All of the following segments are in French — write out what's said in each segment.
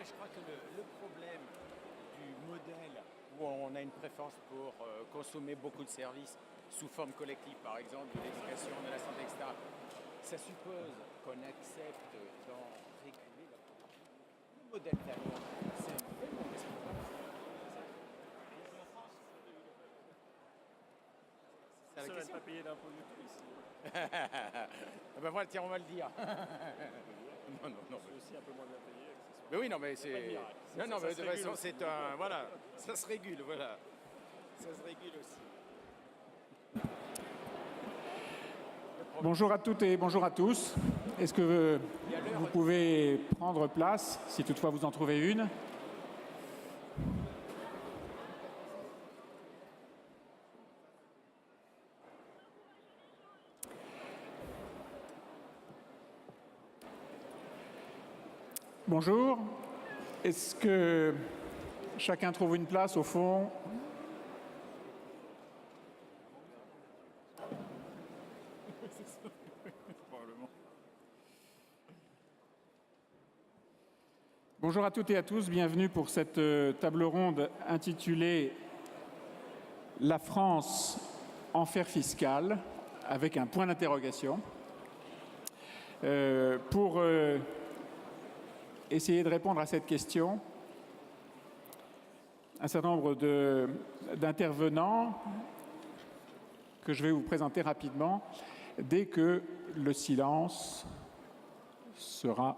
mais je crois que le problème du modèle où on a une préférence pour consommer beaucoup de services sous forme collective, par exemple, de l'éducation, de la santé, etc., ça suppose qu'on accepte d'en réguler la production. Le modèle italien, c'est un modèle où on Ça ne va pas payer d'impôts du tout ici. Ah ben voilà, tiens, on va le dire. Non, non, non. C'est aussi un peu moins bien payé. Mais oui, non, mais c'est. Pas de miracle. Non, non, Ça mais se de toute régule façon, aussi. c'est un. Voilà, ça se régule, voilà. Ça se régule aussi. Bonjour à toutes et bonjour à tous. Est-ce que vous pouvez prendre place, si toutefois vous en trouvez une? Bonjour. Est-ce que chacun trouve une place au fond? Bonjour à toutes et à tous, bienvenue pour cette table ronde intitulée « La France, enfer fiscal » avec un point d'interrogation. Pour essayer de répondre à cette question, un certain nombre d'intervenants que je vais vous présenter rapidement dès que le silence sera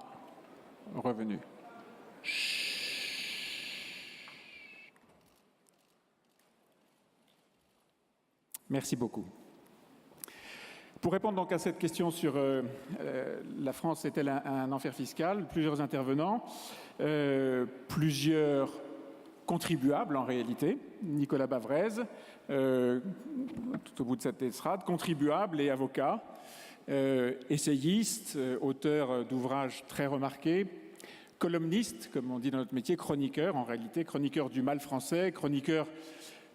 revenu. Merci beaucoup. Pour répondre donc à cette question sur la France est-elle un enfer fiscal, plusieurs intervenants, plusieurs contribuables en réalité, Nicolas Bavrez, tout au bout de cette estrade, contribuable et avocat, essayiste, auteur d'ouvrages très remarqués, columniste, comme on dit dans notre métier, chroniqueur, en réalité, chroniqueur du mal français, chroniqueur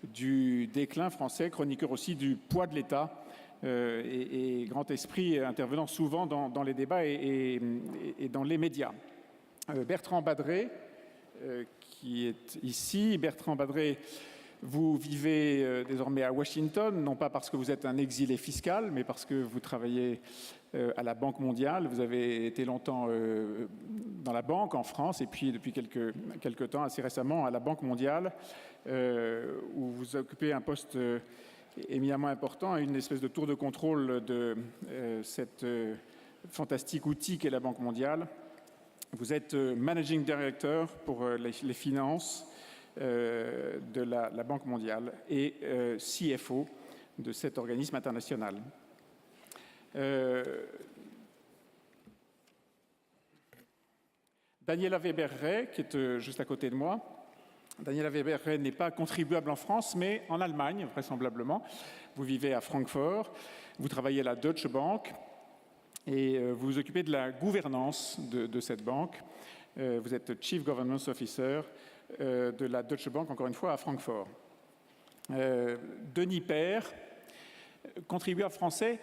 du déclin français, chroniqueur aussi du poids de l'État, et grand esprit intervenant souvent dans les débats et dans les médias. Bertrand Badré, qui est ici. Bertrand Badré, vous vivez désormais à Washington, non pas parce que vous êtes un exilé fiscal, mais parce que vous travaillez à la Banque mondiale. Vous avez été longtemps dans la banque en France et puis depuis quelques temps, assez récemment, à la Banque mondiale, où vous occupez un poste éminemment important, une espèce de tour de contrôle de cette fantastique outil qu'est la Banque mondiale. Vous êtes Managing Director pour les finances de la Banque mondiale et CFO de cet organisme international. Daniela Weber-Rey, qui est juste à côté de moi. Daniela Weber-Rey n'est pas contribuable en France, mais en Allemagne, vraisemblablement. Vous vivez à Francfort, vous travaillez à la Deutsche Bank et vous vous occupez de la gouvernance de cette banque. Vous êtes Chief Governance Officer de la Deutsche Bank, encore une fois, à Francfort. Denis Père, contribuable français,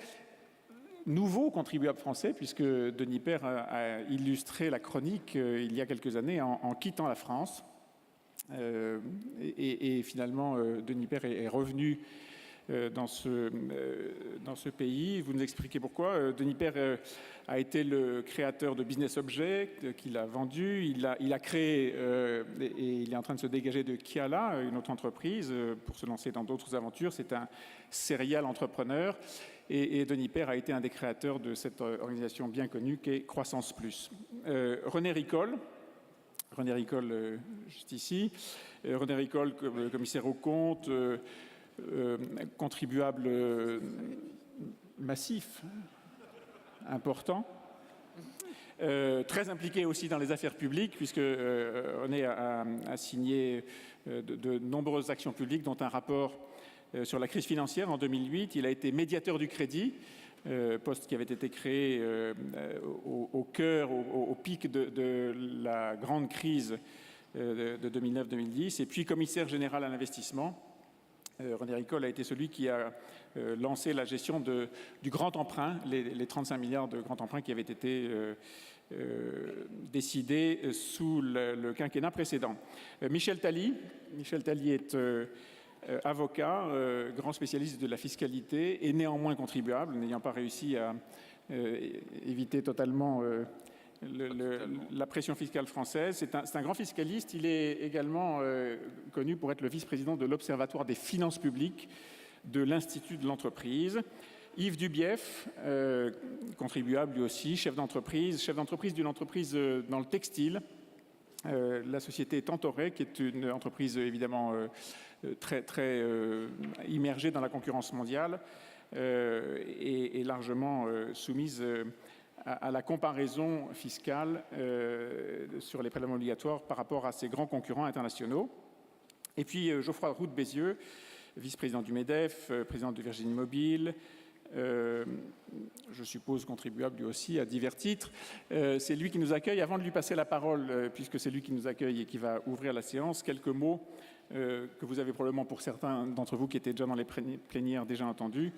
nouveau contribuable français, puisque Denis Père a illustré la chronique il y a quelques années en quittant la France. Et finalement, Denis Père est revenu dans ce pays. Vous nous expliquez pourquoi. Denis Père a été le créateur de Business Object, qu'il a vendu. Il a créé, et il est en train de se dégager de Kiala, une autre entreprise, pour se lancer dans d'autres aventures. C'est un serial entrepreneur. Et Denis Père a été un des créateurs de cette organisation bien connue qu'est Croissance Plus. René Ricol, juste ici. René Ricol, commissaire aux comptes, contribuable massif, important, très impliqué aussi dans les affaires publiques, puisque René a signé de nombreuses actions publiques, dont un rapport sur la crise financière en 2008. Il a été médiateur du crédit, poste qui avait été créé au cœur, au pic de la grande crise de 2009-2010, et puis commissaire général à l'investissement. René Ricol a été celui qui a lancé la gestion du grand emprunt, les 35 milliards de grand emprunt qui avaient été décidées sous le quinquennat précédent. Michel Tally est avocat, grand spécialiste de la fiscalité et néanmoins contribuable, n'ayant pas réussi à éviter totalement la pression fiscale française. C'est un grand fiscaliste. Il est également connu pour être le vice-président de l'Observatoire des finances publiques de l'Institut de l'entreprise. Yves Dubief, contribuable lui aussi, chef d'entreprise d'une entreprise dans le textile, la société Tantoret, qui est une entreprise évidemment très immergée dans la concurrence mondiale et largement soumise à la comparaison fiscale sur les prélèvements obligatoires par rapport à ses grands concurrents internationaux. Et puis Geoffroy Roux de Bézieux, vice-président du MEDEF, président de Virginie Mobile, je suppose contribuable lui aussi à divers titres. C'est lui qui nous accueille. Avant de lui passer la parole, puisque c'est lui qui nous accueille et qui va ouvrir la séance, quelques mots que vous avez probablement pour certains d'entre vous qui étaient déjà dans les plénières déjà entendus.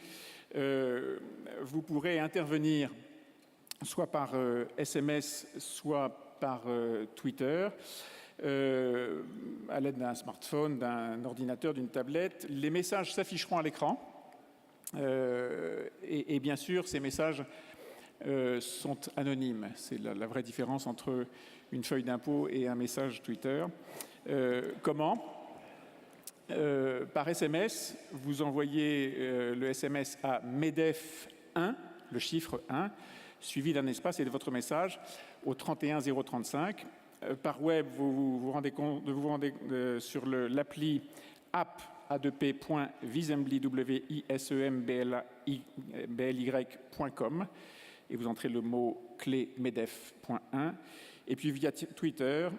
Vous pourrez intervenir soit par SMS, soit par Twitter, à l'aide d'un smartphone, d'un ordinateur, d'une tablette. Les messages s'afficheront à l'écran. Et bien sûr, ces messages sont anonymes. C'est la vraie différence entre une feuille d'impôt et un message Twitter. Comment ? Par SMS, vous envoyez le SMS à MEDEF1, le chiffre 1, suivi d'un espace et de votre message au 31 035. Par web, vous vous rendez sur l'appli app a2p.visembly.com et vous entrez le mot-clé MEDEF.1. Et puis via Twitter,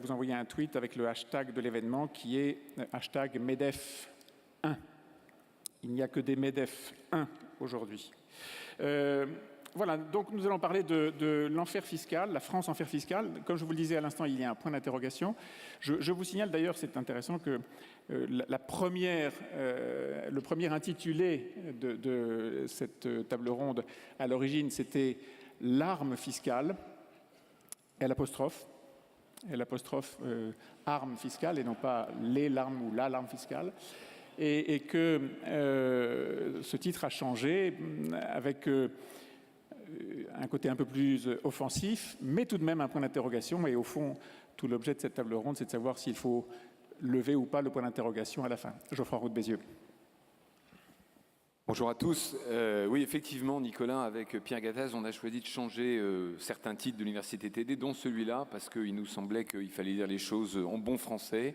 vous envoyez un tweet avec le hashtag de l'événement qui est hashtag MEDEF1. Il n'y a que des MEDEF1 aujourd'hui. Voilà, donc nous allons parler de l'enfer fiscal, la France enfer fiscal. Comme je vous le disais à l'instant, il y a un point d'interrogation. Je vous signale d'ailleurs, c'est intéressant, que le premier intitulé de cette table ronde, à l'origine, c'était « L'arme fiscale », l'apostrophe arme fiscale et non pas les larmes ou la larme fiscale. Et que ce titre a changé avec un côté un peu plus offensif, mais tout de même un point d'interrogation. Et au fond, tout l'objet de cette table ronde, c'est de savoir s'il faut lever ou pas le point d'interrogation à la fin. Geoffroy Roux de Bézieux. Bonjour à tous. Oui, effectivement, Nicolas, avec Pierre Gattaz, on a choisi de changer certains titres de l'Université TD, dont celui-là, parce qu'il nous semblait qu'il fallait dire les choses en bon français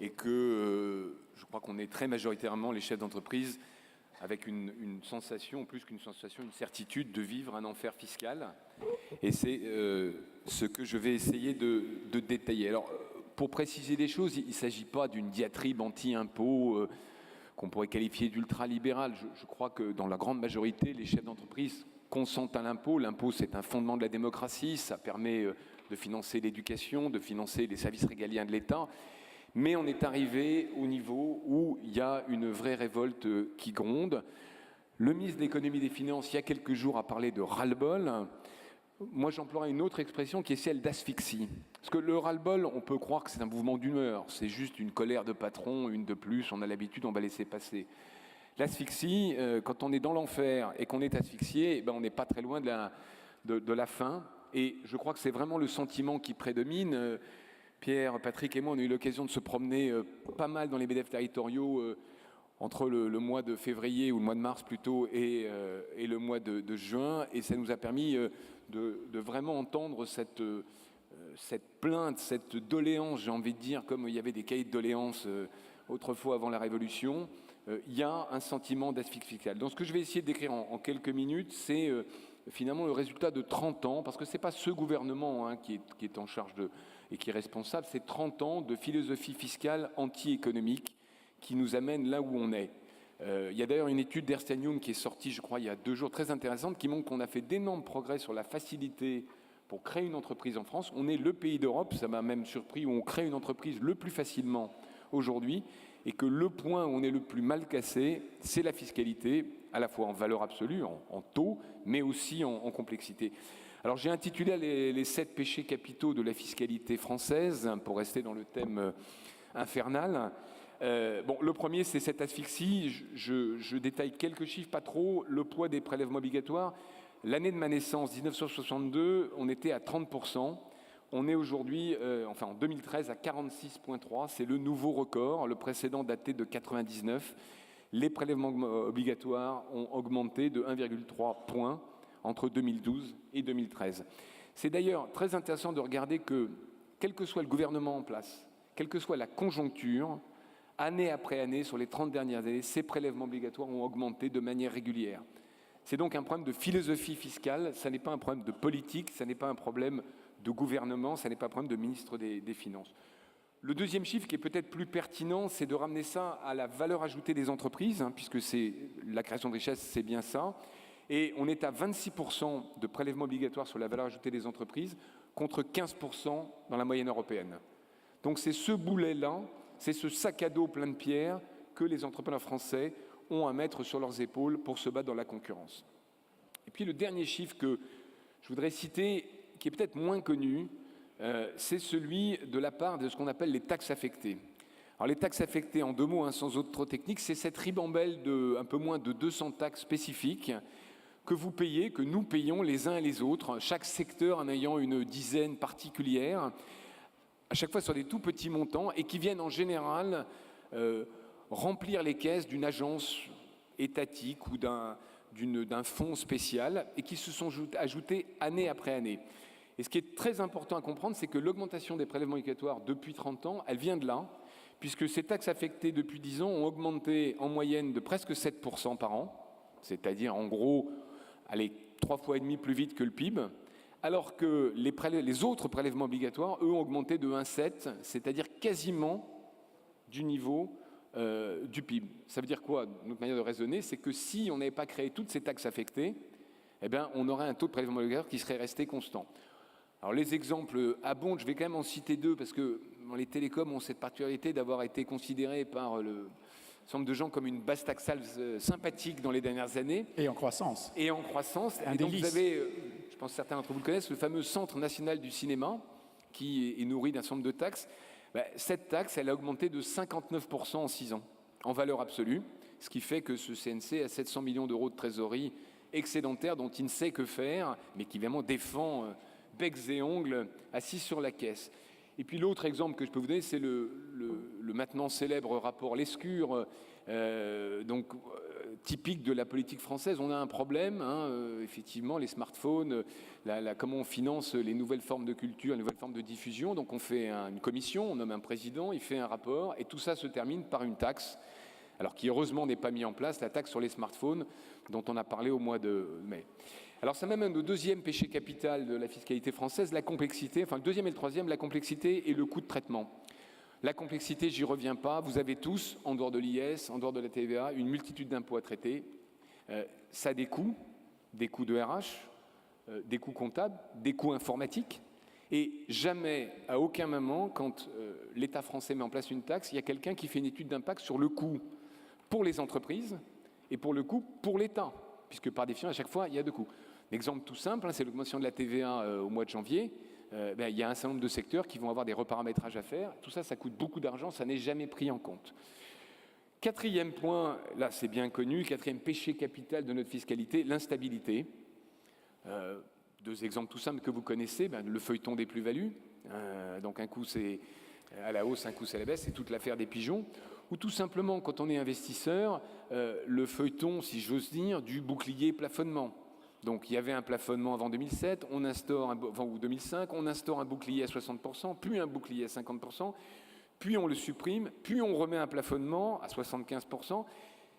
et que je crois qu'on est très majoritairement les chefs d'entreprise avec une sensation, plus qu'une sensation, une certitude de vivre un enfer fiscal. Et c'est ce que je vais essayer de détailler. Alors, pour préciser les choses, il ne s'agit pas d'une diatribe anti-impôt qu'on pourrait qualifier d'ultra-libérale. Je crois que dans la grande majorité, les chefs d'entreprise consentent à l'impôt. L'impôt, c'est un fondement de la démocratie. Ça permet de financer l'éducation, de financer les services régaliens de l'État. Mais on est arrivé au niveau où il y a une vraie révolte qui gronde. Le ministre de l'Économie et des Finances, il y a quelques jours, a parlé de ras-le-bol. Moi, j'emploierais une autre expression qui est celle d'asphyxie. Parce que le ras-le-bol, on peut croire que c'est un mouvement d'humeur. C'est juste une colère de patron, une de plus, on a l'habitude, on va laisser passer. L'asphyxie, quand on est dans l'enfer et qu'on est asphyxié, on n'est pas très loin de la fin. Et je crois que c'est vraiment le sentiment qui prédomine. Pierre, Patrick et moi, on a eu l'occasion de se promener pas mal dans les MEDEF territoriaux entre le mois de février, ou le mois de mars plutôt, et le mois de juin. Et ça nous a permis de vraiment entendre cette plainte, cette doléance, j'ai envie de dire, comme il y avait des cahiers de doléances autrefois avant la Révolution. Il y a un sentiment d'asphyxie fiscale. Donc ce que je vais essayer de décrire en quelques minutes, c'est finalement le résultat de 30 ans, parce que ce n'est pas ce gouvernement qui est en charge et qui est responsable, c'est 30 ans de philosophie fiscale anti-économique qui nous amène là où on est. Il y a d'ailleurs une étude d'Ernst & Young qui est sortie, je crois, il y a 2 jours, très intéressante, qui montre qu'on a fait d'énormes progrès sur la facilité pour créer une entreprise en France. On est le pays d'Europe, ça m'a même surpris, où on crée une entreprise le plus facilement aujourd'hui, et que le point où on est le plus mal cassé, c'est la fiscalité, à la fois en valeur absolue, en taux, mais aussi en complexité. Alors j'ai intitulé les 7 péchés capitaux de la fiscalité française, pour rester dans le thème infernal. Le premier, c'est cette asphyxie. Je détaille quelques chiffres, pas trop. Le poids des prélèvements obligatoires. L'année de ma naissance, 1962, on était à 30%. On est aujourd'hui, en 2013, à 46,3%. C'est le nouveau record. Le précédent datait de 99. Les prélèvements obligatoires ont augmenté de 1,3 points entre 2012 et 2013. C'est d'ailleurs très intéressant de regarder que, quel que soit le gouvernement en place, quelle que soit la conjoncture, année après année, sur les 30 dernières années, ces prélèvements obligatoires ont augmenté de manière régulière. C'est donc un problème de philosophie fiscale, ça n'est pas un problème de politique, ça n'est pas un problème de gouvernement, ça n'est pas un problème de ministre des Finances. Le deuxième chiffre qui est peut-être plus pertinent, c'est de ramener ça à la valeur ajoutée des entreprises, puisque c'est la création de richesse, c'est bien ça. Et on est à 26% de prélèvements obligatoires sur la valeur ajoutée des entreprises, contre 15% dans la moyenne européenne. Donc c'est ce boulet-là, c'est ce sac à dos plein de pierres que les entrepreneurs français ont à mettre sur leurs épaules pour se battre dans la concurrence. Et puis le dernier chiffre que je voudrais citer, qui est peut-être moins connu, c'est celui de la part de ce qu'on appelle les taxes affectées. Alors les taxes affectées, en 2 mots, sans autre trop technique, c'est cette ribambelle de un peu moins de 200 taxes spécifiques que vous payez, que nous payons les uns et les autres, chaque secteur en ayant une dizaine particulière, à chaque fois sur des tout petits montants, et qui viennent en général remplir les caisses d'une agence étatique ou d'un fonds spécial, et qui se sont ajoutés année après année. Et ce qui est très important à comprendre, c'est que l'augmentation des prélèvements obligatoires depuis 30 ans, elle vient de là, puisque ces taxes affectées depuis 10 ans ont augmenté en moyenne de presque 7% par an, c'est-à-dire en gros, 3,5 fois plus vite que le PIB, alors que les autres prélèvements obligatoires, eux, ont augmenté de 1,7, c'est-à-dire quasiment du niveau du PIB. Ça veut dire quoi? Notre manière de raisonner, c'est que si on n'avait pas créé toutes ces taxes affectées, eh bien, on aurait un taux de prélèvement obligatoire qui serait resté constant. Alors les exemples abondent, je vais quand même en citer 2, parce que les télécoms ont cette particularité d'avoir été considérés par le ensemble de gens comme une base taxale sympathique dans les dernières années. Et en croissance. Et en croissance. Et donc vous avez, je pense que certains d'entre vous le connaissent, le fameux Centre national du cinéma, qui est nourri d'un certain nombre de taxes. Cette taxe, elle a augmenté de 59% en 6 ans, en valeur absolue, ce qui fait que ce CNC a 700 millions d'euros de trésorerie excédentaire dont il ne sait que faire, mais qui évidemment défend becs et ongles assis sur la caisse. Et puis l'autre exemple que je peux vous donner, c'est le maintenant célèbre rapport Lescure, typique de la politique française. On a un problème, effectivement, les smartphones, comment on finance les nouvelles formes de culture, les nouvelles formes de diffusion. Donc on fait une commission, on nomme un président, il fait un rapport, et tout ça se termine par une taxe, alors qui heureusement n'est pas mis en place, la taxe sur les smartphones, dont on a parlé au mois de mai. Alors ça m'amène au deuxième péché capital de la fiscalité française, la complexité, le deuxième et le troisième, la complexité et le coût de traitement. La complexité, j'y reviens pas, vous avez tous, en dehors de l'IS, en dehors de la TVA, une multitude d'impôts à traiter. Ça a des coûts de RH, des coûts comptables, des coûts informatiques, et jamais, à aucun moment, quand l'État français met en place une taxe, il y a quelqu'un qui fait une étude d'impact sur le coût pour les entreprises et pour le coût pour l'État, puisque par définition, à chaque fois, il y a 2 coûts. L'exemple tout simple, c'est l'augmentation de la TVA au mois de janvier. Il y a un certain nombre de secteurs qui vont avoir des reparamétrages à faire. Tout ça, ça coûte beaucoup d'argent, ça n'est jamais pris en compte. 4e point, là c'est bien connu, 4e péché capital de notre fiscalité, l'instabilité. 2 exemples tout simples que vous connaissez, le feuilleton des plus-values. Donc un coup c'est à la hausse, un coup c'est à la baisse, c'est toute l'affaire des pigeons. Ou tout simplement, quand on est investisseur, le feuilleton, si j'ose dire, du bouclier plafonnement. Donc il y avait un plafonnement avant 2007, ou 2005, on instaure un bouclier à 60%, puis un bouclier à 50%, puis on le supprime, puis on remet un plafonnement à 75%,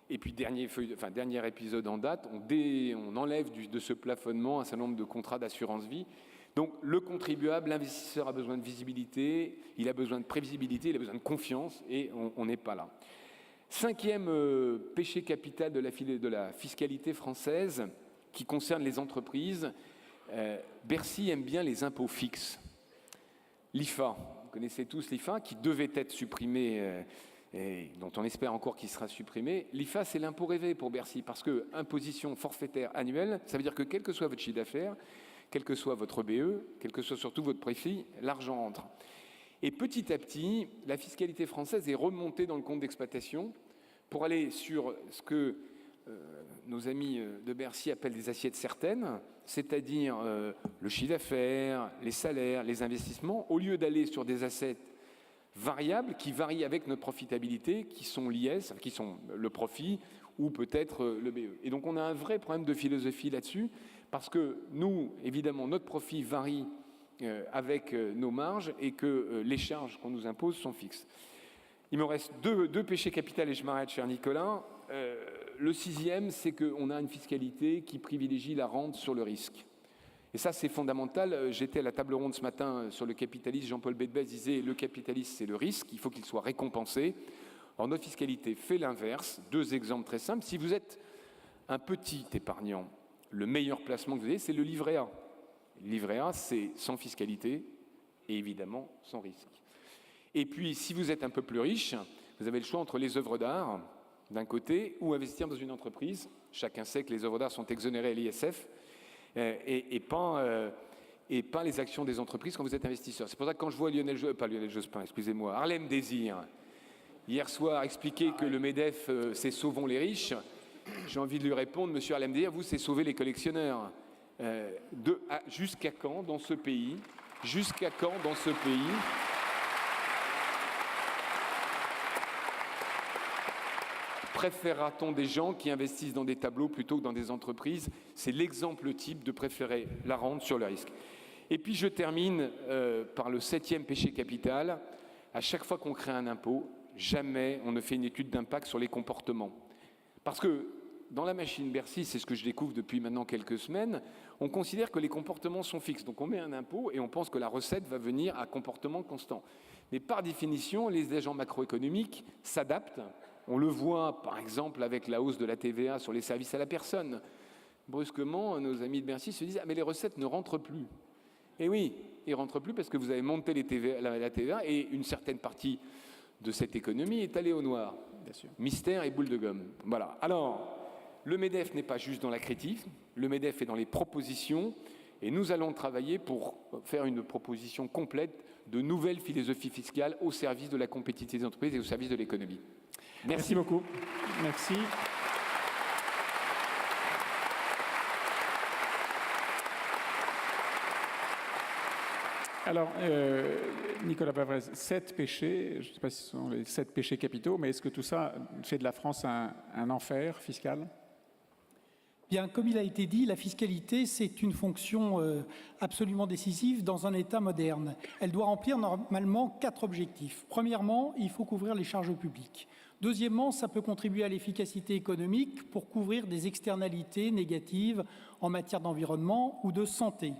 et puis dernier épisode en date, on enlève de ce plafonnement un certain nombre de contrats d'assurance vie. Donc le contribuable, l'investisseur a besoin de visibilité, il a besoin de prévisibilité, il a besoin de confiance, et on n'est pas là. 5e péché capital de la fiscalité française, qui concerne les entreprises, Bercy aime bien les impôts fixes. L'IFA, vous connaissez tous l'IFA, qui devait être supprimé, et dont on espère encore qu'il sera supprimé. L'IFA, c'est l'impôt rêvé pour Bercy, parce que imposition forfaitaire annuelle, ça veut dire que quel que soit votre chiffre d'affaires, quel que soit votre BE, quel que soit surtout votre profil, l'argent entre. Et petit à petit, la fiscalité française est remontée dans le compte d'exploitation pour aller sur ce que nos amis de Bercy appellent des assiettes certaines, c'est-à-dire le chiffre d'affaires, les salaires, les investissements, au lieu d'aller sur des assiettes variables qui varient avec notre profitabilité, qui sont l'IS, qui sont le profit ou peut-être le BE. Et donc on a un vrai problème de philosophie là-dessus, parce que nous, évidemment, notre profit varie avec nos marges et que les charges qu'on nous impose sont fixes. Il me reste deux péchés capitaux et je m'arrête, cher Nicolas. Le sixième, c'est qu'on a une fiscalité qui privilégie la rente sur le risque. Et ça, c'est fondamental. J'étais à la table ronde ce matin sur le capitalisme. Jean-Paul Bedbez disait « le capitalisme, c'est le risque, il faut qu'il soit récompensé ». Or, notre fiscalité fait l'inverse. Deux exemples très simples. Si vous êtes un petit épargnant, le meilleur placement que vous avez, c'est le livret A. Le livret A, c'est sans fiscalité et évidemment sans risque. Et puis, si vous êtes un peu plus riche, vous avez le choix entre les œuvres d'art, d'un côté, ou investir dans une entreprise. Chacun sait que les œuvres d'art sont exonérées à l'ISF et pas les actions des entreprises quand vous êtes investisseur. C'est pour ça que quand je vois Lionel Jospin, excusez-moi, Harlem Désir, hier soir expliquer que le MEDEF, c'est sauvons les riches, j'ai envie de lui répondre, monsieur Harlem Désir, vous, c'est sauver les collectionneurs. Jusqu'à quand dans ce pays préférera-t-on des gens qui investissent dans des tableaux plutôt que dans des entreprises? C'est l'exemple type de préférer la rente sur le risque. Et puis je termine par le septième péché capital. À chaque fois qu'on crée un impôt, jamais on ne fait une étude d'impact sur les comportements. Parce que dans la machine Bercy, c'est ce que je découvre depuis maintenant quelques semaines, on considère que les comportements sont fixes. Donc on met un impôt et on pense que la recette va venir à comportement constant. Mais par définition, les agents macroéconomiques s'adaptent. On le voit, par exemple, avec la hausse de la TVA sur les services à la personne. Brusquement, nos amis de Bercy se disent « Ah, mais les recettes ne rentrent plus ». Et oui, ils ne rentrent plus parce que vous avez monté la TVA et une certaine partie de cette économie est allée au noir. Bien sûr. Mystère et boule de gomme. Voilà. Alors, le MEDEF n'est pas juste dans la critique, le MEDEF est dans les propositions et nous allons travailler pour faire une proposition complète de nouvelles philosophies fiscales au service de la compétitivité des entreprises et au service de l'économie. Merci beaucoup. Merci. Alors, Nicolas Pavrez, 7 péchés, je ne sais pas si ce sont les 7 péchés capitaux, mais est-ce que tout ça fait de la France un enfer fiscal ? Bien, comme il a été dit, la fiscalité, c'est une fonction absolument décisive dans un État moderne. Elle doit remplir normalement 4 objectifs. Premièrement, il faut couvrir les charges publiques. Deuxièmement, ça peut contribuer à l'efficacité économique pour couvrir des externalités négatives en matière d'environnement ou de santé.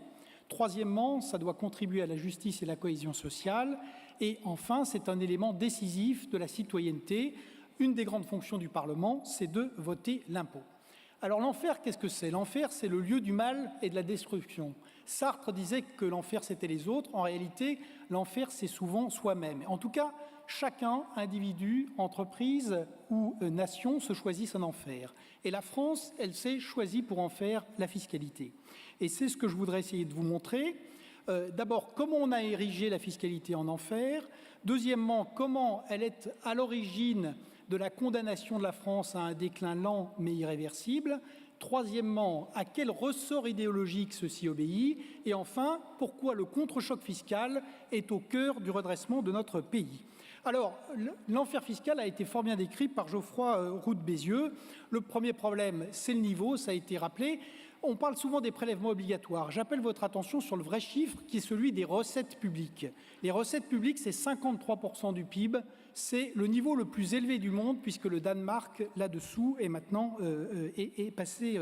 Troisièmement, ça doit contribuer à la justice et la cohésion sociale. Et enfin, c'est un élément décisif de la citoyenneté. Une des grandes fonctions du Parlement, c'est de voter l'impôt. Alors l'enfer, qu'est-ce que c'est? L'enfer, c'est le lieu du mal et de la destruction. Sartre disait que l'enfer, c'était les autres. En réalité, l'enfer, c'est souvent soi-même. En tout cas, chacun, individu, entreprise ou nation, se choisit son enfer. Et la France, elle s'est choisie pour en faire la fiscalité. Et c'est ce que je voudrais essayer de vous montrer. D'abord, comment on a érigé la fiscalité en enfer. Deuxièmement, comment elle est à l'origine de la condamnation de la France à un déclin lent mais irréversible. Troisièmement, à quel ressort idéologique ceci obéit. Et enfin, pourquoi le contre-choc fiscal est au cœur du redressement de notre pays. Alors, l'enfer fiscal a été fort bien décrit par Geoffroy Roux de Bézieux. Le premier problème, c'est le niveau, ça a été rappelé. On parle souvent des prélèvements obligatoires. J'appelle votre attention sur le vrai chiffre qui est celui des recettes publiques. Les recettes publiques, c'est 53% du PIB. C'est le niveau le plus élevé du monde puisque le Danemark, là-dessous, est maintenant est passé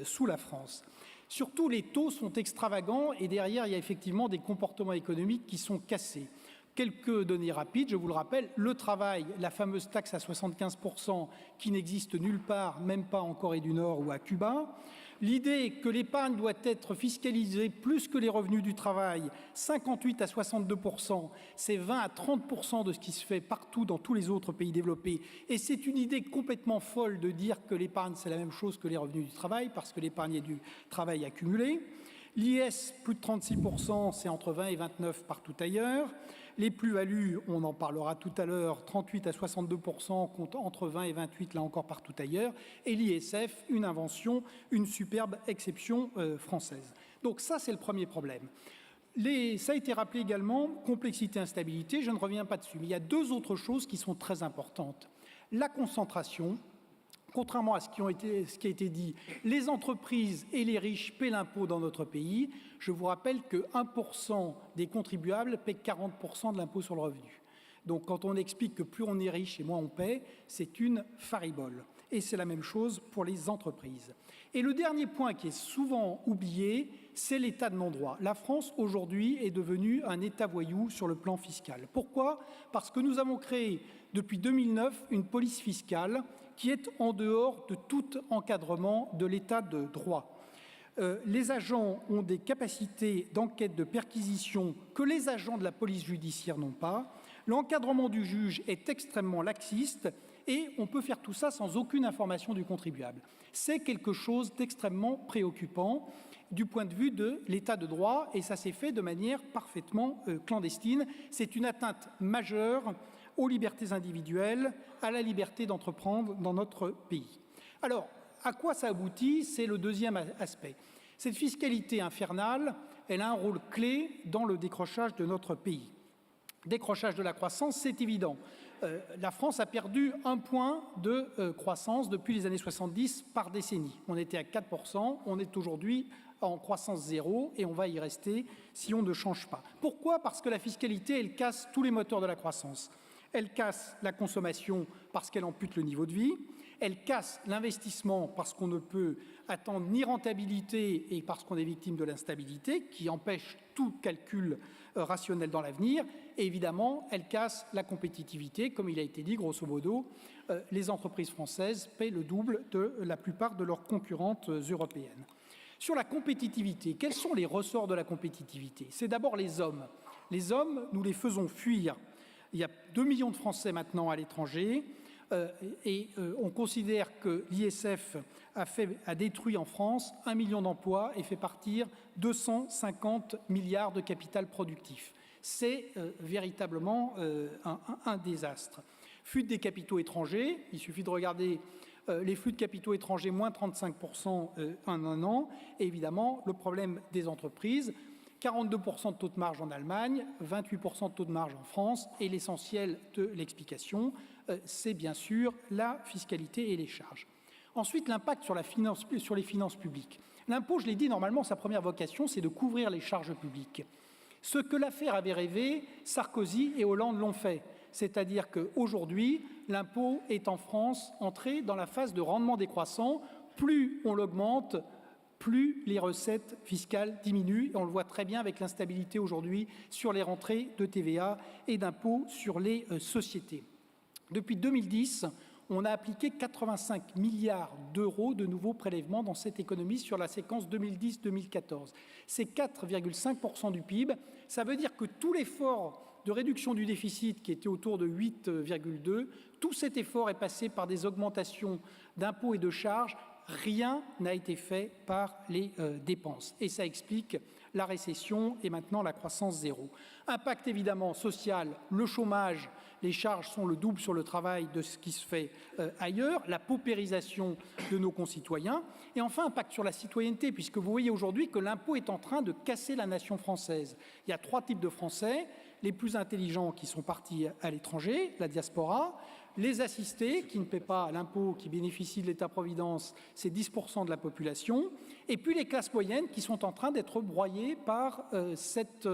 sous la France. Surtout, les taux sont extravagants et derrière, il y a effectivement des comportements économiques qui sont cassés. Quelques données rapides, je vous le rappelle, le travail, la fameuse taxe à 75% qui n'existe nulle part, même pas en Corée du Nord ou à Cuba. L'idée que l'épargne doit être fiscalisée plus que les revenus du travail, 58 à 62%, c'est 20 à 30% de ce qui se fait partout dans tous les autres pays développés. Et c'est une idée complètement folle de dire que l'épargne, c'est la même chose que les revenus du travail, parce que l'épargne est du travail accumulé. L'IS, plus de 36%, c'est entre 20 et 29 partout ailleurs. Les plus-values, on en parlera tout à l'heure, 38 à 62%, compte entre 20 et 28, là encore partout ailleurs. Et l'ISF, une invention, une superbe exception française. Donc ça, c'est le premier problème. Ça a été rappelé également, complexité, instabilité, je ne reviens pas dessus. Mais il y a deux autres choses qui sont très importantes. La concentration. Contrairement à ce qui a été dit, les entreprises et les riches paient l'impôt dans notre pays. Je vous rappelle que 1% des contribuables paient 40% de l'impôt sur le revenu. Donc quand on explique que plus on est riche et moins on paie, c'est une faribole. Et c'est la même chose pour les entreprises. Et le dernier point qui est souvent oublié, c'est l'état de non-droit. La France, aujourd'hui, est devenue un État voyou sur le plan fiscal. Pourquoi ? Parce que nous avons créé, depuis 2009, une police fiscale qui est en dehors de tout encadrement de l'état de droit. Les agents ont des capacités d'enquête, de perquisition que les agents de la police judiciaire n'ont pas. L'encadrement du juge est extrêmement laxiste et on peut faire tout ça sans aucune information du contribuable. C'est quelque chose d'extrêmement préoccupant du point de vue de l'état de droit et ça s'est fait de manière parfaitement clandestine. C'est une atteinte majeure aux libertés individuelles, à la liberté d'entreprendre dans notre pays. Alors, à quoi ça aboutit ? C'est le deuxième aspect. Cette fiscalité infernale, elle a un rôle clé dans le décrochage de notre pays. Décrochage de la croissance, c'est évident. La France a perdu 1 point de croissance depuis les années 70 par décennie. On était à 4%, on est aujourd'hui en croissance zéro et on va y rester si on ne change pas. Pourquoi ? Parce que la fiscalité, elle casse tous les moteurs de la croissance. Elle casse la consommation parce qu'elle ampute le niveau de vie. Elle casse l'investissement parce qu'on ne peut attendre ni rentabilité et parce qu'on est victime de l'instabilité qui empêche tout calcul rationnel dans l'avenir. Et évidemment, elle casse la compétitivité. Comme il a été dit, grosso modo, les entreprises françaises paient le double de la plupart de leurs concurrentes européennes. Sur la compétitivité, quels sont les ressorts de la compétitivité ? C'est d'abord les hommes. Les hommes, nous les faisons fuir. Il y a 2 millions de Français maintenant à l'étranger et on considère que l'ISF a détruit en France 1 million d'emplois et fait partir 250 milliards de capital productif. C'est véritablement un désastre. Fuite des capitaux étrangers, il suffit de regarder les flux de capitaux étrangers, moins 35% en un an, et évidemment le problème des entreprises. 42% de taux de marge en Allemagne, 28% de taux de marge en France, et l'essentiel de l'explication, c'est bien sûr la fiscalité et les charges. Ensuite, l'impact sur les finances publiques. L'impôt, je l'ai dit, normalement, sa première vocation, c'est de couvrir les charges publiques. Ce que l'affaire avait rêvé, Sarkozy et Hollande l'ont fait. C'est-à-dire qu'aujourd'hui, l'impôt est en France entré dans la phase de rendement décroissant. Plus on l'augmente, plus les recettes fiscales diminuent. Et on le voit très bien avec l'instabilité aujourd'hui sur les rentrées de TVA et d'impôts sur les sociétés. Depuis 2010, on a appliqué 85 milliards d'euros de nouveaux prélèvements dans cette économie sur la séquence 2010-2014. C'est 4,5% du PIB. Ça veut dire que tout l'effort de réduction du déficit qui était autour de 8,2, tout cet effort est passé par des augmentations d'impôts et de charges. Rien n'a été fait par les dépenses. Et ça explique la récession et maintenant la croissance zéro. Impact évidemment social, le chômage, les charges sont le double sur le travail de ce qui se fait ailleurs, la paupérisation de nos concitoyens. Et enfin, impact sur la citoyenneté, puisque vous voyez aujourd'hui que l'impôt est en train de casser la nation française. Il y a 3 types de Français, les plus intelligents qui sont partis à l'étranger, la diaspora, les assistés qui ne paient pas l'impôt, qui bénéficient de l'État-providence, c'est 10% de la population, et puis les classes moyennes qui sont en train d'être broyées par cette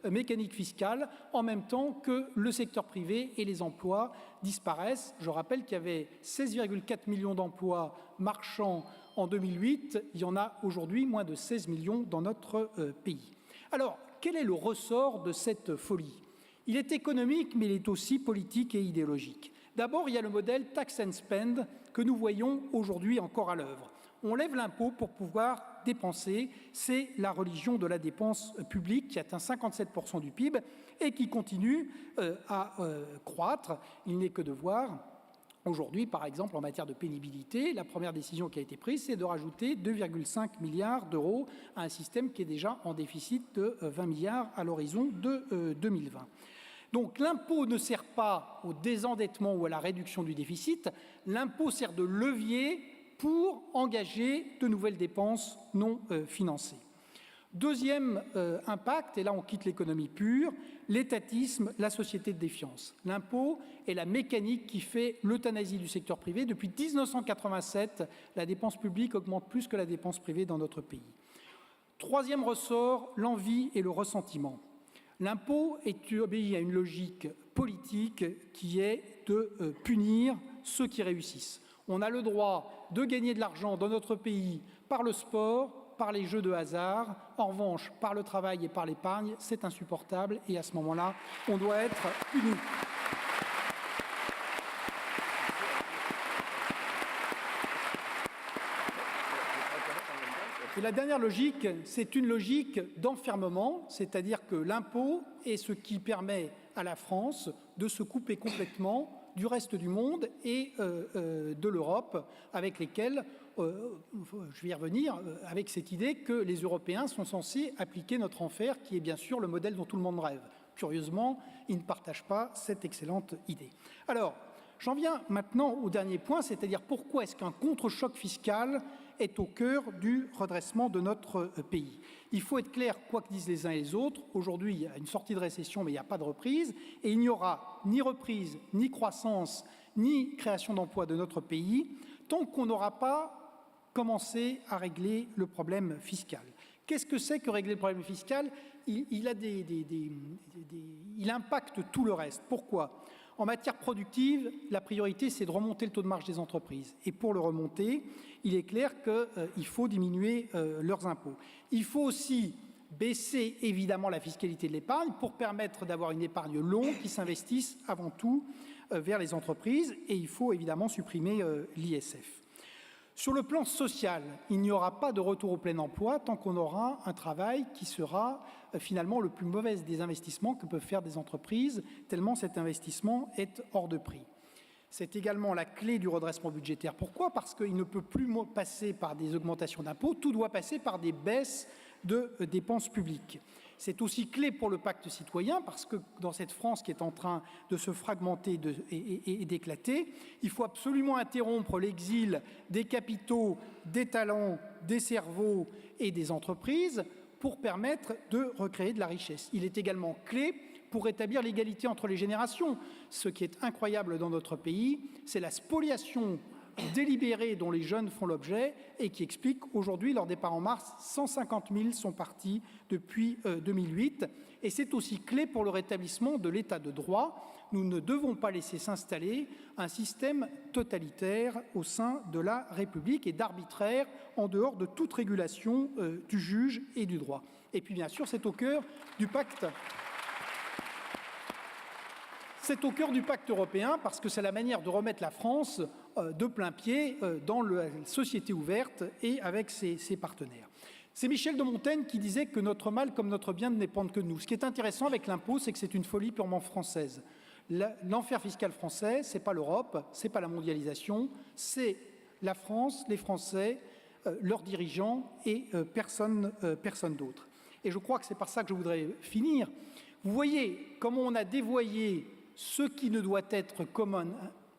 mécanique fiscale en même temps que le secteur privé et les emplois disparaissent. Je rappelle qu'il y avait 16,4 millions d'emplois marchands en 2008, il y en a aujourd'hui moins de 16 millions dans notre pays. Alors, quel est le ressort de cette folie ? Il est économique, mais il est aussi politique et idéologique. D'abord, il y a le modèle tax and spend que nous voyons aujourd'hui encore à l'œuvre. On lève l'impôt pour pouvoir dépenser. C'est la religion de la dépense publique qui atteint 57% du PIB et qui continue à croître. Il n'est que de voir Aujourd'hui, par exemple, en matière de pénibilité, la première décision qui a été prise, c'est de rajouter 2,5 milliards d'euros à un système qui est déjà en déficit de 20 milliards à l'horizon de 2020. Donc l'impôt ne sert pas au désendettement ou à la réduction du déficit, l'impôt sert de levier pour engager de nouvelles dépenses non financées. Deuxième impact, et là on quitte l'économie pure, l'étatisme, la société de défiance. L'impôt est la mécanique qui fait l'euthanasie du secteur privé. Depuis 1987, la dépense publique augmente plus que la dépense privée dans notre pays. Troisième ressort, l'envie et le ressentiment. L'impôt obéit à une logique politique qui est de punir ceux qui réussissent. On a le droit de gagner de l'argent dans notre pays par le sport, par les jeux de hasard. En revanche, par le travail et par l'épargne, c'est insupportable et à ce moment-là, on doit être puni. Et la dernière logique, c'est une logique d'enfermement, c'est-à-dire que l'impôt est ce qui permet à la France de se couper complètement du reste du monde et de l'Europe, avec lesquels, je vais y revenir, avec cette idée que les Européens sont censés appliquer notre enfer, qui est bien sûr le modèle dont tout le monde rêve. Curieusement, ils ne partagent pas cette excellente idée. Alors, j'en viens maintenant au dernier point, c'est-à-dire pourquoi est-ce qu'un contre-choc fiscal est au cœur du redressement de notre pays. Il faut être clair, quoi que disent les uns et les autres, aujourd'hui il y a une sortie de récession mais il n'y a pas de reprise et il n'y aura ni reprise, ni croissance, ni création d'emplois de notre pays tant qu'on n'aura pas commencé à régler le problème fiscal. Qu'est-ce que c'est que régler le problème fiscal ? Il impacte tout le reste. Pourquoi ? En matière productive, la priorité, c'est de remonter le taux de marge des entreprises. Et pour le remonter, il est clair qu'il faut diminuer leurs impôts. Il faut aussi baisser, évidemment, la fiscalité de l'épargne pour permettre d'avoir une épargne longue qui s'investisse avant tout vers les entreprises. Et il faut évidemment supprimer l'ISF. Sur le plan social, il n'y aura pas de retour au plein emploi tant qu'on aura un travail qui sera finalement le plus mauvais des investissements que peuvent faire des entreprises, tellement cet investissement est hors de prix. C'est également la clé du redressement budgétaire. Pourquoi ? Parce qu'il ne peut plus passer par des augmentations d'impôts, tout doit passer par des baisses de dépenses publiques. C'est aussi clé pour le pacte citoyen parce que dans cette France qui est en train de se fragmenter et d'éclater, il faut absolument interrompre l'exil des capitaux, des talents, des cerveaux et des entreprises pour permettre de recréer de la richesse. Il est également clé pour rétablir l'égalité entre les générations. Ce qui est incroyable dans notre pays, c'est la spoliation délibérée dont les jeunes font l'objet et qui explique aujourd'hui leur départ en mars. 150 000 sont partis depuis 2008 et c'est aussi clé pour le rétablissement de l'état de droit. Nous ne devons pas laisser s'installer un système totalitaire au sein de la République et d'arbitraire en dehors de toute régulation du juge et du droit. Et puis bien sûr, c'est au cœur du pacte. C'est au cœur du pacte européen parce que c'est la manière de remettre la France de plein pied dans la société ouverte et avec ses partenaires. C'est Michel de Montaigne qui disait que notre mal comme notre bien ne dépendent que de nous. Ce qui est intéressant avec l'impôt, c'est que c'est une folie purement française. L'enfer fiscal français, ce n'est pas l'Europe, ce n'est pas la mondialisation, c'est la France, les Français, leurs dirigeants et personne d'autre. Et je crois que c'est par ça que je voudrais finir. Vous voyez comment on a dévoyé ce qui ne doit être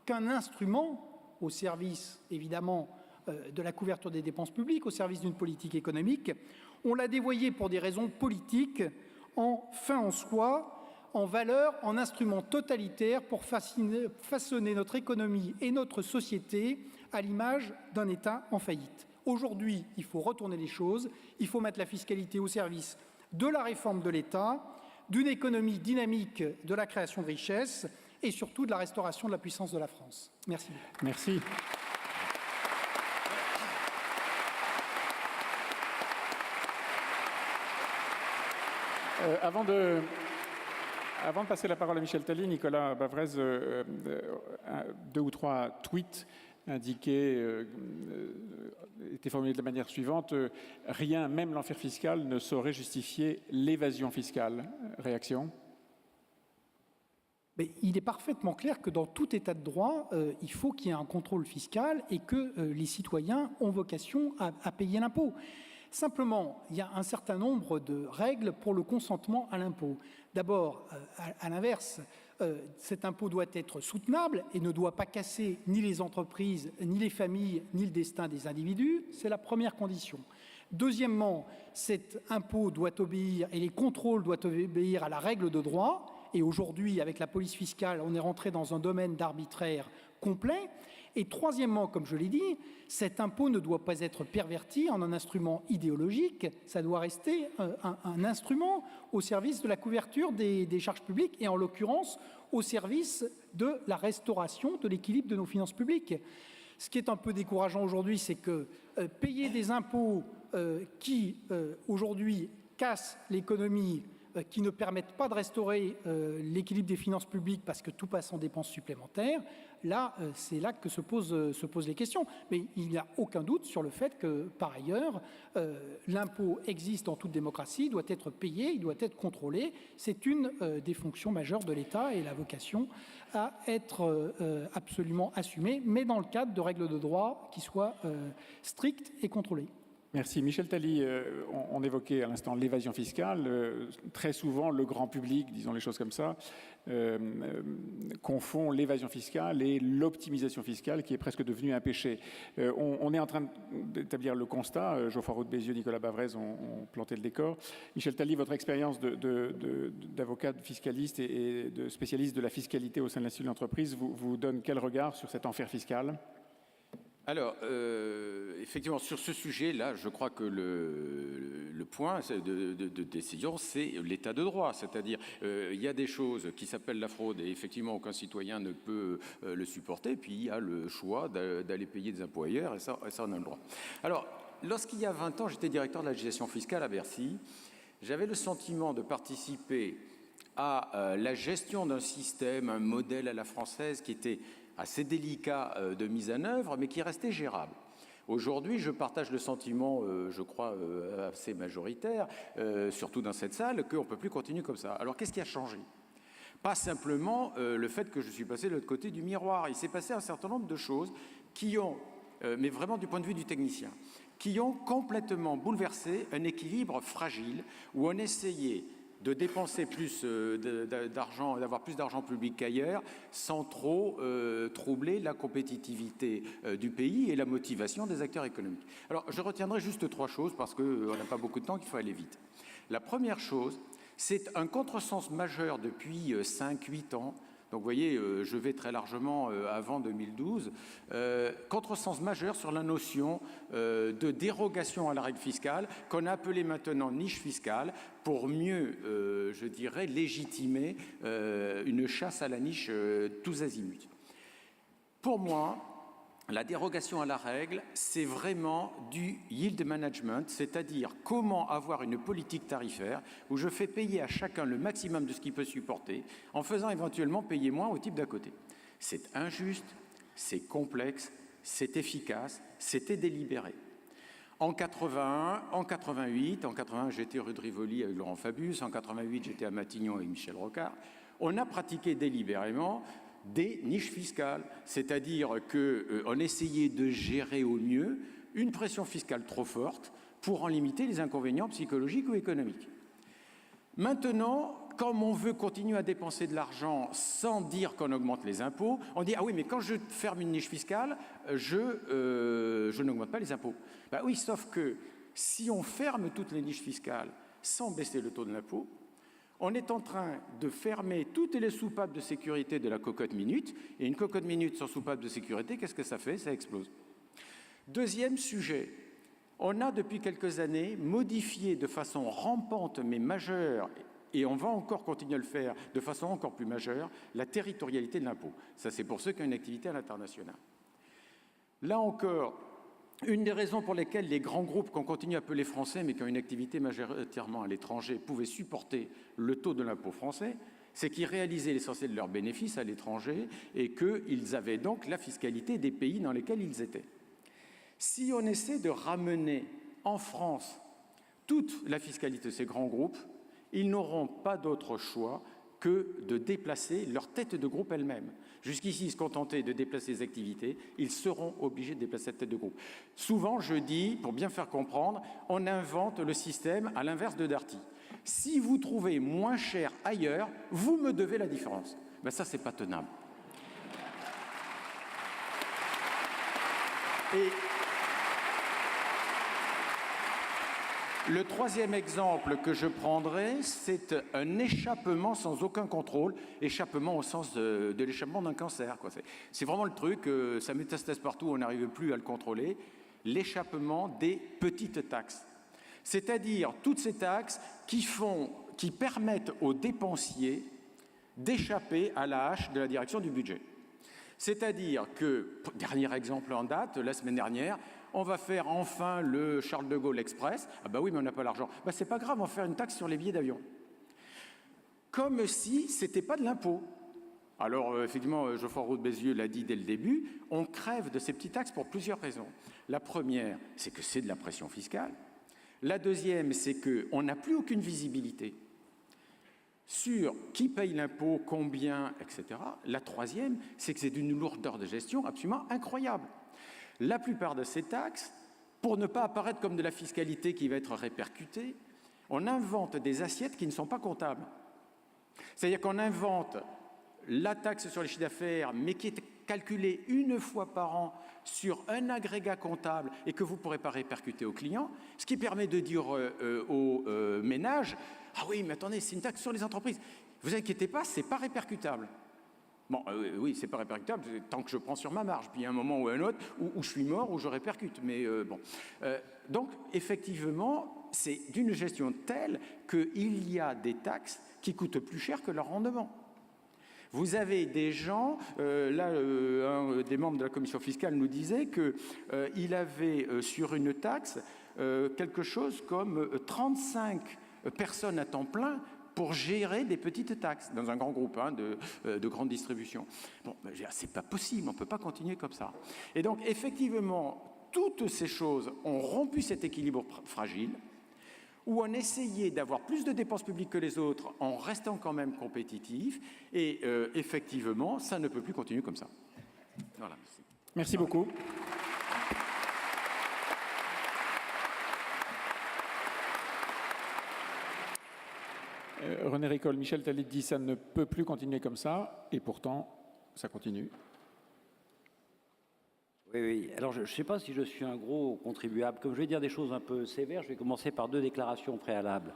qu'un instrument au service, évidemment, de la couverture des dépenses publiques, au service d'une politique économique. On l'a dévoyé pour des raisons politiques, en fin en soi, en valeur, en instrument totalitaire pour façonner notre économie et notre société à l'image d'un État en faillite. Aujourd'hui, il faut retourner les choses, il faut mettre la fiscalité au service de la réforme de l'État, d'une économie dynamique de la création de richesses et surtout de la restauration de la puissance de la France. Merci. Merci. Avant de passer la parole à Michel Tally, Nicolas Bavrez, 2 ou 3 tweets indiqués étaient formulés de la manière suivante. Rien, même l'enfer fiscal, ne saurait justifier l'évasion fiscale. Réaction ? Mais il est parfaitement clair que dans tout état de droit, il faut qu'il y ait un contrôle fiscal et que les citoyens ont vocation à payer l'impôt. Simplement, il y a un certain nombre de règles pour le consentement à l'impôt. D'abord, à l'inverse, cet impôt doit être soutenable et ne doit pas casser ni les entreprises, ni les familles, ni le destin des individus. C'est la première condition. Deuxièmement, cet impôt doit obéir et les contrôles doivent obéir à la règle de droit. Et aujourd'hui, avec la police fiscale, on est rentré dans un domaine d'arbitraire complet. Et troisièmement, comme je l'ai dit, cet impôt ne doit pas être perverti en un instrument idéologique, ça doit rester un instrument au service de la couverture des charges publiques et en l'occurrence au service de la restauration de l'équilibre de nos finances publiques. Ce qui est un peu décourageant aujourd'hui, c'est que payer des impôts qui aujourd'hui cassent l'économie, qui ne permettent pas de restaurer l'équilibre des finances publiques parce que tout passe en dépenses supplémentaires, là, c'est là que se posent les questions. Mais il n'y a aucun doute sur le fait que, par ailleurs, l'impôt existe en toute démocratie, il doit être payé, il doit être contrôlé. C'est une des fonctions majeures de l'État et la vocation à être absolument assumée, mais dans le cadre de règles de droit qui soient strictes et contrôlées. Merci. Michel Tally, on évoquait à l'instant l'évasion fiscale. Très souvent, le grand public, disons les choses comme ça, confond l'évasion fiscale et l'optimisation fiscale qui est presque devenue un péché. On est en train d'établir le constat, Geoffroy Roux de Bézieux, Nicolas Bavrez ont planté le décor. Michel Tally, votre expérience d'avocat, de fiscaliste et de spécialiste de la fiscalité au sein de l'Institut de l'entreprise vous donne quel regard sur cet enfer fiscal ? Alors, effectivement, sur ce sujet-là, je crois que le point de décision, c'est l'état de droit. C'est-à-dire, il y a des choses qui s'appellent la fraude et effectivement, aucun citoyen ne peut le supporter. Puis, il y a le choix d'aller payer des impôts ailleurs et ça, on a le droit. Alors, lorsqu'il y a 20 ans, j'étais directeur de la législation fiscale à Bercy, j'avais le sentiment de participer à la gestion d'un système, un modèle à la française qui était assez délicat de mise en œuvre, mais qui restait gérable. Aujourd'hui, je partage le sentiment, je crois, assez majoritaire, surtout dans cette salle, qu'on ne peut plus continuer comme ça. Alors, qu'est-ce qui a changé ? Pas simplement le fait que je suis passé de l'autre côté du miroir. Il s'est passé un certain nombre de choses qui ont, mais vraiment du point de vue du technicien, qui ont complètement bouleversé un équilibre fragile où on essayait de dépenser plus d'argent, d'avoir plus d'argent public qu'ailleurs, sans trop troubler la compétitivité du pays et la motivation des acteurs économiques. Alors, je retiendrai juste 3 choses, parce qu'on n'a pas beaucoup de temps, qu'il faut aller vite. La première chose, c'est un contresens majeur depuis 5-8 ans. Donc, vous voyez, je vais très largement avant 2012. Contresens majeur sur la notion de dérogation à la règle fiscale, qu'on a appelée maintenant niche fiscale, pour mieux, je dirais, légitimer une chasse à la niche tous azimuts. Pour moi, la dérogation à la règle, c'est vraiment du yield management, c'est-à-dire comment avoir une politique tarifaire où je fais payer à chacun le maximum de ce qu'il peut supporter, en faisant éventuellement payer moins au type d'à côté. C'est injuste, c'est complexe, c'est efficace, c'était délibéré. En 81, en 88, en 81 j'étais rue de Rivoli avec Laurent Fabius, en 88 j'étais à Matignon avec Michel Rocard, on a pratiqué délibérément des niches fiscales, c'est-à-dire qu'on essayait de gérer au mieux une pression fiscale trop forte pour en limiter les inconvénients psychologiques ou économiques. Maintenant, comme on veut continuer à dépenser de l'argent sans dire qu'on augmente les impôts, on dit « Ah oui, mais quand je ferme une niche fiscale, je n'augmente pas les impôts. » Ben oui, sauf que si on ferme toutes les niches fiscales sans baisser le taux de l'impôt, on est en train de fermer toutes les soupapes de sécurité de la cocotte minute. Et une cocotte minute sans soupape de sécurité, qu'est-ce que ça fait? Ça explose. Deuxième sujet, on a depuis quelques années modifié de façon rampante mais majeure, et on va encore continuer à le faire de façon encore plus majeure, la territorialité de l'impôt. Ça, c'est pour ceux qui ont une activité à l'international. Là encore, une des raisons pour lesquelles les grands groupes qu'on continue à appeler français, mais qui ont une activité majoritairement à l'étranger, pouvaient supporter le taux de l'impôt français, c'est qu'ils réalisaient l'essentiel de leurs bénéfices à l'étranger et qu'ils avaient donc la fiscalité des pays dans lesquels ils étaient. Si on essaie de ramener en France toute la fiscalité de ces grands groupes, ils n'auront pas d'autre choix que de déplacer leur tête de groupe elle-même. Jusqu'ici, ils se contentaient de déplacer les activités, ils seront obligés de déplacer cette tête de groupe. Souvent, je dis, pour bien faire comprendre, on invente le système à l'inverse de Darty. Si vous trouvez moins cher ailleurs, vous me devez la différence. Ben ça, c'est pas tenable. Et le troisième exemple que je prendrai, c'est un échappement sans aucun contrôle, échappement au sens de l'échappement d'un cancer, quoi. C'est vraiment le truc, ça métastase partout, on n'arrive plus à le contrôler, l'échappement des petites taxes. C'est-à-dire toutes ces taxes qui permettent aux dépensiers d'échapper à la hache de la direction du budget. C'est-à-dire que, dernier exemple en date, la semaine dernière, on va faire enfin le Charles de Gaulle Express. Ah bah oui, mais on n'a pas l'argent. Bah c'est pas grave, on va faire une taxe sur les billets d'avion. Comme si c'était pas de l'impôt. Alors effectivement, Geoffroy Roux de Bézieux l'a dit dès le début, on crève de ces petites taxes pour plusieurs raisons. La première, c'est que c'est de la pression fiscale. La deuxième, c'est qu'on n'a plus aucune visibilité sur qui paye l'impôt, combien, etc. La troisième, c'est que c'est d'une lourdeur de gestion absolument incroyable. La plupart de ces taxes, pour ne pas apparaître comme de la fiscalité qui va être répercutée, on invente des assiettes qui ne sont pas comptables. C'est-à-dire qu'on invente la taxe sur les chiffres d'affaires, mais qui est calculée une fois par an sur un agrégat comptable et que vous ne pourrez pas répercuter aux clients, ce qui permet de dire aux ménages « Ah oui, mais attendez, c'est une taxe sur les entreprises. Vous inquiétez pas, ce n'est pas répercutable. » Bon, oui, c'est pas répercutable tant que je prends sur ma marge. Puis il y a un moment ou un autre où je suis mort, où je répercute. Mais bon. Donc, effectivement, c'est d'une gestion telle qu'il y a des taxes qui coûtent plus cher que leur rendement. Vous avez des gens, là, un des membres de la commission fiscale nous disait qu'il avait sur une taxe quelque chose comme 35 personnes à temps plein pour gérer des petites taxes dans un grand groupe de grande distribution. Bon, ben, c'est pas possible, on ne peut pas continuer comme ça. Et donc, effectivement, toutes ces choses ont rompu cet équilibre fragile, où on essayait d'avoir plus de dépenses publiques que les autres en restant quand même compétitif, et effectivement, ça ne peut plus continuer comme ça. Voilà. Merci beaucoup. René Ricol, Michel Talit dit ça ne peut plus continuer comme ça, et pourtant, ça continue. Oui. Alors, je ne sais pas si je suis un gros contribuable. Comme je vais dire des choses un peu sévères, je vais commencer par 2 déclarations préalables.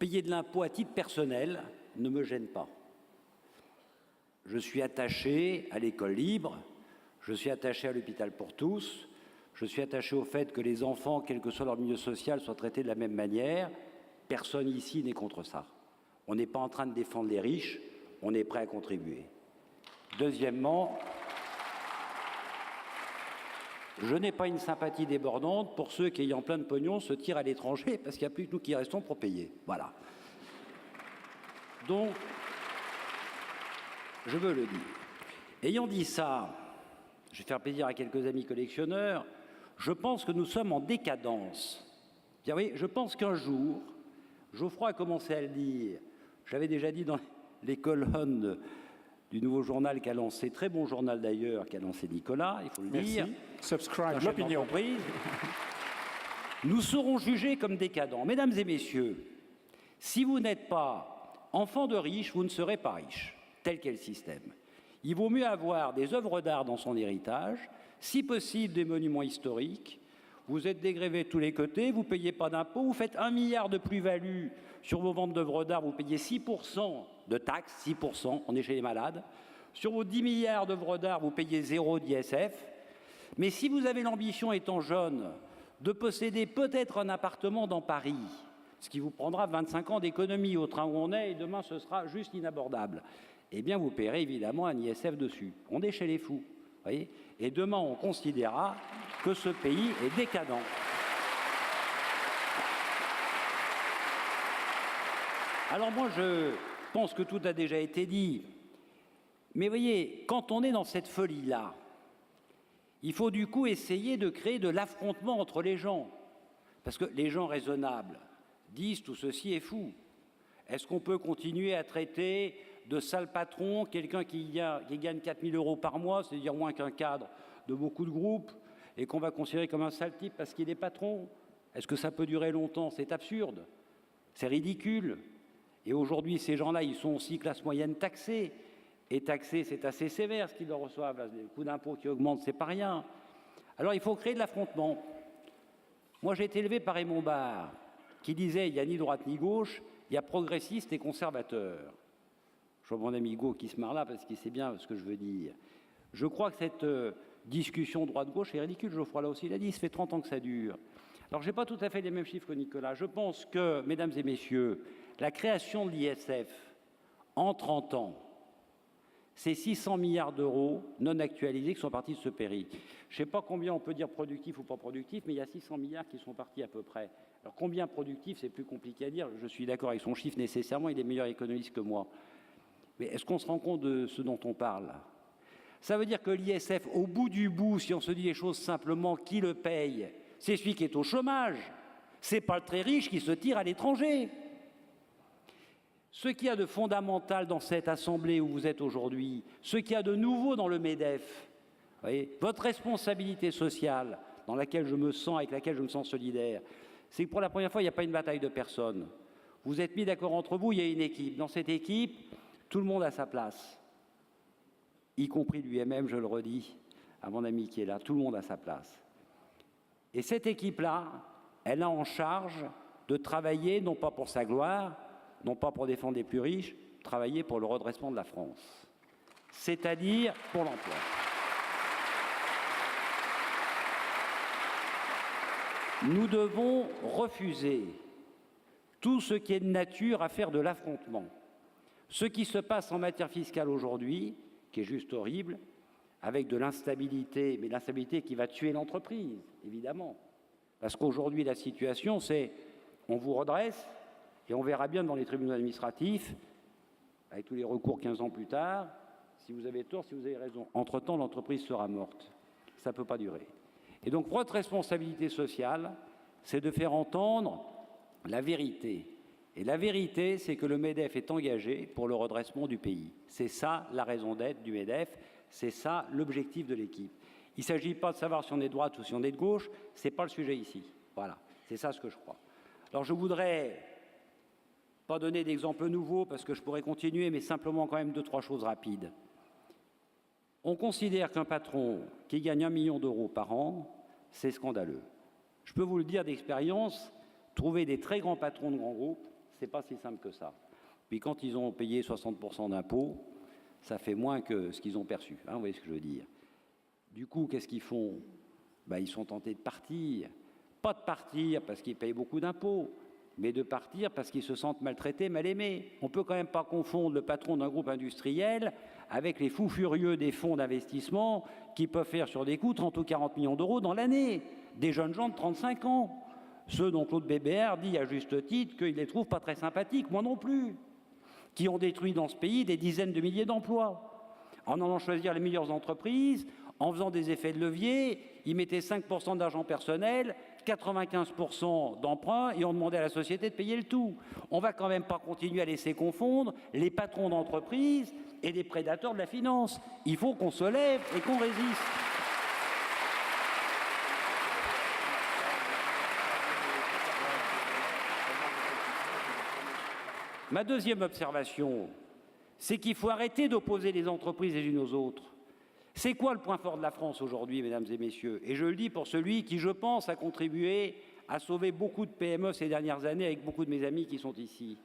Payer de l'impôt à titre personnel ne me gêne pas. Je suis attaché à l'école libre, je suis attaché à l'hôpital pour tous, je suis attaché au fait que les enfants, quel que soit leur milieu social, soient traités de la même manière. Personne ici n'est contre ça. On n'est pas en train de défendre les riches, on est prêt à contribuer. Deuxièmement, je n'ai pas une sympathie débordante pour ceux qui, ayant plein de pognon, se tirent à l'étranger parce qu'il n'y a plus que nous qui restons pour payer. Voilà. Donc, je veux le dire. Ayant dit ça, je vais faire plaisir à quelques amis collectionneurs, je pense que nous sommes en décadence. Oui, je pense qu'un jour, Geoffroy a commencé à le dire, j'avais déjà dit dans les colonnes du nouveau journal qu'a lancé, très bon journal d'ailleurs, qu'a lancé Nicolas, il faut le dire. Merci. Subscribe, l'opinion. Nous serons jugés comme décadents. Mesdames et messieurs, si vous n'êtes pas enfant de riches, vous ne serez pas riche, tel qu'est le système. Il vaut mieux avoir des œuvres d'art dans son héritage, si possible des monuments historiques. Vous êtes dégrévé de tous les côtés, vous ne payez pas d'impôts, vous faites 1 milliard de plus-value sur vos ventes d'œuvres d'art, vous payez 6% de taxes, 6%, on est chez les malades. Sur vos 10 milliards d'œuvres d'art, vous payez 0 d'ISF. Mais si vous avez l'ambition, étant jeune, de posséder peut-être un appartement dans Paris, ce qui vous prendra 25 ans d'économie au train où on est, et demain ce sera juste inabordable, eh bien vous paierez évidemment un ISF dessus. On est chez les fous, voyez. Et demain on considérera que ce pays est décadent. Alors moi je pense que tout a déjà été dit, mais voyez, quand on est dans cette folie-là, il faut du coup essayer de créer de l'affrontement entre les gens. Parce que les gens raisonnables disent tout ceci est fou. Est-ce qu'on peut continuer à traiter de sale patron quelqu'un qui gagne 4 000 € par mois, c'est-à-dire moins qu'un cadre de beaucoup de groupes, et qu'on va considérer comme un sale type parce qu'il est patron? Est-ce que ça peut durer longtemps? C'est absurde, c'est ridicule. Et aujourd'hui, ces gens-là, ils sont aussi classe moyenne taxée. Et taxés, c'est assez sévère ce qu'ils reçoivent. Là. Les coûts d'impôt qui augmentent, c'est pas rien. Alors il faut créer de l'affrontement. Moi, j'ai été élevé par Raymond Barre, qui disait il n'y a ni droite ni gauche, il y a progressistes et conservateurs. Je vois mon ami Hugo qui se marre là parce qu'il sait bien ce que je veux dire. Je crois que cette discussion droite-gauche est ridicule. Geoffroy là aussi il a dit, ça fait 30 ans que ça dure. Alors, je n'ai pas tout à fait les mêmes chiffres que Nicolas. Je pense que, mesdames et messieurs, la création de l'ISF en 30 ans, c'est 600 milliards d'euros non actualisés qui sont partis de ce péri. Je ne sais pas combien on peut dire productif ou pas productif, mais il y a 600 milliards qui sont partis à peu près. Alors, combien productif, c'est plus compliqué à dire. Je suis d'accord avec son chiffre nécessairement, il est meilleur économiste que moi. Mais est-ce qu'on se rend compte de ce dont on parle? Ça veut dire que l'ISF, au bout du bout, si on se dit les choses simplement, qui le paye? C'est celui qui est au chômage. Ce n'est pas le très riche qui se tire à l'étranger. Ce qu'il y a de fondamental dans cette assemblée où vous êtes aujourd'hui, ce qu'il y a de nouveau dans le MEDEF, voyez, votre responsabilité sociale, dans laquelle je me sens, avec laquelle je me sens solidaire, c'est que pour la première fois, il n'y a pas une bataille de personnes. Vous êtes mis d'accord entre vous, il y a une équipe. Dans cette équipe, tout le monde a sa place, y compris lui-même, je le redis, à mon ami qui est là, tout le monde a sa place. Et cette équipe-là, elle a en charge de travailler, non pas pour sa gloire, non pas pour défendre les plus riches, travailler pour le redressement de la France, c'est-à-dire pour l'emploi. Nous devons refuser tout ce qui est de nature à faire de l'affrontement. Ce qui se passe en matière fiscale aujourd'hui, qui est juste horrible, avec de l'instabilité, mais l'instabilité qui va tuer l'entreprise, évidemment. Parce qu'aujourd'hui, la situation, c'est on vous redresse et on verra bien dans les tribunaux administratifs, avec tous les recours 15 ans plus tard, si vous avez tort, si vous avez raison. Entre-temps, l'entreprise sera morte. Ça ne peut pas durer. Et donc, votre responsabilité sociale, c'est de faire entendre la vérité. Et la vérité, c'est que le MEDEF est engagé pour le redressement du pays. C'est ça la raison d'être du MEDEF. C'est ça l'objectif de l'équipe. Il ne s'agit pas de savoir si on est de droite ou si on est de gauche, ce n'est pas le sujet ici. Voilà, c'est ça ce que je crois. Alors je voudrais pas donner d'exemples nouveaux parce que je pourrais continuer, mais simplement quand même 2-3 choses rapides. On considère qu'un patron qui gagne 1 million d'euros par an, c'est scandaleux. Je peux vous le dire d'expérience, trouver des très grands patrons de grands groupes, ce n'est pas si simple que ça. Puis quand ils ont payé 60% d'impôts, ça fait moins que ce qu'ils ont perçu, hein, vous voyez ce que je veux dire. Du coup, qu'est-ce qu'ils font? Ils sont tentés de partir. Pas de partir parce qu'ils payent beaucoup d'impôts, mais de partir parce qu'ils se sentent maltraités, mal aimés. On ne peut quand même pas confondre le patron d'un groupe industriel avec les fous furieux des fonds d'investissement qui peuvent faire sur des coûts 30 ou 40 millions d'euros dans l'année. Des jeunes gens de 35 ans. Ceux dont Claude Bébert dit à juste titre qu'il ne les trouve pas très sympathiques, moi non plus, qui ont détruit dans ce pays des dizaines de milliers d'emplois. En allant choisir les meilleures entreprises, en faisant des effets de levier, ils mettaient 5% d'argent personnel, 95% d'emprunt et on demandait à la société de payer le tout. On ne va quand même pas continuer à laisser confondre les patrons d'entreprise et les prédateurs de la finance. Il faut qu'on se lève et qu'on résiste. Ma deuxième observation, c'est qu'il faut arrêter d'opposer les entreprises les unes aux autres. C'est quoi le point fort de la France aujourd'hui, mesdames et messieurs? Et je le dis pour celui qui, je pense, a contribué à sauver beaucoup de PME ces dernières années avec beaucoup de mes amis qui sont ici.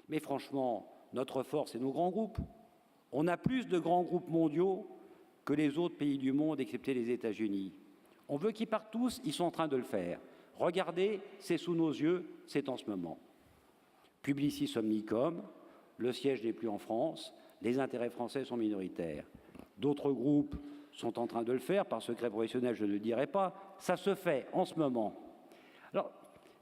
Mais franchement, notre force, c'est nos grands groupes. On a plus de grands groupes mondiaux que les autres pays du monde, excepté les États-Unis. On veut qu'ils partent tous, ils sont en train de le faire. Regardez, c'est sous nos yeux, c'est en ce moment. Publicis Omnicom, le siège n'est plus en France, les intérêts français sont minoritaires. D'autres groupes sont en train de le faire, par secret professionnel, je ne le dirai pas. Ça se fait en ce moment. Alors,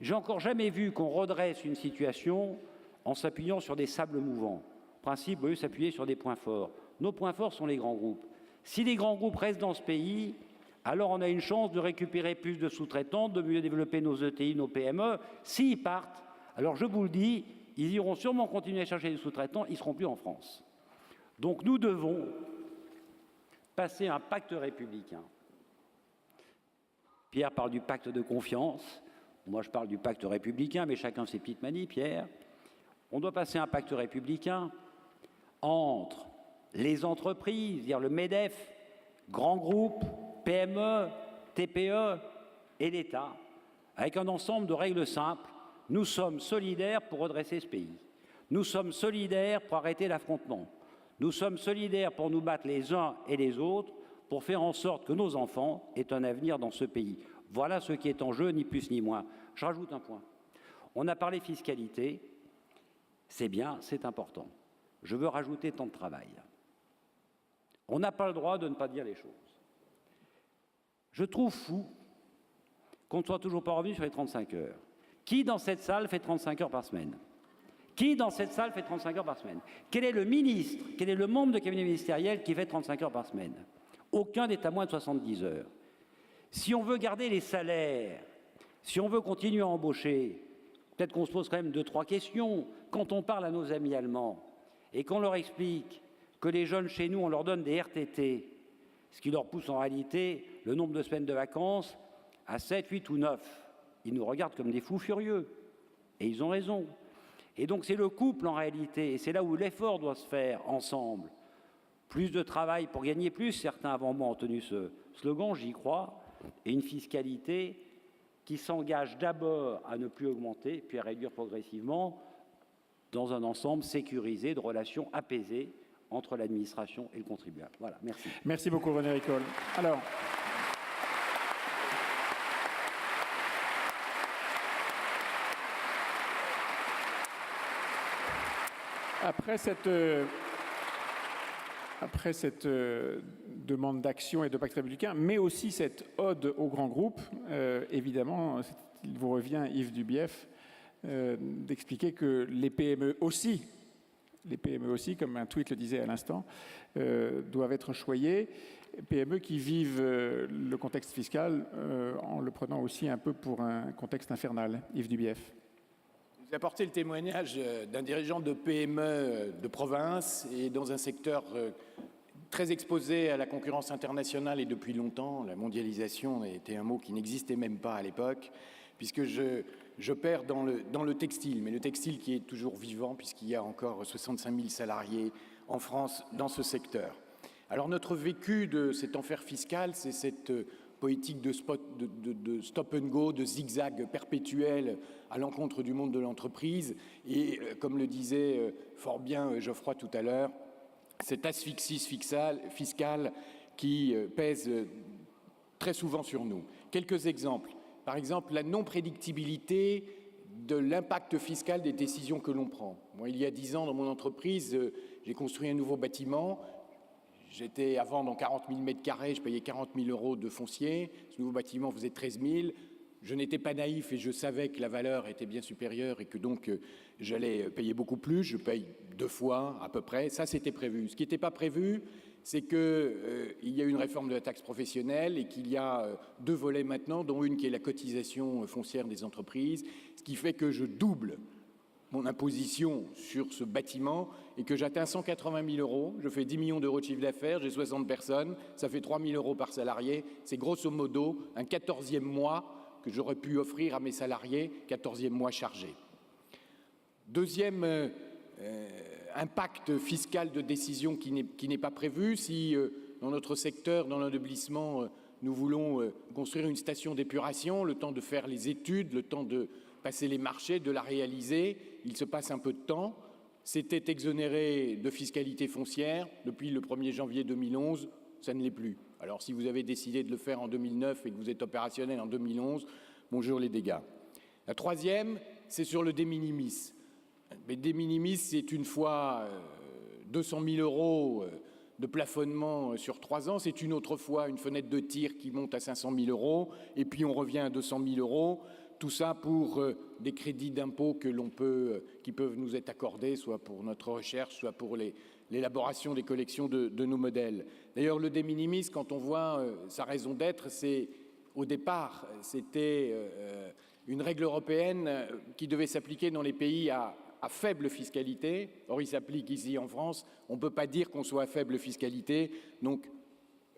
j'ai encore jamais vu qu'on redresse une situation en s'appuyant sur des sables mouvants. Le principe, au lieu de s'appuyer sur des points forts. Nos points forts sont les grands groupes. Si les grands groupes restent dans ce pays, alors on a une chance de récupérer plus de sous-traitants, de mieux développer nos ETI, nos PME. S'ils partent, alors je vous le dis, ils iront sûrement continuer à chercher des sous-traitants, ils ne seront plus en France. Donc nous devons passer un pacte républicain. Pierre parle du pacte de confiance, moi je parle du pacte républicain, mais chacun ses petites manies, Pierre. On doit passer un pacte républicain entre les entreprises, dire le MEDEF, grands groupes, PME, TPE et l'État, avec un ensemble de règles simples. Nous sommes solidaires pour redresser ce pays. Nous sommes solidaires pour arrêter l'affrontement. Nous sommes solidaires pour nous battre les uns et les autres, pour faire en sorte que nos enfants aient un avenir dans ce pays. Voilà ce qui est en jeu, ni plus ni moins. Je rajoute un point. On a parlé fiscalité, c'est bien, c'est important. Je veux rajouter temps de travail. On n'a pas le droit de ne pas dire les choses. Je trouve fou qu'on ne soit toujours pas revenu sur les 35 heures. Qui dans cette salle fait 35 heures par semaine? Qui dans cette salle fait 35 heures par semaine? Quel est le ministre, quel est le membre de cabinet ministériel qui fait 35 heures par semaine? Aucun n'est à moins de 70 heures. Si on veut garder les salaires, si on veut continuer à embaucher, peut-être qu'on se pose quand même 2-3 questions. Quand on parle à nos amis allemands et qu'on leur explique que les jeunes chez nous, on leur donne des RTT, ce qui leur pousse en réalité le nombre de semaines de vacances à 7, 8 ou 9. Ils nous regardent comme des fous furieux. Et ils ont raison. Et donc c'est le couple en réalité, et c'est là où l'effort doit se faire ensemble. Plus de travail pour gagner plus, certains avant moi ont tenu ce slogan, j'y crois, et une fiscalité qui s'engage d'abord à ne plus augmenter, puis à réduire progressivement, dans un ensemble sécurisé de relations apaisées entre l'administration et le contribuable. Voilà, merci. Merci beaucoup René Ricol. Alors, après cette demande d'action et de pacte républicain, mais aussi cette ode aux grands groupes, évidemment, il vous revient, Yves Dubief, d'expliquer que les PME aussi, comme un tweet le disait à l'instant, doivent être choyées. PME qui vivent le contexte fiscal en le prenant aussi un peu pour un contexte infernal. Yves Dubief. Vous apportez le témoignage d'un dirigeant de PME de province et dans un secteur très exposé à la concurrence internationale et depuis longtemps. La mondialisation était un mot qui n'existait même pas à l'époque, puisque j'opère dans le textile, mais le textile qui est toujours vivant, puisqu'il y a encore 65 000 salariés en France dans ce secteur. Alors notre vécu de cet enfer fiscal, c'est cette politique de stop and go, de zigzag perpétuel à l'encontre du monde de l'entreprise. Et comme le disait fort bien Geoffroy tout à l'heure, cette asphyxie fiscale qui pèse très souvent sur nous. Quelques exemples. Par exemple, la non-prédictibilité de l'impact fiscal des décisions que l'on prend. Moi, il y a 10 ans, dans mon entreprise, j'ai construit un nouveau bâtiment. J'étais à vendre en 40 000 mètres carrés, je payais 40 000 euros de foncier. Ce nouveau bâtiment faisait 13 000. Je n'étais pas naïf et je savais que la valeur était bien supérieure et que donc j'allais payer beaucoup plus. Je paye 2 fois à peu près. Ça, c'était prévu. Ce qui n'était pas prévu, c'est qu'il y a une réforme de la taxe professionnelle et qu'il y a 2 volets maintenant, dont une qui est la cotisation foncière des entreprises, ce qui fait que je double mon imposition sur ce bâtiment et que j'atteins 180 000 euros, je fais 10 millions d'euros de chiffre d'affaires, j'ai 60 personnes, ça fait 3 000 euros par salarié, c'est grosso modo un 14e mois que j'aurais pu offrir à mes salariés, 14e mois chargé. Deuxième impact fiscal de décision qui n'est pas prévu, si dans notre secteur, dans l'ennoblissement, nous voulons construire une station d'épuration, le temps de faire les études, le temps de passer les marchés, de la réaliser, il se passe un peu de temps. C'était exonéré de fiscalité foncière. Depuis le 1er janvier 2011, ça ne l'est plus. Alors si vous avez décidé de le faire en 2009 et que vous êtes opérationnel en 2011, bonjour les dégâts. La troisième, c'est sur le de minimis. Le de minimis, c'est une fois 200 000 euros de plafonnement sur 3 ans. C'est une autre fois une fenêtre de tir qui monte à 500 000 euros. Et puis on revient à 200 000 euros. Tout ça pour des crédits d'impôt qui peuvent nous être accordés, soit pour notre recherche, soit pour l'élaboration des collections de nos modèles. D'ailleurs, le de minimis, quand on voit sa raison d'être, au départ, c'était une règle européenne qui devait s'appliquer dans les pays à à faible fiscalité. Or, il s'applique ici en France. On ne peut pas dire qu'on soit à faible fiscalité. Donc,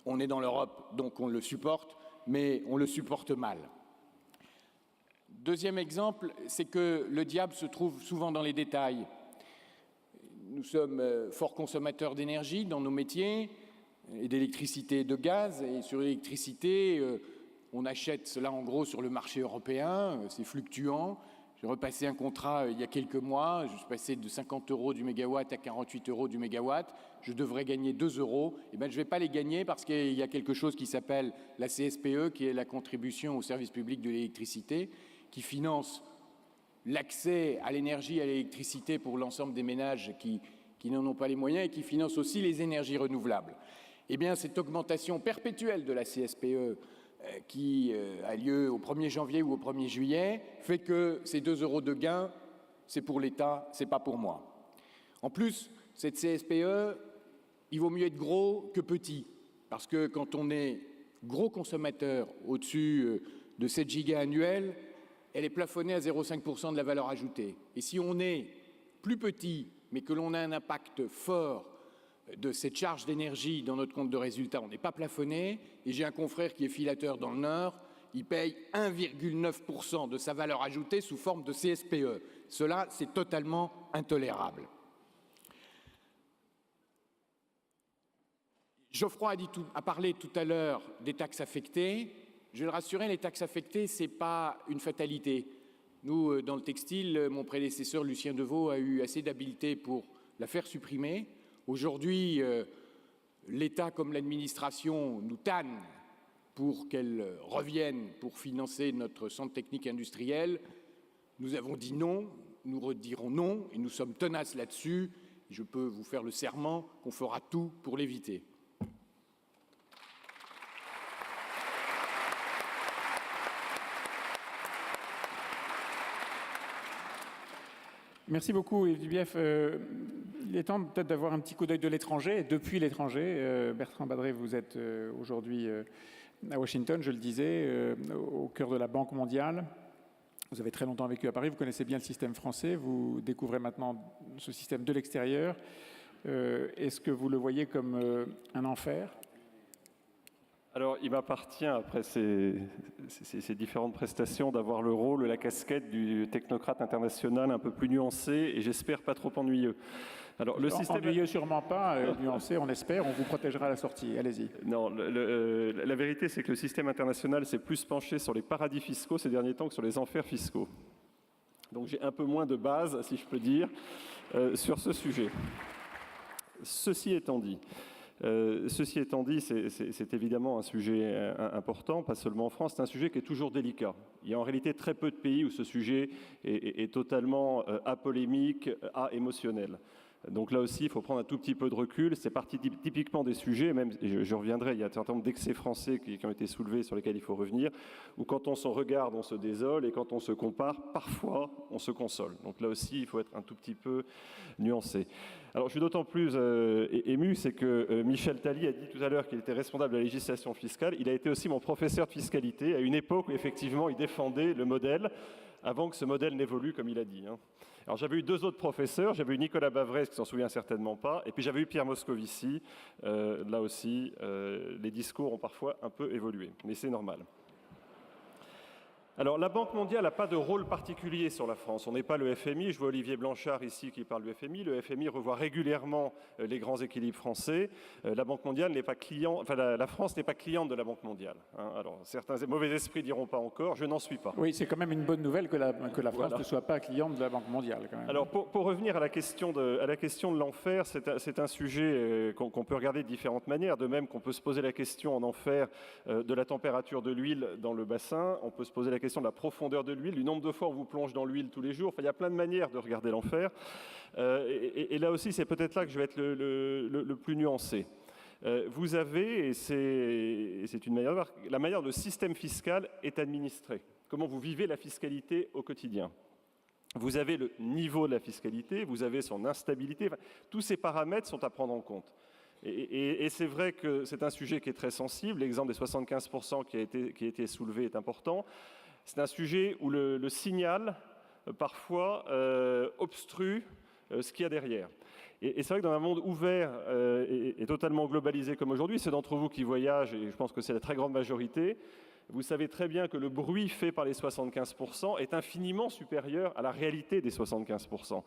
on est dans l'Europe, donc on le supporte, mais on le supporte mal. Deuxième exemple, c'est que le diable se trouve souvent dans les détails. Nous sommes forts consommateurs d'énergie dans nos métiers, et d'électricité et de gaz. Et sur l'électricité, on achète cela en gros sur le marché européen, c'est fluctuant. J'ai repassé un contrat il y a quelques mois, je suis passé de 50 € du mégawatt à 48 € du mégawatt. Je devrais gagner 2 €. Eh bien, je ne vais pas les gagner parce qu'il y a quelque chose qui s'appelle la CSPE, qui est la contribution au service public de l'électricité, qui finance l'accès à l'énergie, à l'électricité pour l'ensemble des ménages qui n'en ont pas les moyens et qui finance aussi les énergies renouvelables. Eh bien, cette augmentation perpétuelle de la CSPE qui a lieu au 1er janvier ou au 1er juillet, fait que ces 2 € de gain, c'est pour l'État, c'est pas pour moi. En plus, cette CSPE, il vaut mieux être gros que petit, parce que quand on est gros consommateur au-dessus de 7 gigas annuels, elle est plafonnée à 0,5% de la valeur ajoutée. Et si on est plus petit, mais que l'on a un impact fort de cette charge d'énergie dans notre compte de résultat, on n'est pas plafonné. Et j'ai un confrère qui est filateur dans le Nord, il paye 1,9% de sa valeur ajoutée sous forme de CSPE. Cela, c'est totalement intolérable. Geoffroy a parlé tout à l'heure des taxes affectées. Je vais le rassurer, les taxes affectées, ce n'est pas une fatalité. Nous, dans le textile, mon prédécesseur Lucien Deveau a eu assez d'habileté pour la faire supprimer. Aujourd'hui, l'État comme l'administration nous tannent pour qu'elle revienne pour financer notre centre technique industriel. Nous avons dit non, nous redirons non et nous sommes tenaces là-dessus. Je peux vous faire le serment qu'on fera tout pour l'éviter. Merci beaucoup, Yves Dubief. Il est temps peut-être d'avoir un petit coup d'œil de l'étranger, depuis l'étranger. Bertrand Badré, vous êtes aujourd'hui à Washington, je le disais, au cœur de la Banque mondiale. Vous avez très longtemps vécu à Paris, vous connaissez bien le système français, vous découvrez maintenant ce système de l'extérieur. Est-ce que vous le voyez comme un enfer ? Alors, il m'appartient, après ces différentes prestations, d'avoir le rôle, la casquette du technocrate international un peu plus nuancé et j'espère pas trop ennuyeux. Alors, le système... Ennuyeux sûrement pas, nuancé, on espère, on vous protégera à la sortie. Allez-y. Non, la vérité, c'est que le système international s'est plus penché sur les paradis fiscaux ces derniers temps que sur les enfers fiscaux. Donc, j'ai un peu moins de base, si je peux dire, sur ce sujet. Ceci étant dit, c'est évidemment un sujet important, pas seulement en France, c'est un sujet qui est toujours délicat. Il y a en réalité très peu de pays où ce sujet est totalement apolémique, émotionnel. Donc là aussi, il faut prendre un tout petit peu de recul. C'est parti typiquement des sujets, même je reviendrai, il y a un certain nombre d'excès français qui ont été soulevés sur lesquels il faut revenir, où quand on s'en regarde, on se désole, et quand on se compare, parfois, on se console. Donc là aussi, il faut être un tout petit peu nuancé. Alors je suis d'autant plus ému, c'est que Michel Tally a dit tout à l'heure qu'il était responsable de la législation fiscale. Il a été aussi mon professeur de fiscalité à une époque où effectivement il défendait le modèle, avant que ce modèle n'évolue comme il a dit. Alors j'avais eu 2 autres professeurs, j'avais eu Nicolas Bavrez, qui s'en souvient certainement pas, et puis j'avais eu Pierre Moscovici. Là aussi, les discours ont parfois un peu évolué, mais c'est normal. Alors, la Banque mondiale n'a pas de rôle particulier sur la France. On n'est pas le FMI. Je vois Olivier Blanchard ici qui parle du FMI. Le FMI revoit régulièrement les grands équilibres français. La Banque mondiale n'est pas client, enfin, la France n'est pas cliente de la Banque mondiale. Alors, certains mauvais esprits diront pas encore. Je n'en suis pas. Oui, c'est quand même une bonne nouvelle que la France ne soit pas cliente de la Banque mondiale. Quand même. Alors, pour revenir à la question de l'enfer, c'est un sujet qu'on peut regarder de différentes manières. De même qu'on peut se poser la question en enfer de la température de l'huile dans le bassin. On peut se poser la question de la profondeur de l'huile, du nombre de fois où on vous plonge dans l'huile tous les jours. Enfin, il y a plein de manières de regarder l'enfer. Et là aussi, c'est peut-être là que je vais être le plus nuancé. Vous avez, et c'est une manière de voir, la manière dont le système fiscal est administré. Comment vous vivez la fiscalité au quotidien. Vous avez le niveau de la fiscalité, vous avez son instabilité. Enfin, tous ces paramètres sont à prendre en compte. Et c'est vrai que c'est un sujet qui est très sensible. L'exemple des 75% qui a été soulevé est important. C'est un sujet où le signal parfois obstrue ce qu'il y a derrière. Et c'est vrai que dans un monde ouvert et totalement globalisé comme aujourd'hui, ceux d'entre vous qui voyagent, et je pense que c'est la très grande majorité, vous savez très bien que le bruit fait par les 75% est infiniment supérieur à la réalité des 75%.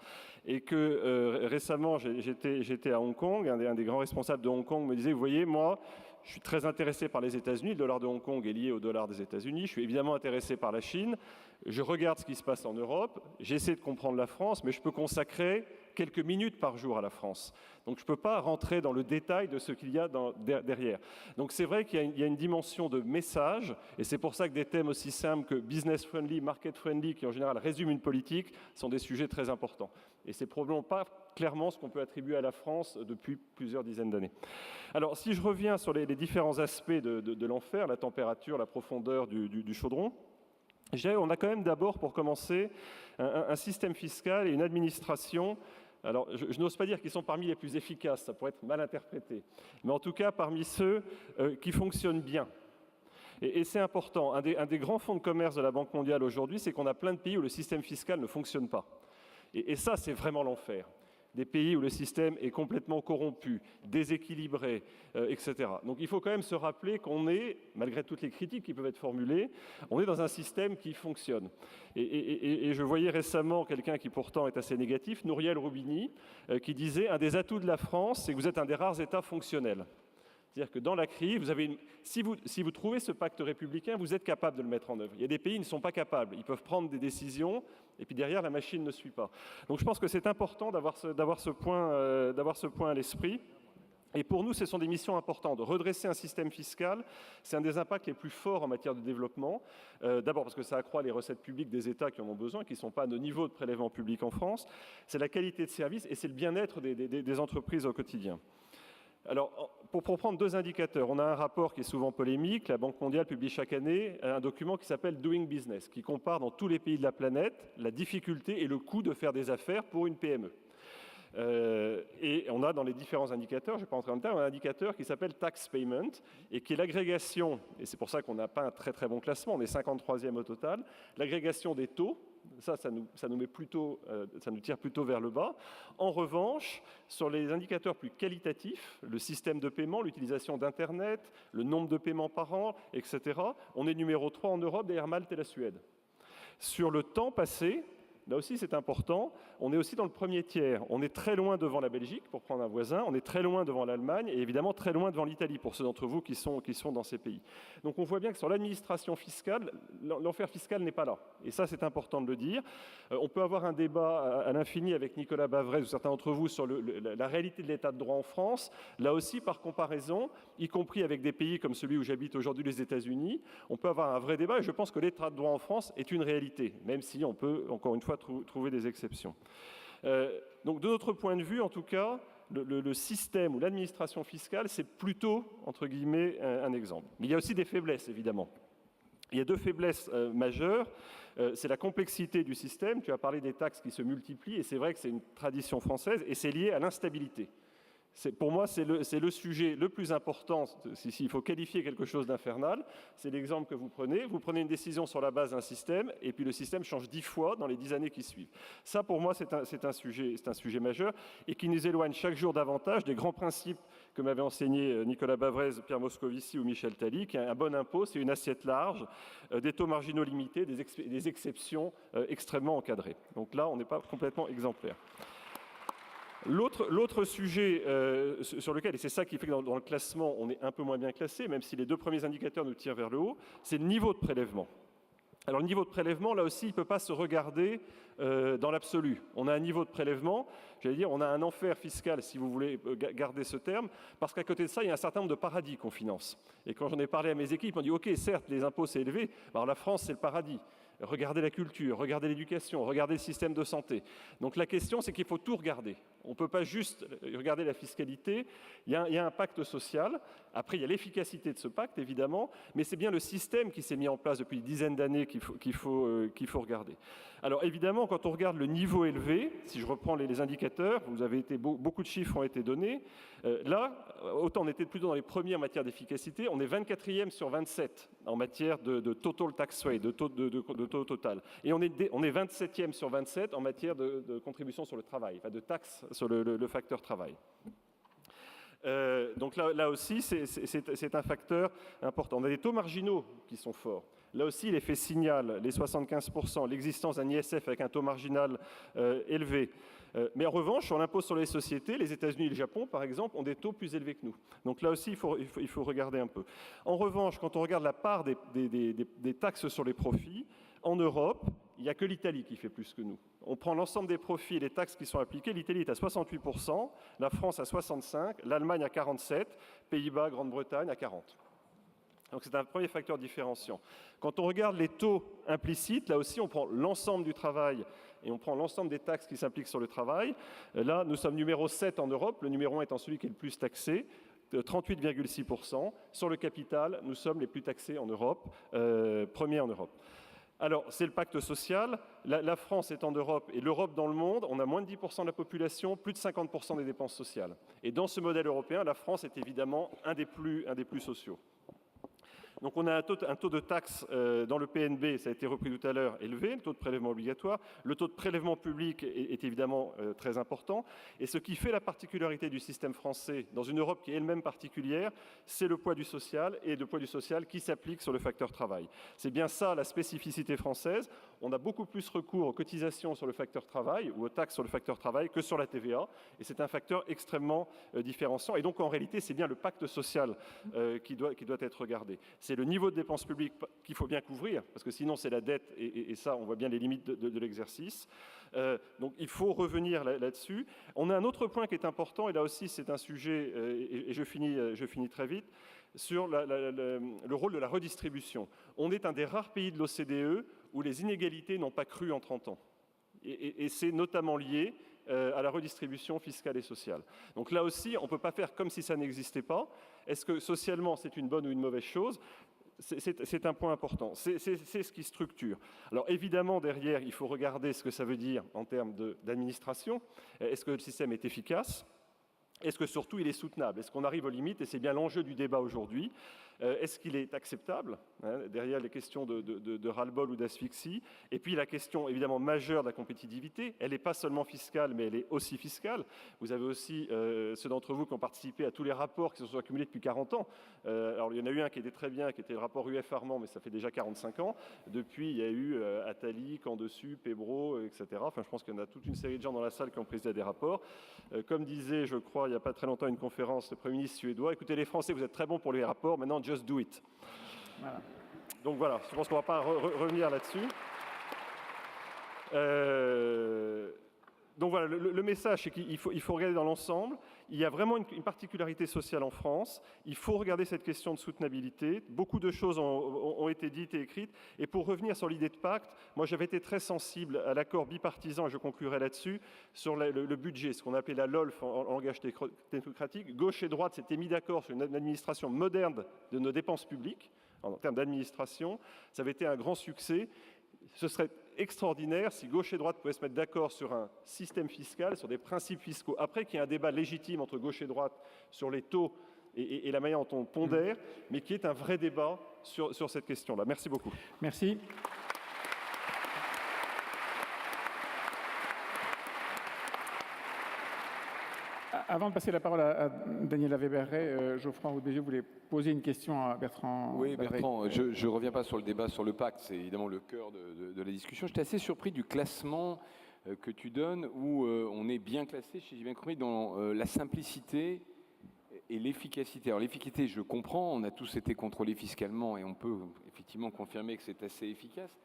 Et que récemment, j'étais à Hong Kong, un des grands responsables de Hong Kong me disait, vous voyez, moi, je suis très intéressé par les États-Unis, le dollar de Hong Kong est lié au dollar des États-Unis, je suis évidemment intéressé par la Chine, je regarde ce qui se passe en Europe, j'essaie de comprendre la France, mais je peux consacrer quelques minutes par jour à la France. Donc je ne peux pas rentrer dans le détail de ce qu'il y a derrière. Donc c'est vrai qu'il y a une dimension de message, et c'est pour ça que des thèmes aussi simples que business friendly, market friendly, qui en général résument une politique, sont des sujets très importants. Et c'est probablement pas clairement ce qu'on peut attribuer à la France depuis plusieurs dizaines d'années. Alors si je reviens sur les différents aspects de l'enfer, la température, la profondeur du chaudron, on a quand même d'abord, pour commencer, un système fiscal et une administration. Alors, je n'ose pas dire qu'ils sont parmi les plus efficaces, ça pourrait être mal interprété, mais en tout cas parmi ceux qui fonctionnent bien. Et c'est important. Un des grands fonds de commerce de la Banque mondiale aujourd'hui, c'est qu'on a plein de pays où le système fiscal ne fonctionne pas. Et ça, c'est vraiment l'enfer. Des pays où le système est complètement corrompu, déséquilibré, etc. Donc il faut quand même se rappeler qu'on est, malgré toutes les critiques qui peuvent être formulées, on est dans un système qui fonctionne. Et je voyais récemment quelqu'un qui pourtant est assez négatif, Nouriel Roubini, qui disait « Un des atouts de la France, c'est que vous êtes un des rares États fonctionnels ». C'est-à-dire que dans la crise, si vous trouvez ce pacte républicain, vous êtes capable de le mettre en œuvre. Il y a des pays qui ne sont pas capables. Ils peuvent prendre des décisions, et puis derrière, la machine ne suit pas. Donc je pense que c'est important d'avoir ce point à l'esprit. Et pour nous, ce sont des missions importantes. Redresser un système fiscal, c'est un des impacts les plus forts en matière de développement. D'abord parce que ça accroît les recettes publiques des États qui en ont besoin, qui ne sont pas à nos niveaux de prélèvement public en France. C'est la qualité de service et c'est le bien-être des entreprises au quotidien. Alors, pour prendre deux indicateurs, on a un rapport qui est souvent polémique. La Banque mondiale publie chaque année un document qui s'appelle Doing Business, qui compare dans tous les pays de la planète la difficulté et le coût de faire des affaires pour une PME. Et on a dans les différents indicateurs, je ne vais pas entrer en détail, un indicateur qui s'appelle Tax Payment et qui est l'agrégation, et c'est pour ça qu'on n'a pas un très très bon classement, on est 53e au total, l'agrégation des taux. Ça nous tire plutôt vers le bas. En revanche, sur les indicateurs plus qualitatifs, le système de paiement, l'utilisation d'Internet, le nombre de paiements par an, etc., on est numéro 3 en Europe derrière Malte et la Suède. Sur le temps passé, là aussi c'est important, on est aussi dans le premier tiers. On est très loin devant la Belgique, pour prendre un voisin, on est très loin devant l'Allemagne et évidemment très loin devant l'Italie, pour ceux d'entre vous qui sont dans ces pays. Donc on voit bien que sur l'administration fiscale, l'enfer fiscal n'est pas là. Et ça, c'est important de le dire. On peut avoir un débat à l'infini avec Nicolas Bavrez ou certains d'entre vous sur la réalité de l'état de droit en France. Là aussi, par comparaison, y compris avec des pays comme celui où j'habite aujourd'hui, les États-Unis, on peut avoir un vrai débat et je pense que l'état de droit en France est une réalité, même si on peut, encore une fois, trouver des exceptions. Donc de notre point de vue, en tout cas, le système ou l'administration fiscale, c'est plutôt, entre guillemets, un exemple. Mais il y a aussi des faiblesses, évidemment. Il y a deux faiblesses majeures. C'est la complexité du système. Tu as parlé des taxes qui se multiplient, et c'est vrai que c'est une tradition française, et c'est lié à l'instabilité. Pour moi, c'est le sujet le plus important. S'il faut qualifier quelque chose d'infernal, c'est l'exemple que vous prenez. Vous prenez une décision sur la base d'un système, et puis le système change 10 fois dans les 10 années qui suivent. Ça, pour moi, c'est un sujet majeur, et qui nous éloigne chaque jour davantage des grands principes que m'avaient enseigné Nicolas Bavrez, Pierre Moscovici ou Michel Tally, qui est un bon impôt, c'est une assiette large, des taux marginaux limités, des exceptions extrêmement encadrées. Donc là, on n'est pas complètement exemplaire. L'autre sujet sur lequel, et c'est ça qui fait que dans le classement, on est un peu moins bien classé, même si les deux premiers indicateurs nous tirent vers le haut, c'est le niveau de prélèvement. Alors le niveau de prélèvement, là aussi, il ne peut pas se regarder dans l'absolu. On a un niveau de prélèvement, j'allais dire, on a un enfer fiscal, si vous voulez garder ce terme, parce qu'à côté de ça, il y a un certain nombre de paradis qu'on finance. Et quand j'en ai parlé à mes équipes, on dit « Ok, certes, les impôts, c'est élevé, alors la France, c'est le paradis. Regardez la culture, regardez l'éducation, regardez le système de santé. » Donc la question, c'est qu'il faut tout regarder. On ne peut pas juste regarder la fiscalité, il y a un pacte social, après il y a l'efficacité de ce pacte évidemment, mais c'est bien le système qui s'est mis en place depuis une dizaine d'années qu'il faut regarder. Alors évidemment, quand on regarde le niveau élevé, si je reprends les indicateurs, beaucoup de chiffres ont été donnés, là, autant on était plutôt dans les premiers en matière d'efficacité, on est 24e sur 27 en matière de total tax rate, de taux total. Et on est 27e sur 27 en matière de contribution sur le travail, enfin de taxes sur le facteur travail. Donc là aussi, c'est un facteur important. On a des taux marginaux qui sont forts. Là aussi, l'effet signal, les 75%, l'existence d'un ISF avec un taux marginal élevé. Mais en revanche, sur l'impôt sur les sociétés, les États-Unis et le Japon, par exemple, ont des taux plus élevés que nous. Donc là aussi, il faut regarder un peu. En revanche, quand on regarde la part des taxes sur les profits, en Europe, il n'y a que l'Italie qui fait plus que nous. On prend l'ensemble des profits et les taxes qui sont appliquées. L'Italie est à 68%, la France à 65%, l'Allemagne à 47%, Pays-Bas, Grande-Bretagne à 40%. Donc c'est un premier facteur différenciant. Quand on regarde les taux implicites, là aussi on prend l'ensemble du travail et on prend l'ensemble des taxes qui s'impliquent sur le travail. Là, nous sommes numéro 7 en Europe, le numéro 1 étant celui qui est le plus taxé, 38,6%. Sur le capital, nous sommes les plus taxés en Europe, premiers en Europe. Alors, c'est le pacte social. La France est en Europe et l'Europe dans le monde. On a moins de 10% de la population, plus de 50% des dépenses sociales. Et dans ce modèle européen, la France est évidemment un des plus sociaux. Donc on a un taux de taxe dans le PNB, ça a été repris tout à l'heure, élevé, le taux de prélèvement obligatoire. Le taux de prélèvement public est évidemment très important. Et ce qui fait la particularité du système français dans une Europe qui est elle-même particulière, c'est le poids du social et le poids du social qui s'applique sur le facteur travail. C'est bien ça la spécificité française. On a beaucoup plus recours aux cotisations sur le facteur travail ou aux taxes sur le facteur travail que sur la TVA. Et c'est un facteur extrêmement différenciant. Et donc en réalité, c'est bien le pacte social qui doit être regardé. C'est le niveau de dépenses publiques qu'il faut bien couvrir, parce que sinon c'est la dette, et ça, on voit bien les limites de l'exercice. Donc il faut revenir là-dessus. On a un autre point qui est important, et là aussi c'est un sujet, et je finis très vite, sur le rôle de la redistribution. On est un des rares pays de l'OCDE où les inégalités n'ont pas cru en 30 ans. Et c'est notamment lié à la redistribution fiscale et sociale. Donc là aussi, on ne peut pas faire comme si ça n'existait pas. Est-ce que socialement, c'est une bonne ou une mauvaise chose ? C'est un point important. C'est ce qui structure. Alors évidemment, derrière, il faut regarder ce que ça veut dire en termes d'administration. Est-ce que le système est efficace ? Est-ce que surtout il est soutenable? Est-ce qu'on arrive aux limites? Et c'est bien l'enjeu du débat aujourd'hui. Est-ce qu'il est acceptable, derrière les questions de ras-le-bol ou d'asphyxie? Et puis la question évidemment majeure de la compétitivité, elle n'est pas seulement fiscale, mais elle est aussi fiscale. Vous avez aussi ceux d'entre vous qui ont participé à tous les rapports qui se sont accumulés depuis 40 ans. Alors il y en a eu un qui était très bien, qui était le rapport UF Armand, mais ça fait déjà 45 ans. Depuis, il y a eu Attali, Camp Dessus, Pébro, etc. Enfin, je pense qu'il y en a toute une série de gens dans la salle qui ont présidé des rapports. Comme disait, je crois, il n'y a pas très longtemps, une conférence, le Premier ministre suédois, écoutez les Français, vous êtes très bons pour les rapports, maintenant just do it. Voilà. Donc voilà, je pense qu'on ne va pas revenir là-dessus. Donc voilà, le message, c'est qu'il faut regarder dans l'ensemble. Il y a vraiment une particularité sociale en France. Il faut regarder cette question de soutenabilité. Beaucoup de choses ont été dites et écrites. Et pour revenir sur l'idée de pacte, moi j'avais été très sensible à l'accord bipartisan, et je conclurai là-dessus, sur le budget, ce qu'on appelait la LOLF en langage technocratique. Gauche et droite s'étaient mis d'accord sur une administration moderne de nos dépenses publiques, en termes d'administration. Ça avait été un grand succès. Ce serait extraordinaire si gauche et droite pouvaient se mettre d'accord sur un système fiscal, sur des principes fiscaux. Après qu'il y ait un débat légitime entre gauche et droite sur les taux et la manière dont on pondère, mais qui est un vrai débat sur cette question-là. Merci beaucoup. Merci. Avant de passer la parole à Daniela Weber-Ray, Geoffroy Roux de Bézieux voulait poser une question à Bertrand. Oui, Bertrand, je ne reviens pas sur le débat sur le pacte, c'est évidemment le cœur de la discussion. J'étais assez surpris du classement que tu donnes, où on est bien classé, si j'ai bien compris, dans la simplicité et l'efficacité. Alors l'efficacité, je comprends, on a tous été contrôlés fiscalement et on peut effectivement confirmer que c'est assez efficace.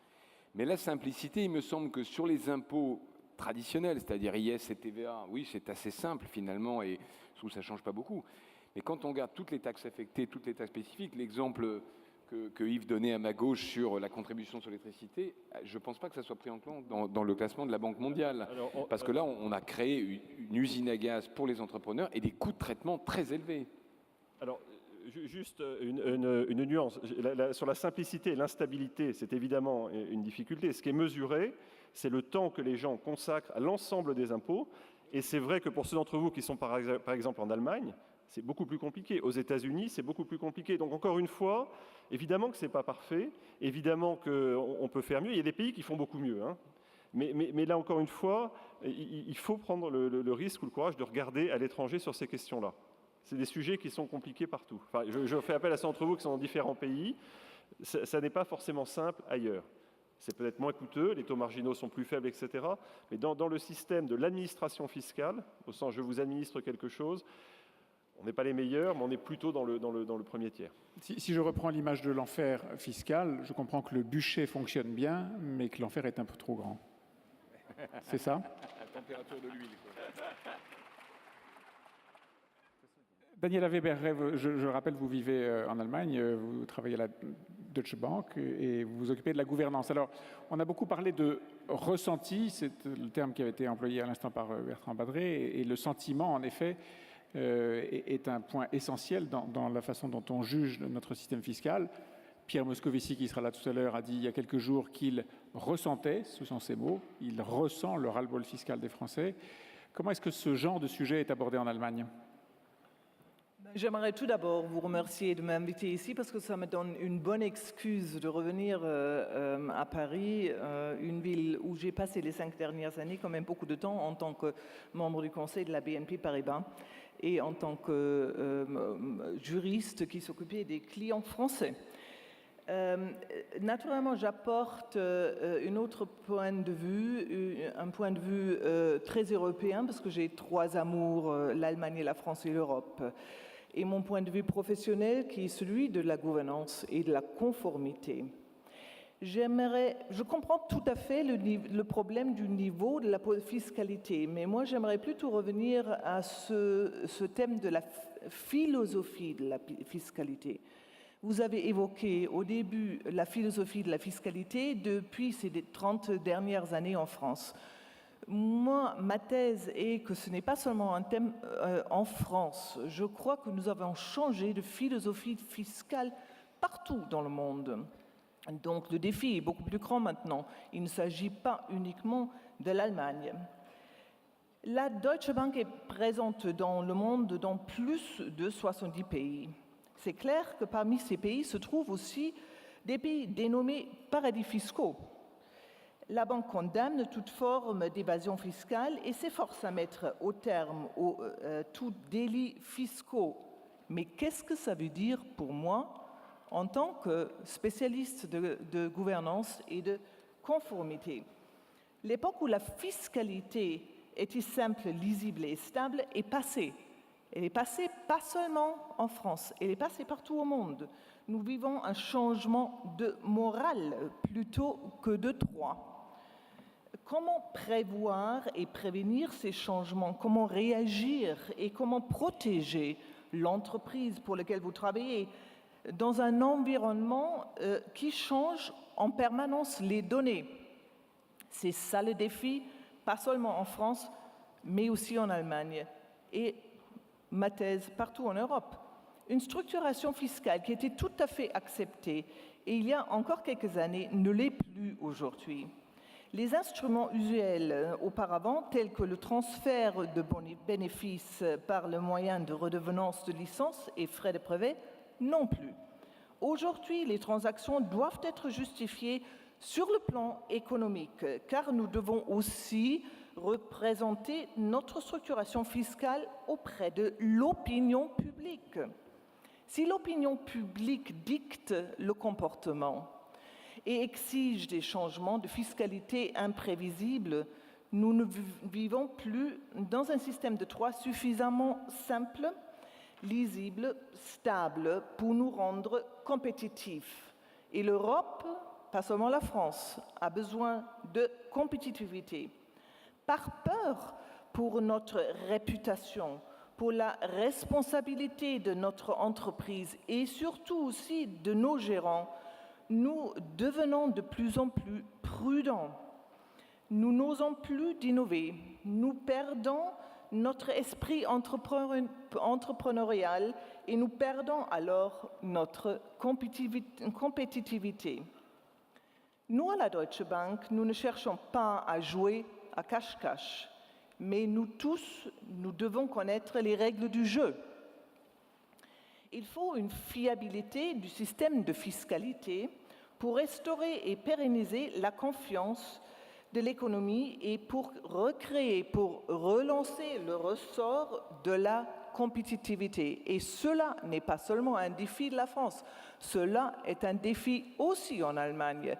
Mais la simplicité, il me semble que sur les impôts traditionnel, c'est-à-dire IS et TVA, oui, c'est assez simple finalement et ça ne change pas beaucoup. Mais quand on regarde toutes les taxes affectées, toutes les taxes spécifiques, l'exemple que Yves donnait à ma gauche sur la contribution sur l'électricité, je ne pense pas que ça soit pris en compte dans le classement de la Banque mondiale. Parce que là, on a créé une usine à gaz pour les entrepreneurs et des coûts de traitement très élevés. Alors, juste une nuance. Sur la simplicité et l'instabilité, c'est évidemment une difficulté. Ce qui est mesuré, c'est le temps que les gens consacrent à l'ensemble des impôts. Et c'est vrai que pour ceux d'entre vous qui sont par exemple en Allemagne, c'est beaucoup plus compliqué. Aux États-Unis, c'est beaucoup plus compliqué. Donc encore une fois, évidemment que ce n'est pas parfait, évidemment qu'on peut faire mieux. Il y a des pays qui font beaucoup mieux, hein. Mais là, encore une fois, il faut prendre le risque ou le courage de regarder à l'étranger sur ces questions-là. C'est des sujets qui sont compliqués partout. Enfin, je fais appel à ceux d'entre vous qui sont dans différents pays. Ça n'est pas forcément simple ailleurs. C'est peut-être moins coûteux, les taux marginaux sont plus faibles, etc. Mais dans le système de l'administration fiscale, au sens je vous administre quelque chose, on n'est pas les meilleurs, mais on est plutôt dans le premier tiers. Si je reprends l'image de l'enfer fiscal, je comprends que le bûcher fonctionne bien, mais que l'enfer est un peu trop grand. C'est ça ? La température de l'huile. Daniela Weber, je rappelle, vous vivez en Allemagne, vous travaillez à la Deutsche Bank et vous vous occupez de la gouvernance. Alors, on a beaucoup parlé de ressenti, c'est le terme qui avait été employé à l'instant par Bertrand Badré, et le sentiment, en effet, est un point essentiel dans la façon dont on juge notre système fiscal. Pierre Moscovici, qui sera là tout à l'heure, a dit il y a quelques jours qu'il ressentait, ce sont ses mots, il ressent le ras-le-bol fiscal des Français. Comment est-ce que ce genre de sujet est abordé en Allemagne ? J'aimerais tout d'abord vous remercier de m'inviter ici parce que ça me donne une bonne excuse de revenir à Paris, une ville où j'ai passé les 5 dernières années quand même beaucoup de temps en tant que membre du conseil de la BNP Paribas et en tant que juriste qui s'occupait des clients français. Naturellement, j'apporte un autre point de vue, un point de vue très européen parce que j'ai 3 amours, l'Allemagne, la France et l'Europe. Et mon point de vue professionnel qui est celui de la gouvernance et de la conformité. Je comprends tout à fait le problème du niveau de la fiscalité, mais moi j'aimerais plutôt revenir à ce thème de la philosophie de la fiscalité. Vous avez évoqué au début la philosophie de la fiscalité depuis ces 30 dernières années en France. Moi, ma thèse est que ce n'est pas seulement un thème en France. Je crois que nous avons changé de philosophie fiscale partout dans le monde. Donc le défi est beaucoup plus grand maintenant. Il ne s'agit pas uniquement de l'Allemagne. La Deutsche Bank est présente dans le monde dans plus de 70 pays. C'est clair que parmi ces pays se trouvent aussi des pays dénommés paradis fiscaux. La Banque condamne toute forme d'évasion fiscale et s'efforce à mettre au terme tous délits fiscaux. Mais qu'est-ce que ça veut dire pour moi en tant que spécialiste de gouvernance et de conformité? L'époque où la fiscalité était simple, lisible et stable est passée. Elle est passée pas seulement en France, elle est passée partout au monde. Nous vivons un changement de morale plutôt que de droit. Comment prévoir et prévenir ces changements? Comment réagir et comment protéger l'entreprise pour laquelle vous travaillez dans un environnement qui change en permanence les données? C'est ça le défi, pas seulement en France, mais aussi en Allemagne et ma thèse partout en Europe. Une structuration fiscale qui était tout à fait acceptée et il y a encore quelques années ne l'est plus aujourd'hui. Les instruments usuels auparavant, tels que le transfert de bénéfices par le moyen de redevances de licence et frais de brevet, non plus. Aujourd'hui, les transactions doivent être justifiées sur le plan économique, car nous devons aussi représenter notre structuration fiscale auprès de l'opinion publique. Si l'opinion publique dicte le comportement et exige des changements de fiscalité imprévisibles, nous ne vivons plus dans un système de droit suffisamment simple, lisible, stable pour nous rendre compétitifs. Et l'Europe, pas seulement la France, a besoin de compétitivité. Par peur pour notre réputation, pour la responsabilité de notre entreprise et surtout aussi de nos gérants, nous devenons de plus en plus prudents. Nous n'osons plus d'innover. Nous perdons notre esprit entrepreneurial et nous perdons alors notre compétitivité. Nous, à la Deutsche Bank, nous ne cherchons pas à jouer à cache-cache, mais nous tous, nous devons connaître les règles du jeu. Il faut une fiabilité du système de fiscalité pour restaurer et pérenniser la confiance de l'économie et pour recréer, pour relancer le ressort de la compétitivité. Et cela n'est pas seulement un défi de la France, cela est un défi aussi en Allemagne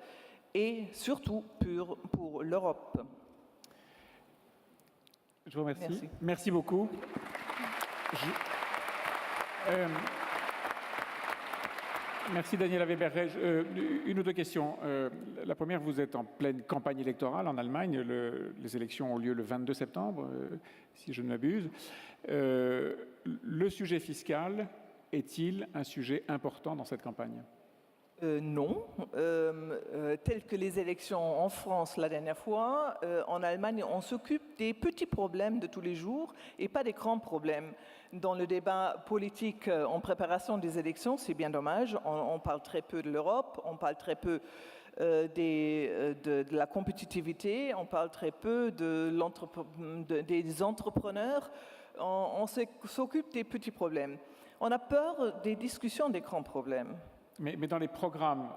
et surtout pour l'Europe. Je vous remercie. Merci. Merci beaucoup. Merci Daniela Weber. Une ou deux questions. La première, vous êtes en pleine campagne électorale en Allemagne. Les élections ont lieu le 22 septembre, si je ne m'abuse. Le sujet fiscal est-il un sujet important dans cette campagne ? Non. Telles que les élections en France la dernière fois, en Allemagne, on s'occupe des petits problèmes de tous les jours et pas des grands problèmes. Dans le débat politique en préparation des élections, c'est bien dommage, on parle très peu de l'Europe, on parle très peu de la compétitivité, on parle très peu des entrepreneurs, on s'occupe des petits problèmes. On a peur des discussions des grands problèmes. Mais dans les programmes,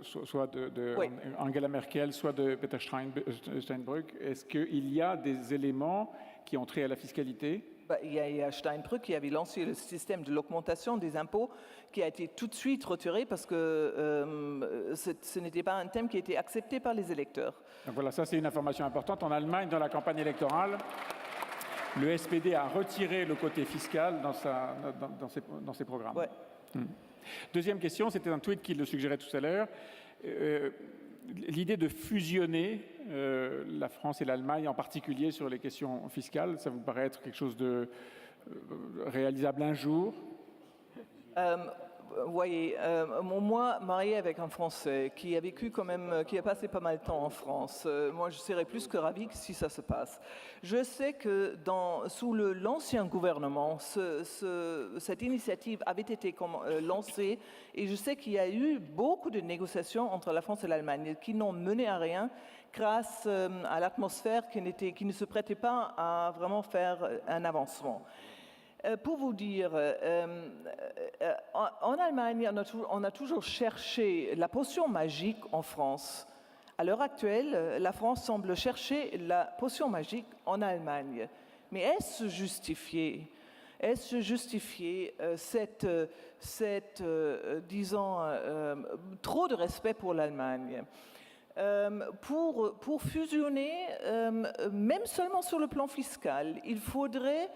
soit de Oui. Angela Merkel, soit de Peter Steinbrück, est-ce qu'il y a des éléments qui ont trait à la fiscalité ? Il y a Steinbrück qui avait lancé le système de l'augmentation des impôts qui a été tout de suite retiré parce que ce n'était pas un thème qui était accepté par les électeurs. Donc voilà, ça c'est une information importante. En Allemagne, dans la campagne électorale, le SPD a retiré le côté fiscal dans ses programmes. Ouais. Deuxième question, c'était un tweet qui le suggérait tout à l'heure. L'idée de fusionner la France et l'Allemagne, en particulier sur les questions fiscales, ça vous paraît être quelque chose de réalisable un jour ? Voyez, moi, mariée avec un Français qui a vécu quand même, qui a passé pas mal de temps en France, moi je serais plus que ravie si ça se passe. Je sais que sous l'ancien gouvernement, cette initiative avait été lancée et je sais qu'il y a eu beaucoup de négociations entre la France et l'Allemagne qui n'ont mené à rien grâce à l'atmosphère qui ne se prêtait pas à vraiment faire un avancement. Pour vous dire, en Allemagne, on a toujours cherché la potion magique en France. À l'heure actuelle, la France semble chercher la potion magique en Allemagne. Mais est-ce justifié ? Est-ce justifié disons, trop de respect pour l'Allemagne ? Pour fusionner, même seulement sur le plan fiscal, il faudrait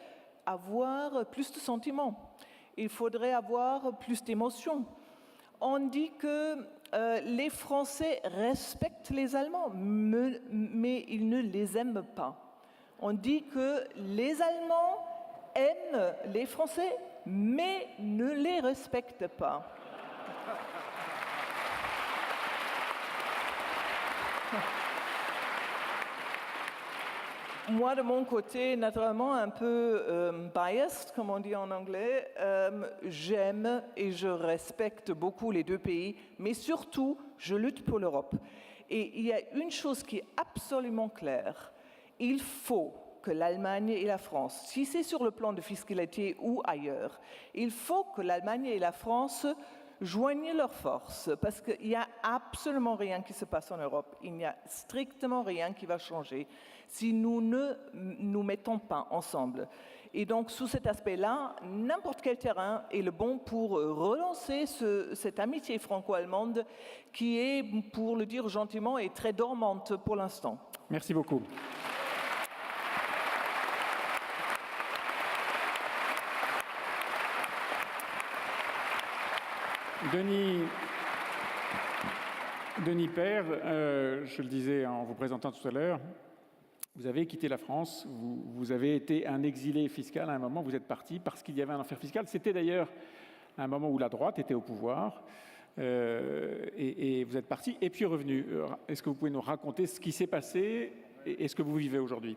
avoir plus de sentiments, il faudrait avoir plus d'émotions. On dit que les Français respectent les Allemands, mais ils ne les aiment pas. On dit que les Allemands aiment les Français, mais ne les respectent pas. Moi, de mon côté, naturellement un peu biased, comme on dit en anglais, j'aime et je respecte beaucoup les deux pays, mais surtout, je lutte pour l'Europe. Et il y a une chose qui est absolument claire, il faut que l'Allemagne et la France, si c'est sur le plan de fiscalité ou ailleurs, il faut que l'Allemagne et la France joignent leurs forces, parce qu'il n'y a absolument rien qui se passe en Europe, il n'y a strictement rien qui va changer si nous ne nous mettons pas ensemble. Et donc, sous cet aspect-là, n'importe quel terrain est le bon pour relancer cette amitié franco-allemande qui est, pour le dire gentiment, est très dormante pour l'instant. Merci beaucoup. Denis Père, je le disais en vous présentant tout à l'heure, Vous avez quitté la France, vous avez été un exilé fiscal à un moment, vous êtes parti parce qu'il y avait un enfer fiscal. C'était d'ailleurs un moment où la droite était au pouvoir, et vous êtes parti et puis revenu. Est-ce que vous pouvez nous raconter ce qui s'est passé et ce que vous vivez aujourd'hui?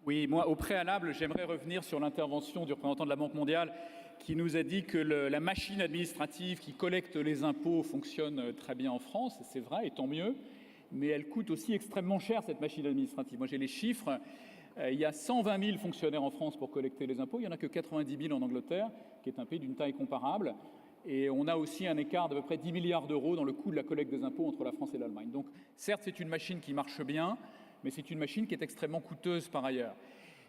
Oui, moi, au préalable, j'aimerais revenir sur l'intervention du représentant de la Banque mondiale qui nous a dit que la machine administrative qui collecte les impôts fonctionne très bien en France. C'est vrai, et tant mieux, mais elle coûte aussi extrêmement cher, cette machine administrative. Moi, j'ai les chiffres. Il y a 120 000 fonctionnaires en France pour collecter les impôts. Il n'y en a que 90 000 en Angleterre, qui est un pays d'une taille comparable. Et on a aussi un écart d'à peu près 10 milliards d'euros dans le coût de la collecte des impôts entre la France et l'Allemagne. Donc, certes, c'est une machine qui marche bien, mais c'est une machine qui est extrêmement coûteuse par ailleurs.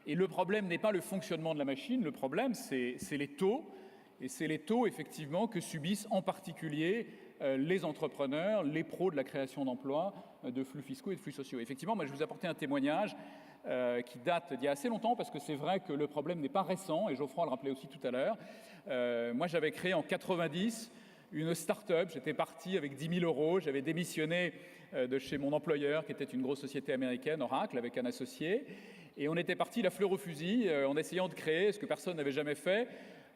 Et le problème n'est pas le fonctionnement de la machine, le problème, c'est les taux. Et c'est les taux, effectivement, que subissent en particulier les entrepreneurs, les pros de la création d'emplois, de flux fiscaux et de flux sociaux. Effectivement, moi, je vous apportais un témoignage qui date d'il y a assez longtemps, parce que c'est vrai que le problème n'est pas récent, et Geoffroy le rappelait aussi tout à l'heure. Moi, j'avais créé en 90 une start-up, j'étais parti avec 10 000 euros, j'avais démissionné de chez mon employeur, qui était une grosse société américaine, Oracle, avec un associé, et on était parti la fleur au fusil, en essayant de créer ce que personne n'avait jamais fait,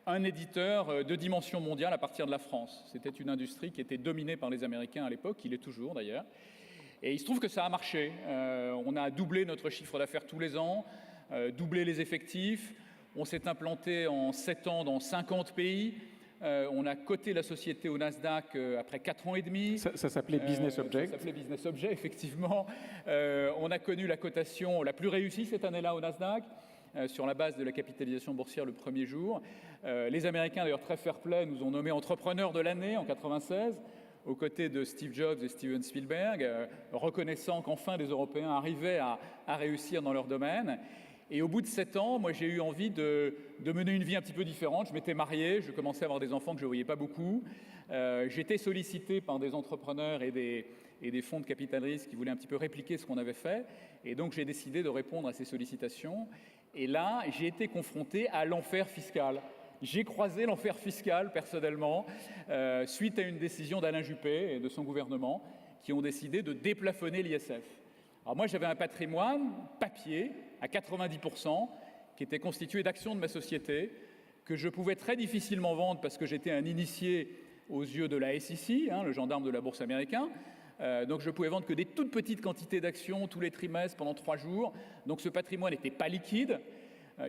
un éditeur de dimension mondiale à partir de la France. C'était une industrie qui était dominée par les Américains à l'époque, il est toujours d'ailleurs. Et il se trouve que ça a marché. On a doublé notre chiffre d'affaires tous les ans, doublé les effectifs. On s'est implanté en 7 ans dans 50 pays. On a coté la société au Nasdaq après 4 ans et demi. Ça s'appelait Business Object. Ça s'appelait Business Object, effectivement. On a connu la cotation la plus réussie cette année-là au Nasdaq, sur la base de la capitalisation boursière le premier jour. Les Américains, d'ailleurs très fair-play, nous ont nommés entrepreneurs de l'année en 96, aux côtés de Steve Jobs et Steven Spielberg, reconnaissant qu'enfin des Européens arrivaient à réussir dans leur domaine. Et au bout de 7 ans, moi j'ai eu envie de mener une vie un petit peu différente. Je m'étais marié, je commençais à avoir des enfants que je ne voyais pas beaucoup. J'étais sollicité par des entrepreneurs et des fonds de capital risque qui voulaient un petit peu répliquer ce qu'on avait fait. Et donc j'ai décidé de répondre à ces sollicitations. Et là, j'ai été confronté à l'enfer fiscal. J'ai croisé l'enfer fiscal, personnellement, suite à une décision d'Alain Juppé et de son gouvernement qui ont décidé de déplafonner l'ISF. Alors moi, j'avais un patrimoine papier à 90% qui était constitué d'actions de ma société que je pouvais très difficilement vendre parce que j'étais un initié aux yeux de la SEC, le gendarme de la bourse américain. Donc je pouvais vendre que des toutes petites quantités d'actions tous les trimestres pendant 3 jours. Donc ce patrimoine n'était pas liquide.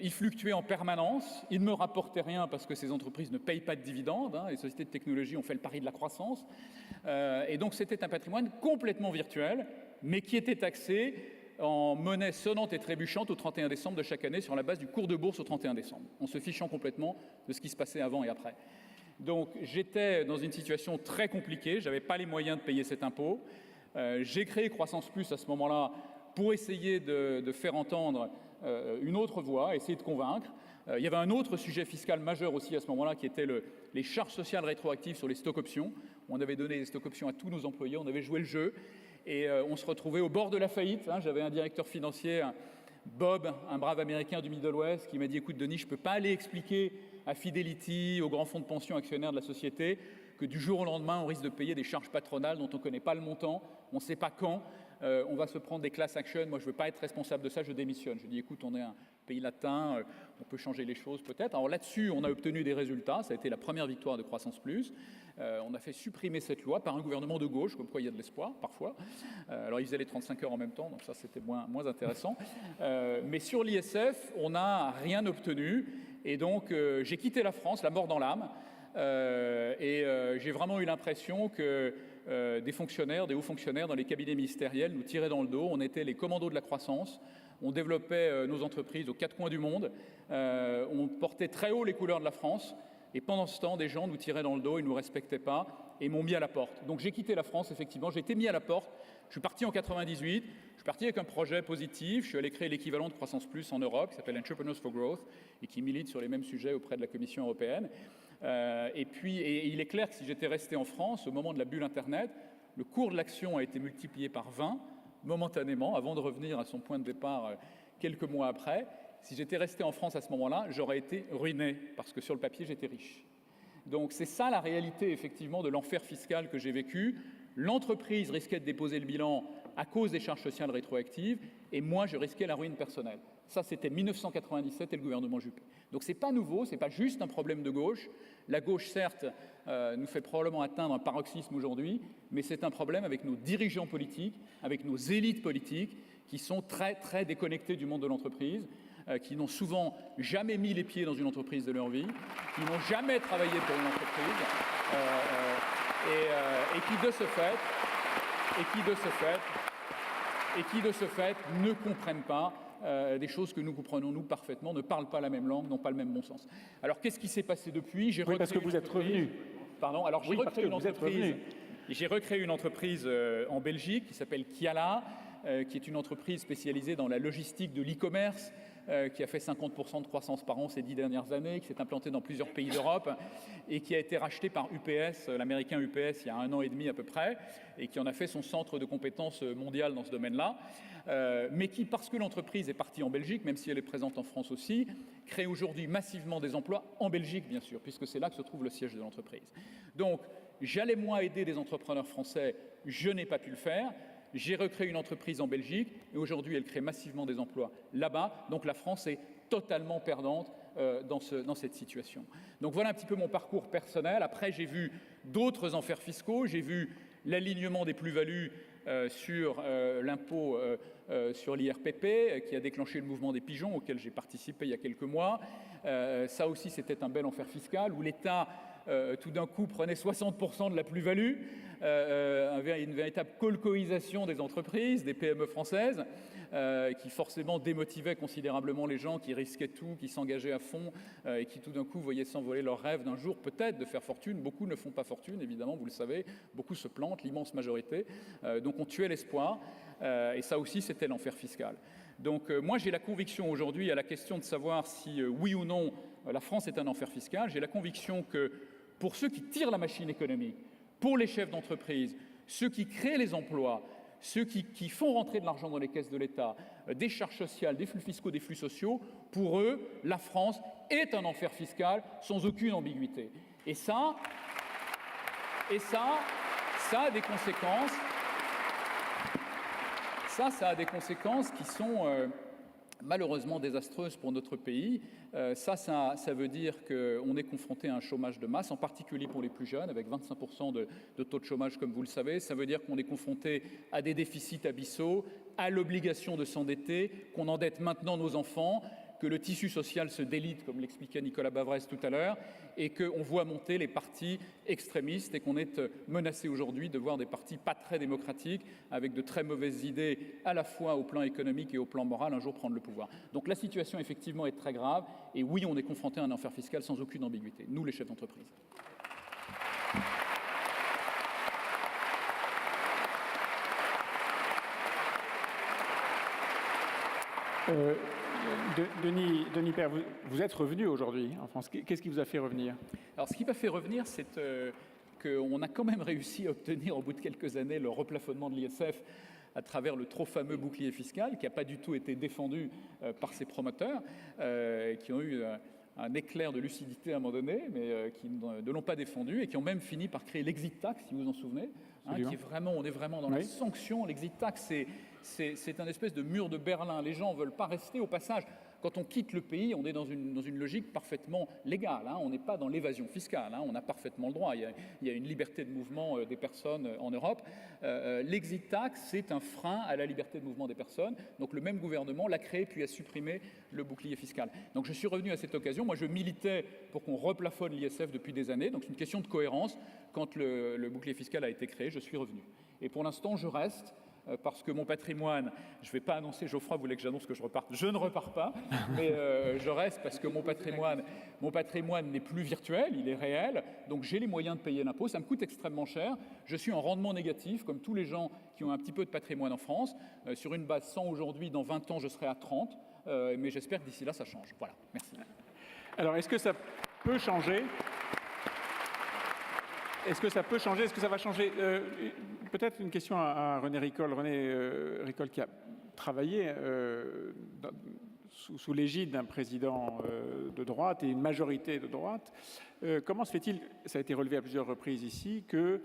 Il fluctuait en permanence, il ne me rapportait rien parce que ces entreprises ne payent pas de dividendes, les sociétés de technologie ont fait le pari de la croissance, et donc c'était un patrimoine complètement virtuel, mais qui était taxé en monnaie sonnante et trébuchante au 31 décembre de chaque année sur la base du cours de bourse au 31 décembre, en se fichant complètement de ce qui se passait avant et après. Donc j'étais dans une situation très compliquée, je n'avais pas les moyens de payer cet impôt. J'ai créé Croissance Plus à ce moment-là pour essayer de faire entendre une autre voie, essayer de convaincre. Il y avait un autre sujet fiscal majeur aussi à ce moment-là qui était les charges sociales rétroactives sur les stocks options. On avait donné des stocks options à tous nos employés, on avait joué le jeu et on se retrouvait au bord de la faillite. J'avais un directeur financier, Bob, un brave américain du Middle West, qui m'a dit « Écoute Denis, je ne peux pas aller expliquer à Fidelity, aux grands fonds de pension actionnaires de la société, que du jour au lendemain, on risque de payer des charges patronales dont on ne connaît pas le montant, on ne sait pas quand. On va se prendre des class actions, moi je ne veux pas être responsable de ça, je démissionne. Je dis écoute, on est un pays latin, on peut changer les choses peut-être. Alors là-dessus, on a obtenu des résultats, ça a été la première victoire de Croissance Plus. On a fait supprimer cette loi par un gouvernement de gauche, comme quoi il y a de l'espoir parfois. Alors ils faisaient les 35 heures en même temps, donc ça c'était moins intéressant. Mais sur l'ISF, on n'a rien obtenu, et donc j'ai quitté la France, la mort dans l'âme, et j'ai vraiment eu l'impression que des fonctionnaires, des hauts fonctionnaires dans les cabinets ministériels nous tiraient dans le dos. On était les commandos de la croissance. On développait nos entreprises aux 4 coins du monde. On portait très haut les couleurs de la France. Et pendant ce temps, des gens nous tiraient dans le dos, ils ne nous respectaient pas et m'ont mis à la porte. Donc j'ai quitté la France, effectivement. J'ai été mis à la porte. Je suis parti en 98. Je suis parti avec un projet positif. Je suis allé créer l'équivalent de Croissance Plus en Europe, qui s'appelle Entrepreneurs for Growth et qui milite sur les mêmes sujets auprès de la Commission européenne. Et il est clair que si j'étais resté en France, au moment de la bulle Internet, le cours de l'action a été multiplié par 20, momentanément, avant de revenir à son point de départ quelques mois après. Si j'étais resté en France à ce moment-là, j'aurais été ruiné, parce que sur le papier, j'étais riche. Donc c'est ça la réalité, effectivement, de l'enfer fiscal que j'ai vécu. L'entreprise risquait de déposer le bilan à cause des charges sociales rétroactives, et moi, je risquais la ruine personnelle. Ça, c'était 1997 et le gouvernement Juppé. Donc, ce n'est pas nouveau, ce n'est pas juste un problème de gauche. La gauche, certes, nous fait probablement atteindre un paroxysme aujourd'hui, mais c'est un problème avec nos dirigeants politiques, avec nos élites politiques, qui sont très, très déconnectés du monde de l'entreprise, qui n'ont souvent jamais mis les pieds dans une entreprise de leur vie, qui n'ont jamais travaillé pour une entreprise, et qui, de ce fait, ne comprennent pas des choses que nous comprenons, nous, parfaitement, ne parlent pas la même langue, n'ont pas le même bon sens. Alors, qu'est-ce qui s'est passé depuis? Oui, parce que vous êtes revenu. Pardon, alors j'ai recréé une entreprise en Belgique qui s'appelle Kiala, qui est une entreprise spécialisée dans la logistique de l'e-commerce, qui a fait 50% de croissance par an ces 10 dernières années, qui s'est implantée dans plusieurs pays d'Europe et qui a été rachetée par UPS, l'américain UPS, il y a 1 an et demi à peu près, et qui en a fait son centre de compétences mondial dans ce domaine-là, mais qui, parce que l'entreprise est partie en Belgique, même si elle est présente en France aussi, crée aujourd'hui massivement des emplois en Belgique, bien sûr, puisque c'est là que se trouve le siège de l'entreprise. Donc, j'allais moi aider des entrepreneurs français, je n'ai pas pu le faire. J'ai recréé une entreprise en Belgique et aujourd'hui, elle crée massivement des emplois là-bas. Donc la France est totalement perdante dans cette situation. Donc voilà un petit peu mon parcours personnel. Après, j'ai vu d'autres enfers fiscaux. J'ai vu l'alignement des plus-values sur l'impôt sur l'IRPP qui a déclenché le mouvement des pigeons auquel j'ai participé il y a quelques mois. Ça aussi, c'était un bel enfer fiscal où l'État, tout d'un coup, prenait 60% de la plus-value. Une véritable colcoïsation des entreprises, des PME françaises, qui forcément démotivait considérablement les gens qui risquaient tout, qui s'engageaient à fond et qui tout d'un coup voyaient s'envoler leur rêve d'un jour peut-être de faire fortune. Beaucoup ne font pas fortune, évidemment, vous le savez, beaucoup se plantent, l'immense majorité. Donc on tuait l'espoir et ça aussi c'était l'enfer fiscal. Donc moi j'ai la conviction aujourd'hui à la question de savoir si oui ou non la France est un enfer fiscal, j'ai la conviction que pour ceux qui tirent la machine économique, pour les chefs d'entreprise, ceux qui créent les emplois, ceux qui font rentrer de l'argent dans les caisses de l'État, des charges sociales, des flux fiscaux, des flux sociaux, pour eux, la France est un enfer fiscal sans aucune ambiguïté. Et ça a des conséquences. Ça a des conséquences qui sont malheureusement désastreuses pour notre pays. Ça veut dire qu'on est confronté à un chômage de masse, en particulier pour les plus jeunes, avec 25% de taux de chômage, comme vous le savez. Ça veut dire qu'on est confronté à des déficits abyssaux, à l'obligation de s'endetter, qu'on endette maintenant nos enfants, que le tissu social se délite, comme l'expliquait Nicolas Bavrez tout à l'heure, et qu'on voit monter les partis extrémistes et qu'on est menacé aujourd'hui de voir des partis pas très démocratiques, avec de très mauvaises idées à la fois au plan économique et au plan moral, un jour prendre le pouvoir. Donc la situation effectivement est très grave, et oui, on est confronté à un enfer fiscal sans aucune ambiguïté, nous les chefs d'entreprise. Denis Père, vous êtes revenu aujourd'hui en France. Qu'est-ce qui vous a fait revenir? Alors, ce qui m'a fait revenir, c'est qu'on a quand même réussi à obtenir, au bout de quelques années, le replafonnement de l'ISF à travers le trop fameux bouclier fiscal, qui n'a pas du tout été défendu par ses promoteurs, qui ont eu un éclair de lucidité à un moment donné, mais qui ne l'ont pas défendu, et qui ont même fini par créer l'exit tax, si vous vous en souvenez, qui est vraiment, on est vraiment dans la sanction. L'exit tax, c'est un espèce de mur de Berlin. Les gens ne veulent pas rester. Au passage, quand on quitte le pays, on est dans une logique parfaitement légale. On n'est pas dans l'évasion fiscale. On a parfaitement le droit. Il y a une liberté de mouvement des personnes en Europe. L'exit tax, c'est un frein à la liberté de mouvement des personnes. Donc le même gouvernement l'a créé puis a supprimé le bouclier fiscal. Donc je suis revenu à cette occasion. Moi, je militais pour qu'on replafonne l'ISF depuis des années. Donc c'est une question de cohérence. Quand le bouclier fiscal a été créé, je suis revenu. Et pour l'instant, je reste. Parce que mon patrimoine, je ne vais pas annoncer, Geoffroy voulait que j'annonce que je reparte, je ne repars pas, mais je reste parce que mon patrimoine n'est plus virtuel, il est réel, donc j'ai les moyens de payer l'impôt, ça me coûte extrêmement cher, je suis en rendement négatif, comme tous les gens qui ont un petit peu de patrimoine en France, sur une base 100 aujourd'hui, dans 20 ans je serai à 30, mais j'espère que d'ici là ça change. Voilà, merci. Alors est-ce que ça peut changer ? Est-ce que ça peut changer? Est-ce que ça va changer? Peut-être une question à René Ricol. René Ricol qui a travaillé sous l'égide d'un président de droite et une majorité de droite. Comment se fait-il, ça a été relevé à plusieurs reprises ici, que,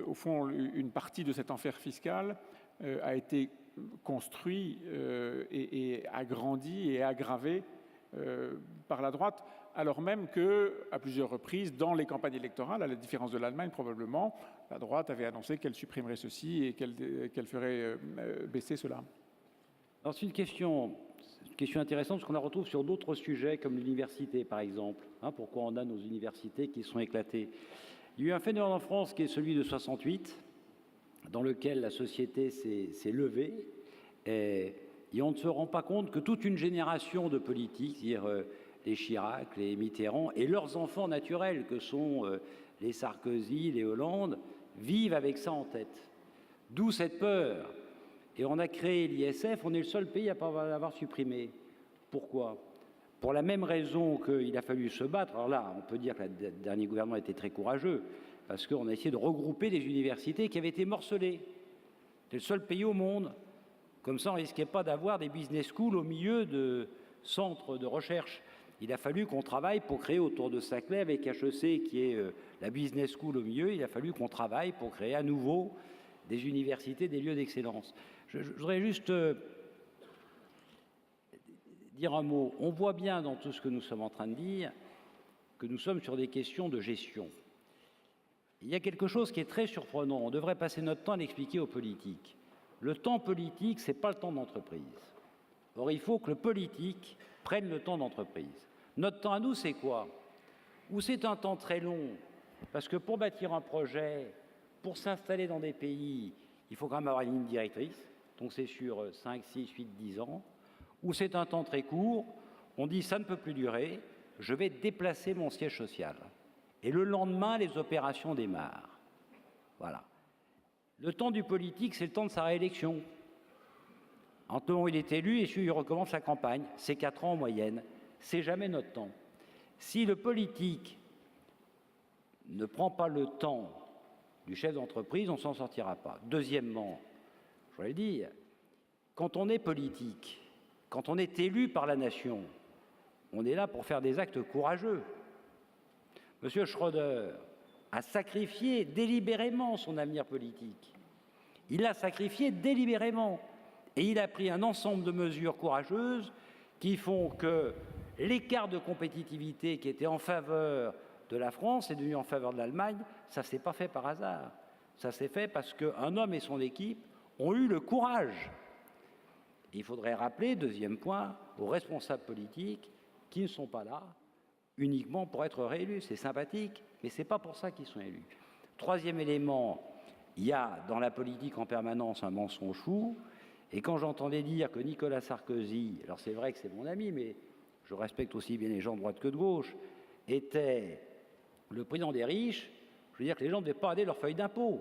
au fond, une partie de cet enfer fiscal a été construit et agrandi et aggravé par la droite, alors même qu'à plusieurs reprises, dans les campagnes électorales, à la différence de l'Allemagne probablement, la droite avait annoncé qu'elle supprimerait ceci et qu'elle ferait baisser cela. Alors c'est une question intéressante parce qu'on la retrouve sur d'autres sujets comme l'université par exemple. Pourquoi on a nos universités qui sont éclatées? Il y a eu un phénomène en France qui est celui de 68, dans lequel la société s'est levée et on ne se rend pas compte que toute une génération de politiques, c'est-à-dire les Chirac, les Mitterrand et leurs enfants naturels que sont les Sarkozy, les Hollande, vivent avec ça en tête. D'où cette peur. Et on a créé l'ISF, on est le seul pays à ne pas l'avoir supprimé. Pourquoi? Pour la même raison qu'il a fallu se battre. Alors là, on peut dire que le dernier gouvernement était très courageux, parce qu'on a essayé de regrouper les universités qui avaient été morcelées. C'est le seul pays au monde. Comme ça, on ne risquait pas d'avoir des business schools au milieu de centres de recherche. Il a fallu qu'on travaille pour créer autour de Saclay, avec HEC qui est la business school au milieu, il a fallu qu'on travaille pour créer à nouveau des universités, des lieux d'excellence. Je voudrais juste dire un mot. On voit bien dans tout ce que nous sommes en train de dire que nous sommes sur des questions de gestion. Il y a quelque chose qui est très surprenant. On devrait passer notre temps à l'expliquer aux politiques. Le temps politique, ce n'est pas le temps d'entreprise. Or, il faut que le politique prenne le temps d'entreprise. Notre temps à nous, c'est quoi? Ou c'est un temps très long, parce que pour bâtir un projet, pour s'installer dans des pays, il faut quand même avoir une ligne directrice, donc c'est sur 5, 6, 8, 10 ans. Ou c'est un temps très court, on dit ça ne peut plus durer, je vais déplacer mon siège social. Et le lendemain, les opérations démarrent. Voilà. Le temps du politique, c'est le temps de sa réélection. En temps où il est élu et il recommence sa campagne, c'est 4 ans en moyenne. C'est jamais notre temps. Si le politique ne prend pas le temps du chef d'entreprise, on ne s'en sortira pas. Deuxièmement, je voudrais le dire, quand on est politique, quand on est élu par la nation, on est là pour faire des actes courageux. Monsieur Schröder a sacrifié délibérément son avenir politique. Il l'a sacrifié délibérément. Et il a pris un ensemble de mesures courageuses qui font que l'écart de compétitivité qui était en faveur de la France est devenu en faveur de l'Allemagne. Ça ne s'est pas fait par hasard. Ça s'est fait parce qu'un homme et son équipe ont eu le courage. Et il faudrait rappeler, deuxième point, aux responsables politiques qui ne sont pas là uniquement pour être réélus. C'est sympathique, mais ce n'est pas pour ça qu'ils sont élus. Troisième élément, il y a dans la politique en permanence un mensonge fou. Et quand j'entendais dire que Nicolas Sarkozy, alors c'est vrai que c'est mon ami, mais je respecte aussi bien les gens de droite que de gauche, était le président des riches, je veux dire que les gens ne devaient pas aider leur feuille d'impôt.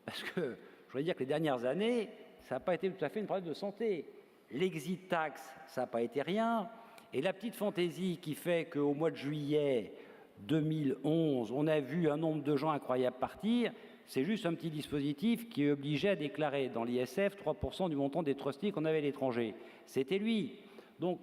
Parce que je veux dire que les dernières années, ça n'a pas été tout à fait une problème de santé. L'exit tax, ça n'a pas été rien. Et la petite fantaisie qui fait qu'au mois de juillet 2011, on a vu un nombre de gens incroyables partir, c'est juste un petit dispositif qui obligeait à déclarer dans l'ISF 3% du montant des trustees qu'on avait à l'étranger. C'était lui. Donc,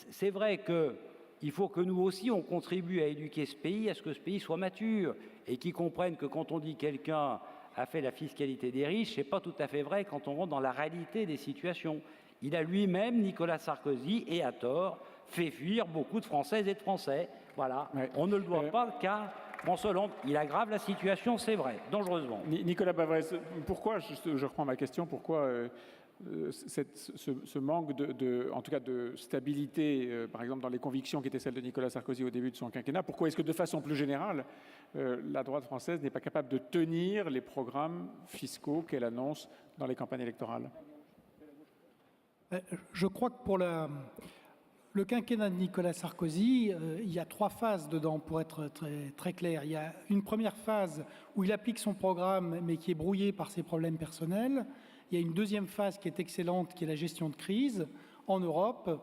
c'est vrai qu'il faut que nous aussi, on contribue à éduquer ce pays, à ce que ce pays soit mature, et qu'ils comprennent que quand on dit quelqu'un a fait la fiscalité des riches, ce n'est pas tout à fait vrai quand on rentre dans la réalité des situations. Il a lui-même, Nicolas Sarkozy, et à tort, fait fuir beaucoup de Françaises et de Français. Voilà. Ouais. On ne le doit pas qu'à François Hollande. Il aggrave la situation, c'est vrai, dangereusement. Nicolas Bavrez, pourquoi, je reprends ma question, pourquoi ce manque en tout cas de stabilité, par exemple dans les convictions qui étaient celles de Nicolas Sarkozy au début de son quinquennat, pourquoi est-ce que de façon plus générale, la droite française n'est pas capable de tenir les programmes fiscaux qu'elle annonce dans les campagnes électorales? Je crois que pour le quinquennat de Nicolas Sarkozy, il y a 3 phases dedans, pour être très clair. Il y a une première phase où il applique son programme, mais qui est brouillée par ses problèmes personnels. Il y a une deuxième phase qui est excellente, qui est la gestion de crise en Europe,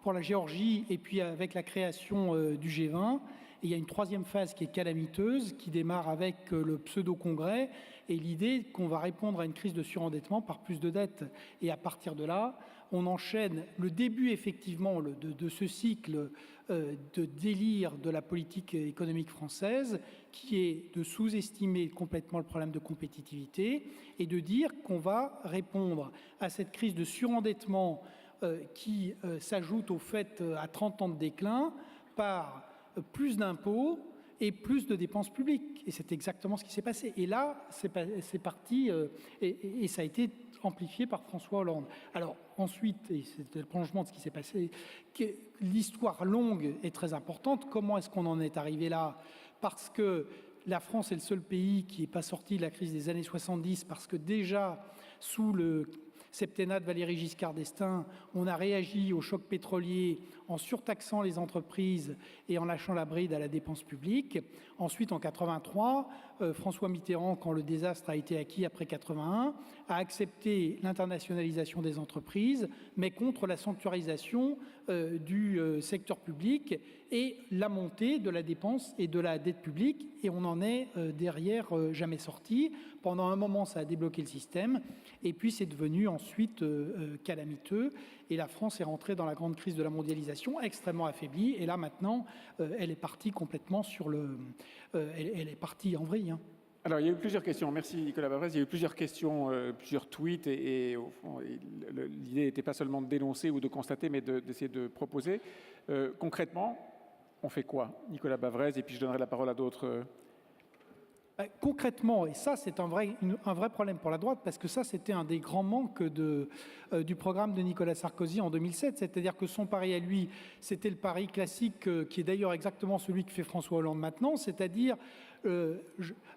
pour la Géorgie, et puis avec la création du G20. Et il y a une troisième phase qui est calamiteuse, qui démarre avec le pseudo-congrès, et l'idée qu'on va répondre à une crise de surendettement par plus de dettes. Et à partir de là, on enchaîne le début effectivement de ce cycle de délire de la politique économique française, qui est de sous-estimer complètement le problème de compétitivité et de dire qu'on va répondre à cette crise de surendettement qui s'ajoute au fait à 30 ans de déclin par plus d'impôts et plus de dépenses publiques. Et c'est exactement ce qui s'est passé. Et là, c'est parti, et ça a été amplifié par François Hollande. Alors ensuite, et c'était le prolongement de ce qui s'est passé, l'histoire longue est très importante. Comment est-ce qu'on en est arrivé là? Parce que la France est le seul pays qui n'est pas sorti de la crise des années 70, parce que déjà, sous le septennat de Valéry Giscard d'Estaing, on a réagi au choc pétrolier en surtaxant les entreprises et en lâchant la bride à la dépense publique. Ensuite, en 83, François Mitterrand, quand le désastre a été acquis après 81, a accepté l'internationalisation des entreprises, mais contre la sanctuarisation du secteur public et la montée de la dépense et de la dette publique. Et on en est derrière jamais sorti. Pendant un moment, ça a débloqué le système. Et puis, c'est devenu ensuite calamiteux. Et la France est rentrée dans la grande crise de la mondialisation, extrêmement affaiblie. Et là, maintenant, elle est partie complètement sur le... elle est partie en vrille. Hein. Alors, il y a eu plusieurs questions. Merci, Nicolas Bavrez. Il y a eu plusieurs questions, plusieurs tweets. Et au fond, l'idée n'était pas seulement de dénoncer ou de constater, mais d'essayer de proposer. Concrètement, on fait quoi, Nicolas Bavrez? Et puis, je donnerai la parole à d'autres... Concrètement, et ça c'est un vrai problème pour la droite, parce que ça c'était un des grands manques du programme de Nicolas Sarkozy en 2007, c'est-à-dire que son pari à lui, c'était le pari classique qui est d'ailleurs exactement celui que fait François Hollande maintenant, c'est-à-dire,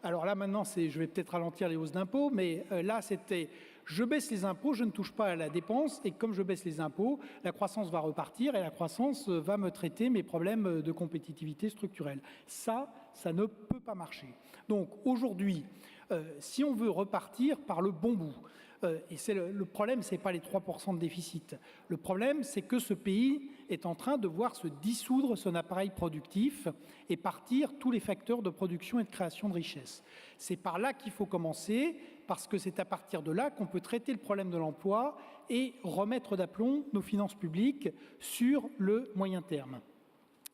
alors là maintenant je vais peut-être ralentir les hausses d'impôts, mais là c'était... Je baisse les impôts, je ne touche pas à la dépense, et comme je baisse les impôts, la croissance va repartir et la croissance va me traiter mes problèmes de compétitivité structurelle. Ça ne peut pas marcher. Donc aujourd'hui, si on veut repartir par le bon bout, et c'est le problème, ce n'est pas les 3% de déficit. Le problème, c'est que ce pays est en train de voir se dissoudre son appareil productif et partir tous les facteurs de production et de création de richesse. C'est par là qu'il faut commencer, parce que c'est à partir de là qu'on peut traiter le problème de l'emploi et remettre d'aplomb nos finances publiques sur le moyen terme.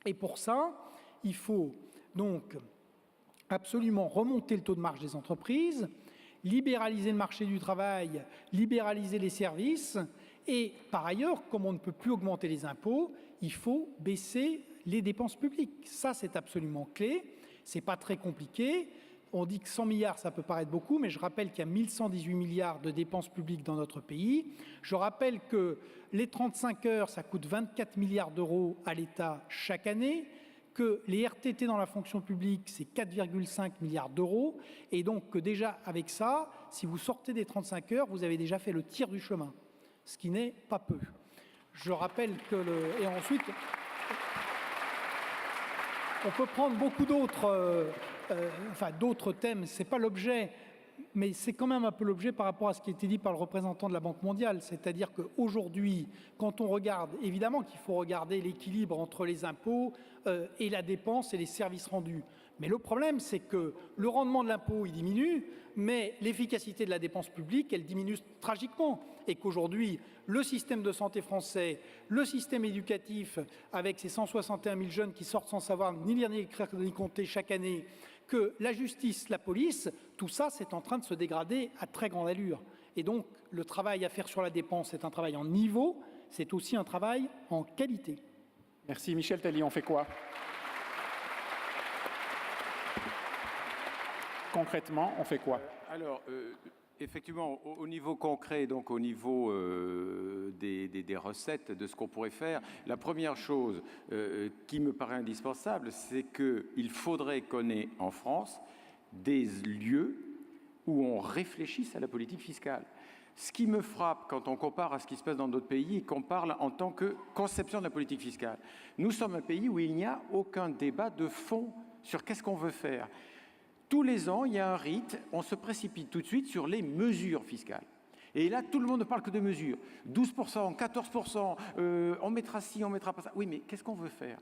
Et pour ça, il faut donc absolument remonter le taux de marge des entreprises, libéraliser le marché du travail, libéraliser les services, et par ailleurs, comme on ne peut plus augmenter les impôts, il faut baisser les dépenses publiques. Ça, c'est absolument clé. C'est pas très compliqué. On dit que 100 milliards, ça peut paraître beaucoup, mais je rappelle qu'il y a 1118 milliards de dépenses publiques dans notre pays. Je rappelle que les 35 heures, ça coûte 24 milliards d'euros à l'État chaque année, que les RTT dans la fonction publique, c'est 4,5 milliards d'euros, et donc que déjà avec ça, si vous sortez des 35 heures, vous avez déjà fait le tiers du chemin, ce qui n'est pas peu. Je rappelle que et ensuite, on peut prendre beaucoup d'autres... d'autres thèmes, ce n'est pas l'objet, mais c'est quand même un peu l'objet par rapport à ce qui a été dit par le représentant de la Banque mondiale. C'est-à-dire qu'aujourd'hui, quand on regarde, évidemment qu'il faut regarder l'équilibre entre les impôts et la dépense et les services rendus. Mais le problème, c'est que le rendement de l'impôt, il diminue, mais l'efficacité de la dépense publique, elle diminue tragiquement. Et qu'aujourd'hui, le système de santé français, le système éducatif, avec ces 161 000 jeunes qui sortent sans savoir ni lire ni écrire ni compter chaque année, que la justice, la police, tout ça, c'est en train de se dégrader à très grande allure. Et donc, le travail à faire sur la dépense, c'est un travail en niveau, c'est aussi un travail en qualité. Merci. Michel Tellier, on fait quoi? Concrètement, on fait quoi? Alors, effectivement, au niveau concret, donc au niveau des recettes, de ce qu'on pourrait faire, la première chose qui me paraît indispensable, c'est qu'il faudrait qu'on ait en France des lieux où on réfléchisse à la politique fiscale. Ce qui me frappe quand on compare à ce qui se passe dans d'autres pays et qu'on parle en tant que conception de la politique fiscale. Nous sommes un pays où il n'y a aucun débat de fond sur qu'est-ce qu'on veut faire. Tous les ans, il y a un rite, on se précipite tout de suite sur les mesures fiscales. Et là, tout le monde ne parle que de mesures. 12%, 14%, on mettra ci, on mettra pas ça. Oui, mais qu'est-ce qu'on veut faire ?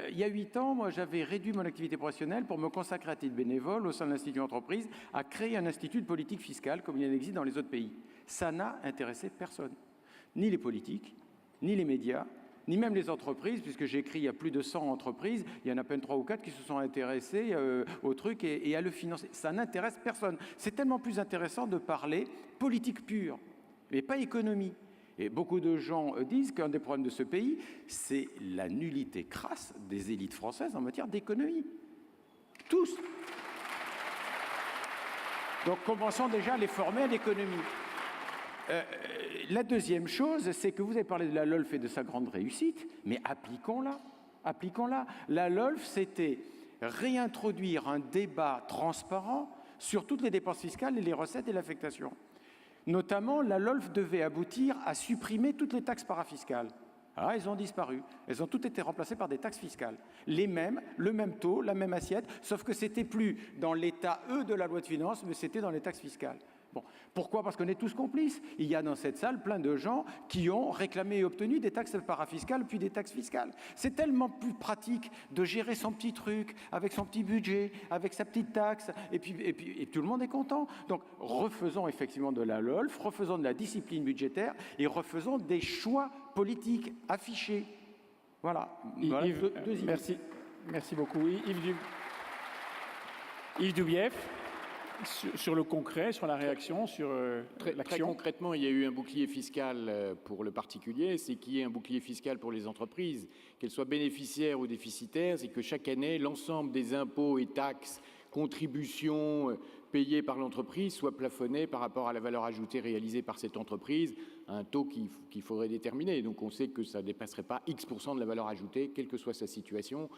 Il y a 8 ans, moi, j'avais réduit mon activité professionnelle pour me consacrer à titre bénévole au sein de l'Institut Entreprise à créer un institut de politique fiscale comme il en existe dans les autres pays. Ça n'a intéressé personne. ni les politiques, ni les médias, ni même les entreprises, puisque j'ai écrit il y a plus de 100 entreprises, il y en a à peine 3 ou 4 qui se sont intéressés au truc et à le financer. Ça n'intéresse personne. C'est tellement plus intéressant de parler politique pure, mais pas économie. Et beaucoup de gens disent qu'un des problèmes de ce pays, c'est la nullité crasse des élites françaises en matière d'économie. Tous. Donc commençons déjà à les former à l'économie. La deuxième chose, c'est que vous avez parlé de la LOLF et de sa grande réussite, mais appliquons-la. Appliquons-la. La LOLF, c'était réintroduire un débat transparent sur toutes les dépenses fiscales et les recettes et l'affectation. Notamment, la LOLF devait aboutir à supprimer toutes les taxes parafiscales. Alors, elles ont disparu. Elles ont toutes été remplacées par des taxes fiscales. Les mêmes, le même taux, la même assiette, sauf que c'était plus dans l'état de la loi de finances, mais c'était dans les taxes fiscales. Bon. Pourquoi? Parce qu'on est tous complices. Il y a dans cette salle plein de gens qui ont réclamé et obtenu des taxes parafiscales puis des taxes fiscales. C'est tellement plus pratique de gérer son petit truc avec son petit budget, avec sa petite taxe, et puis tout le monde est content. Donc refaisons effectivement de la LOLF, refaisons de la discipline budgétaire et refaisons des choix politiques affichés. Voilà. Voilà. Yves, merci beaucoup. Yves Doubief. Sur le concret, sur la réaction, sur l'action. Très concrètement, il y a eu un bouclier fiscal pour le particulier, c'est qu'il y ait un bouclier fiscal pour les entreprises, qu'elles soient bénéficiaires ou déficitaires, c'est que chaque année, l'ensemble des impôts et taxes, contributions payées par l'entreprise soient plafonnés par rapport à la valeur ajoutée réalisée par cette entreprise, à un taux qu'il faudrait déterminer. Donc on sait que ça ne dépasserait pas X% de la valeur ajoutée, quelle que soit sa situation.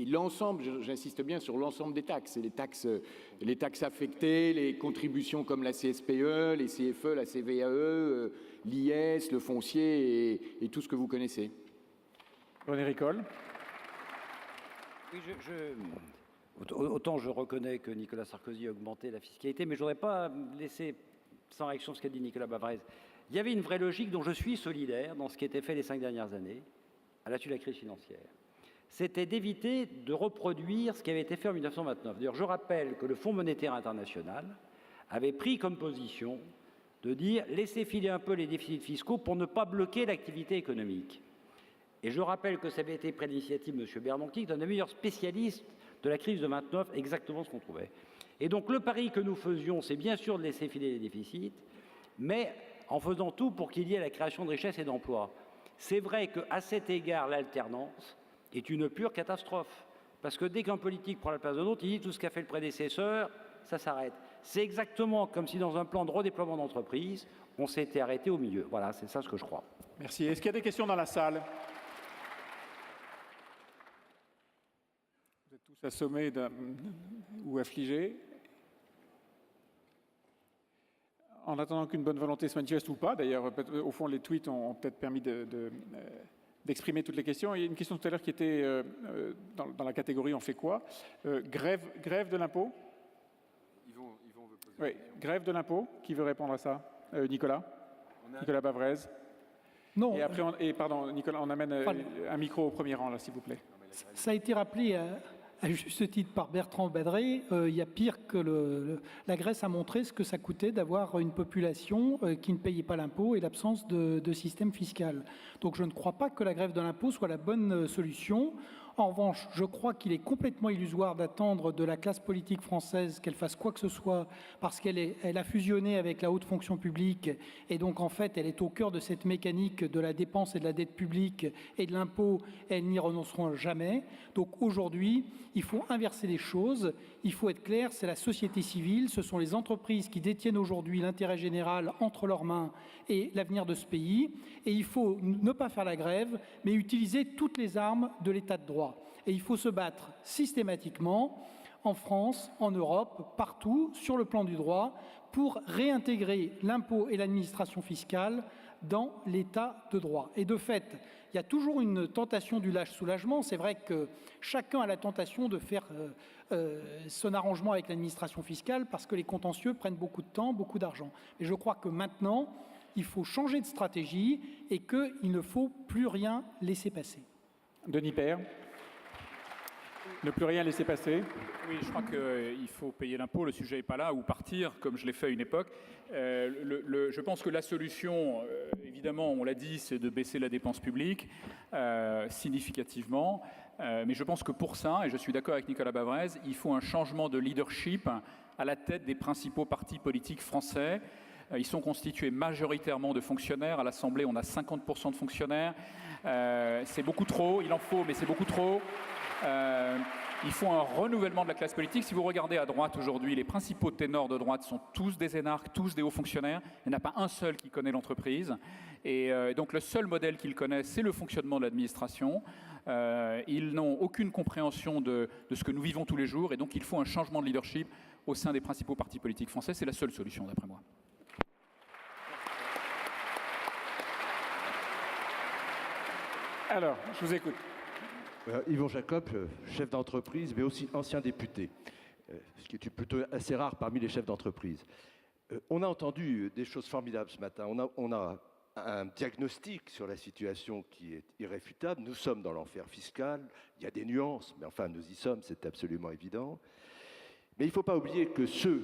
Et l'ensemble, j'insiste bien sur l'ensemble des taxes, les taxes affectées, les contributions comme la CSPE, les CFE, la CVAE, l'IS, le foncier et tout ce que vous connaissez. René Ricol. Oui, autant je reconnais que Nicolas Sarkozy a augmenté la fiscalité, mais je ne voudrais pas laisser sans réaction ce qu'a dit Nicolas Bavrez. Il y avait une vraie logique dont je suis solidaire dans ce qui a été fait les 5 dernières années, à la suite de la crise financière. C'était d'éviter de reproduire ce qui avait été fait en 1929. D'ailleurs, je rappelle que le Fonds monétaire international avait pris comme position de dire « laissez filer un peu les déficits fiscaux pour ne pas bloquer l'activité économique ». Et je rappelle que ça avait été pris à l'initiative de M. Bernanke, d'un des meilleurs spécialistes de la crise de 29, exactement ce qu'on trouvait. Et donc le pari que nous faisions, c'est bien sûr de laisser filer les déficits, mais en faisant tout pour qu'il y ait la création de richesses et d'emplois. C'est vrai qu'à cet égard, l'alternance est une pure catastrophe. Parce que dès qu'un politique prend la place de l'autre, il dit tout ce qu'a fait le prédécesseur, ça s'arrête. C'est exactement comme si dans un plan de redéploiement d'entreprise, on s'était arrêté au milieu. Voilà, c'est ça ce que je crois. Merci. Est-ce qu'il y a des questions dans la salle? Vous êtes tous assommés ou affligés? En attendant qu'une bonne volonté se manifeste ou pas, d'ailleurs, au fond, les tweets ont peut-être permis d'exprimer toutes les questions. Il y a une question tout à l'heure qui était dans la catégorie « on fait quoi ?» grève de l'impôt. Yvon veut poser Oui, grève de l'impôt. Qui veut répondre à ça? Nicolas Bavrez. Non. Et après, pardon, Nicolas, on amène un micro au premier rang, là, s'il vous plaît. Ça a été rappelé à juste titre par Bertrand Badré, il y a pire que la Grèce a montré ce que ça coûtait d'avoir une population qui ne payait pas l'impôt et l'absence de système fiscal. Donc je ne crois pas que la grève de l'impôt soit la bonne solution. En revanche, je crois qu'il est complètement illusoire d'attendre de la classe politique française qu'elle fasse quoi que ce soit parce qu'elle a fusionné avec la haute fonction publique et donc en fait elle est au cœur de cette mécanique de la dépense et de la dette publique et de l'impôt, elles n'y renonceront jamais. Donc aujourd'hui, il faut inverser les choses, il faut être clair, c'est la société civile, ce sont les entreprises qui détiennent aujourd'hui l'intérêt général entre leurs mains et l'avenir de ce pays et il faut ne pas faire la grève mais utiliser toutes les armes de l'état de droit. Et il faut se battre systématiquement en France, en Europe, partout, sur le plan du droit, pour réintégrer l'impôt et l'administration fiscale dans l'état de droit. Et de fait, il y a toujours une tentation du lâche-soulagement. C'est vrai que chacun a la tentation de faire son arrangement avec l'administration fiscale parce que les contentieux prennent beaucoup de temps, beaucoup d'argent. Et je crois que maintenant, il faut changer de stratégie et qu'il ne faut plus rien laisser passer. Denis Père. Ne plus rien laisser passer. Oui, je crois qu'il faut payer l'impôt, le sujet n'est pas là, ou partir, comme je l'ai fait à une époque. Je pense que la solution, évidemment, on l'a dit, c'est de baisser la dépense publique significativement. Mais je pense que pour ça, et je suis d'accord avec Nicolas Bavrez, il faut un changement de leadership à la tête des principaux partis politiques français. Ils sont constitués majoritairement de fonctionnaires. À l'Assemblée, on a 50% de fonctionnaires. C'est beaucoup trop, il en faut, mais c'est beaucoup trop. Il faut un renouvellement de la classe politique. Si vous regardez à droite aujourd'hui, les principaux ténors de droite sont tous des énarques, tous des hauts fonctionnaires. Il n'y en a pas un seul qui connaît l'entreprise. Et donc le seul modèle qu'ils connaissent, c'est le fonctionnement de l'administration. Ils n'ont aucune compréhension de ce que nous vivons tous les jours. Et donc il faut un changement de leadership au sein des principaux partis politiques français. C'est la seule solution, d'après moi. Alors, je vous écoute. Yvon Jacob, chef d'entreprise, mais aussi ancien député, ce qui est plutôt assez rare parmi les chefs d'entreprise. On a entendu des choses formidables ce matin. On a un diagnostic sur la situation qui est irréfutable. Nous sommes dans l'enfer fiscal. Il y a des nuances, mais enfin, nous y sommes, c'est absolument évident. Mais il ne faut pas oublier que ceux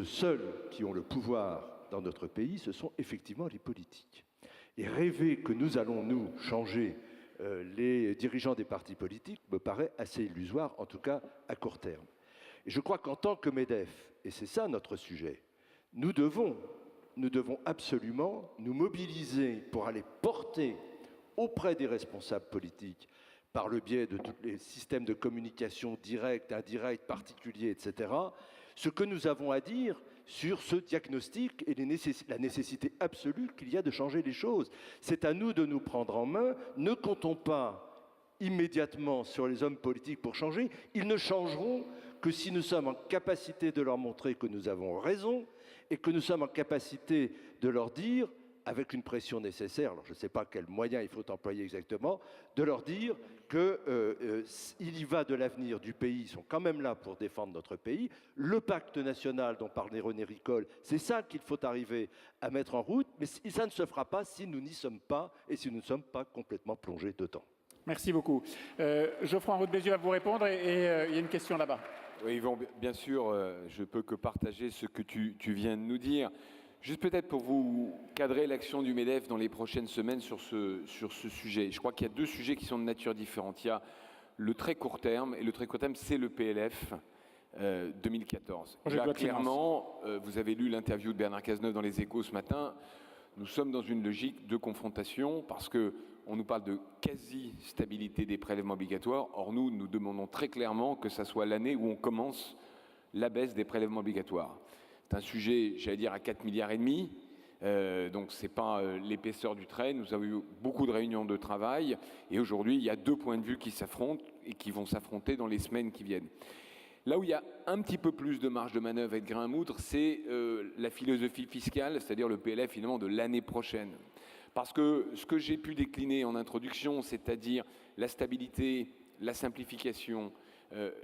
seuls qui ont le pouvoir dans notre pays, ce sont effectivement les politiques. Et rêver que nous allons, nous, changer les dirigeants des partis politiques me paraît assez illusoire, en tout cas à court terme. Et je crois qu'en tant que MEDEF, et c'est ça notre sujet, nous devons absolument nous mobiliser pour aller porter auprès des responsables politiques, par le biais de tous les systèmes de communication directs, indirects, particuliers, etc., ce que nous avons à dire sur ce diagnostic et la nécessité absolue qu'il y a de changer les choses. C'est à nous de nous prendre en main. Ne comptons pas immédiatement sur les hommes politiques pour changer. Ils ne changeront que si nous sommes en capacité de leur montrer que nous avons raison et que nous sommes en capacité de leur dire, avec une pression nécessaire, alors je ne sais pas quels moyens il faut employer exactement, de leur dire qu'il y va de l'avenir du pays, ils sont quand même là pour défendre notre pays. Le pacte national dont parlait René Ricol, c'est ça qu'il faut arriver à mettre en route, mais ça ne se fera pas si nous n'y sommes pas et si nous ne sommes pas complètement plongés dedans. Merci beaucoup. Geoffroy Roux de Bézieux va vous répondre et il y a une question là-bas. Oui, Yvon, bien sûr, je peux que partager ce que tu viens de nous dire. Juste peut-être pour vous cadrer l'action du MEDEF dans les prochaines semaines sur ce sujet. Je crois qu'il y a deux sujets qui sont de nature différente. Il y a le très court terme, et le très court terme, c'est le PLF 2014. Là, clairement, vous avez lu l'interview de Bernard Cazeneuve dans Les Échos ce matin, nous sommes dans une logique de confrontation parce qu'on nous parle de quasi-stabilité des prélèvements obligatoires. Or, nous demandons très clairement que ça soit l'année où on commence la baisse des prélèvements obligatoires. C'est un sujet, j'allais dire, à 4,5 milliards. Donc, ce n'est pas l'épaisseur du trait. Nous avons eu beaucoup de réunions de travail. Et aujourd'hui, il y a deux points de vue qui s'affrontent et qui vont s'affronter dans les semaines qui viennent. Là où il y a un petit peu plus de marge de manœuvre et de grain à moudre, c'est la philosophie fiscale, c'est-à-dire le PLF, finalement, de l'année prochaine. Parce que ce que j'ai pu décliner en introduction, c'est-à-dire la stabilité, la simplification,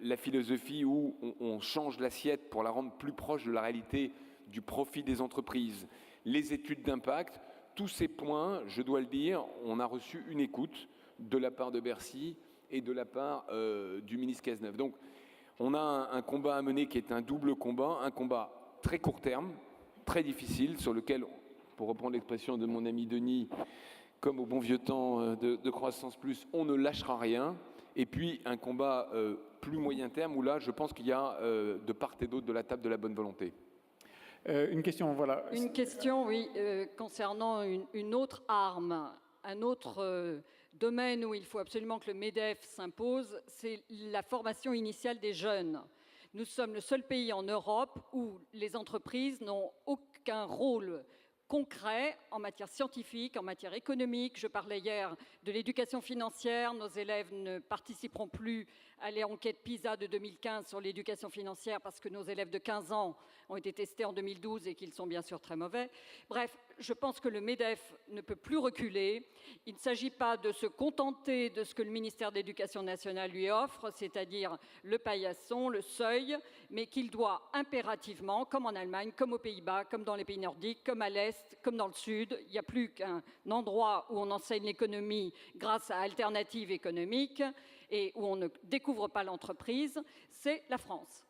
la philosophie où on change l'assiette pour la rendre plus proche de la réalité du profit des entreprises, les études d'impact, tous ces points, je dois le dire, on a reçu une écoute de la part de Bercy et de la part du ministre Cazeneuve. Donc, on a un combat à mener qui est un double combat, un combat très court terme, très difficile, sur lequel, pour reprendre l'expression de mon ami Denis, comme au bon vieux temps de Croissance Plus, on ne lâchera rien. Et puis un combat plus moyen terme où là, je pense qu'il y a de part et d'autre de la table de la bonne volonté. Une question, voilà. Une question, oui, concernant une autre arme, un autre domaine où il faut absolument que le MEDEF s'impose, c'est la formation initiale des jeunes. Nous sommes le seul pays en Europe où les entreprises n'ont aucun rôle concret en matière scientifique, en matière économique. Je parlais hier de l'éducation financière. Nos élèves ne participeront plus à l'enquête PISA de 2015 sur l'éducation financière parce que nos élèves de 15 ans ont été testés en 2012 et qu'ils sont bien sûr très mauvais. Bref, je pense que le MEDEF ne peut plus reculer. Il ne s'agit pas de se contenter de ce que le ministère de l'Éducation nationale lui offre, c'est-à-dire le paillasson, le seuil, mais qu'il doit impérativement, comme en Allemagne, comme aux Pays-Bas, comme dans les pays nordiques, comme à l'Est, l'Est comme dans le Sud. Il n'y a plus qu'un endroit où on enseigne l'économie grâce à Alternative économique et où on ne découvre pas l'entreprise, c'est la France.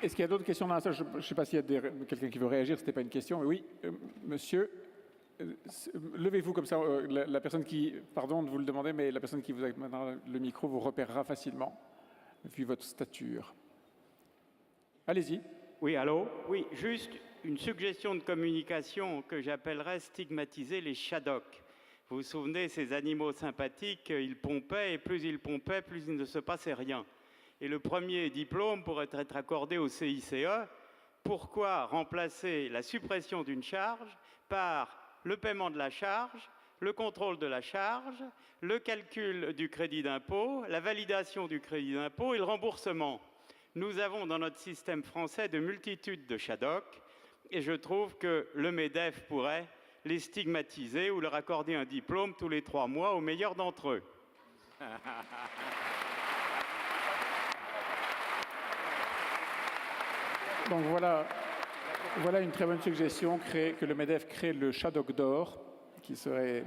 Est-ce qu'il y a d'autres questions dans la salle? Je ne sais pas s'il y a quelqu'un qui veut réagir, ce n'était pas une question, mais oui, monsieur, levez-vous comme ça, la personne qui, pardon de vous le demander, mais la personne qui vous a maintenant le micro vous repérera facilement, vu votre stature. Allez-y. Oui, allô? Oui, juste une suggestion de communication que j'appellerais stigmatiser les shadocks. Vous vous souvenez, ces animaux sympathiques, ils pompaient, et plus ils pompaient, plus il ne se passait rien. Et le premier diplôme pourrait être accordé au CICE. Pourquoi remplacer la suppression d'une charge par le paiement de la charge, le contrôle de la charge, le calcul du crédit d'impôt, la validation du crédit d'impôt et le remboursement? Nous avons dans notre système français de multitudes de shadocks et je trouve que le MEDEF pourrait les stigmatiser ou leur accorder un diplôme tous les 3 mois aux meilleurs d'entre eux. Donc voilà une très bonne suggestion, que le MEDEF crée le Shadok d'or, qui serait...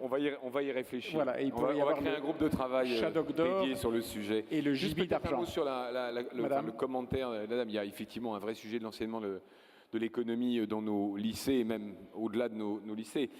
On va y réfléchir. Voilà, et on va créer un groupe de travail dédié sur le sujet. Et le Juste gibier peut-être un d'argent. mot sur le commentaire de la dame. Il y a effectivement un vrai sujet de l'enseignement de l'économie dans nos lycées, et même au-delà de nos lycées.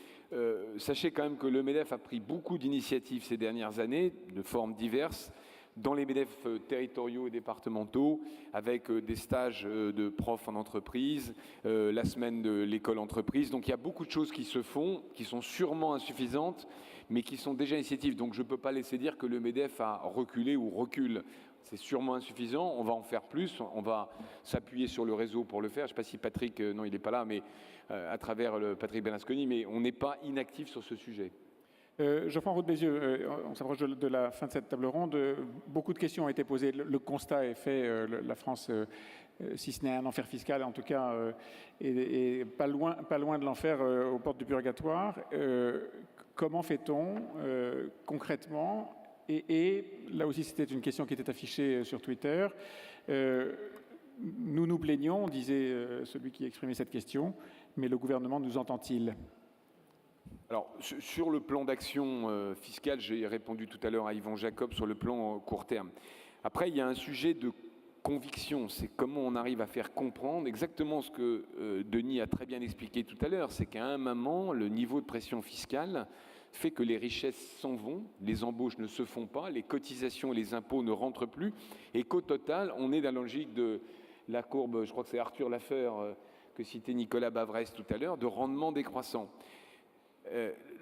Sachez quand même que le MEDEF a pris beaucoup d'initiatives ces dernières années, de formes diverses, dans les MEDEF territoriaux et départementaux, avec des stages de profs en entreprise, la semaine de l'école entreprise. Donc il y a beaucoup de choses qui se font, qui sont sûrement insuffisantes, mais qui sont déjà initiatives. Donc je ne peux pas laisser dire que le MEDEF a reculé ou recule. C'est sûrement insuffisant, on va en faire plus, on va s'appuyer sur le réseau pour le faire. Je ne sais pas si Patrick, non il n'est pas là, mais à travers Patrick Berlusconi, mais on n'est pas inactif sur ce sujet. Geoffroy Roux de Bézieux, on s'approche de la fin de cette table ronde. Beaucoup de questions ont été posées. Le constat est fait. La France, si ce n'est un enfer fiscal, en tout cas, est pas loin de l'enfer aux portes du purgatoire. Comment fait-on concrètement? Et là aussi, c'était une question qui était affichée sur Twitter. Nous nous plaignons, disait celui qui exprimait cette question, mais le gouvernement nous entend-il? Alors, sur le plan d'action fiscale, j'ai répondu tout à l'heure à Yvan Jacob sur le plan court terme. Après, il y a un sujet de conviction, c'est comment on arrive à faire comprendre exactement ce que Denis a très bien expliqué tout à l'heure, c'est qu'à un moment, le niveau de pression fiscale fait que les richesses s'en vont, les embauches ne se font pas, les cotisations et les impôts ne rentrent plus, et qu'au total, on est dans la logique de la courbe, je crois que c'est Arthur Laffer que citait Nicolas Bavresse tout à l'heure, de rendement décroissant.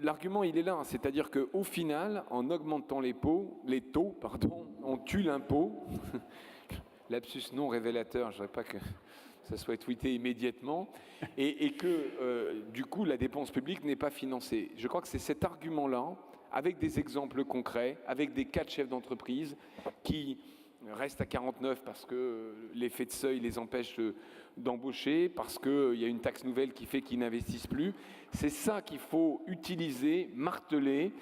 L'argument, il est là, c'est-à-dire qu'au final, en augmentant les taux, on tue l'impôt. Lapsus non révélateur, je ne voudrais pas que ça soit tweeté immédiatement, et que, du coup, la dépense publique n'est pas financée. Je crois que c'est cet argument-là, avec des exemples concrets, avec des cas de chefs d'entreprise qui restent à 49 parce que l'effet de seuil les empêche d'embaucher, parce qu'il y a une taxe nouvelle qui fait qu'ils n'investissent plus. C'est ça qu'il faut utiliser, marteler.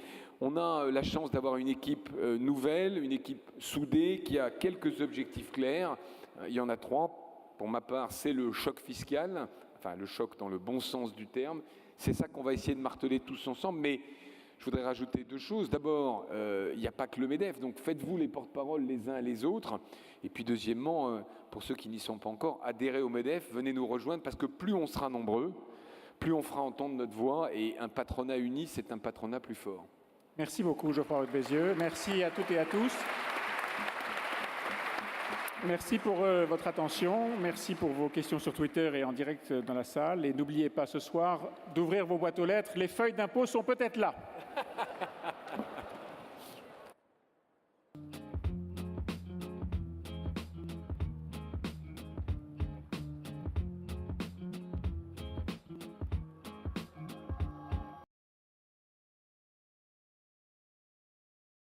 On a la chance d'avoir une équipe nouvelle, une équipe soudée, qui a quelques objectifs clairs. Il y en a 3. Pour ma part, c'est le choc fiscal, enfin le choc dans le bon sens du terme. C'est ça qu'on va essayer de marteler tous ensemble, mais je voudrais rajouter 2 choses. D'abord, il n'y a pas que le MEDEF, donc faites-vous les porte-paroles les uns et les autres. Et puis deuxièmement, pour ceux qui n'y sont pas encore, adhérez au MEDEF, venez nous rejoindre, parce que plus on sera nombreux, plus on fera entendre notre voix, et un patronat uni, c'est un patronat plus fort. Merci beaucoup, Geoffroy Roux de Bézieux. Merci à toutes et à tous. Merci pour votre attention, merci pour vos questions sur Twitter et en direct dans la salle. Et n'oubliez pas ce soir d'ouvrir vos boîtes aux lettres, les feuilles d'impôt sont peut-être là.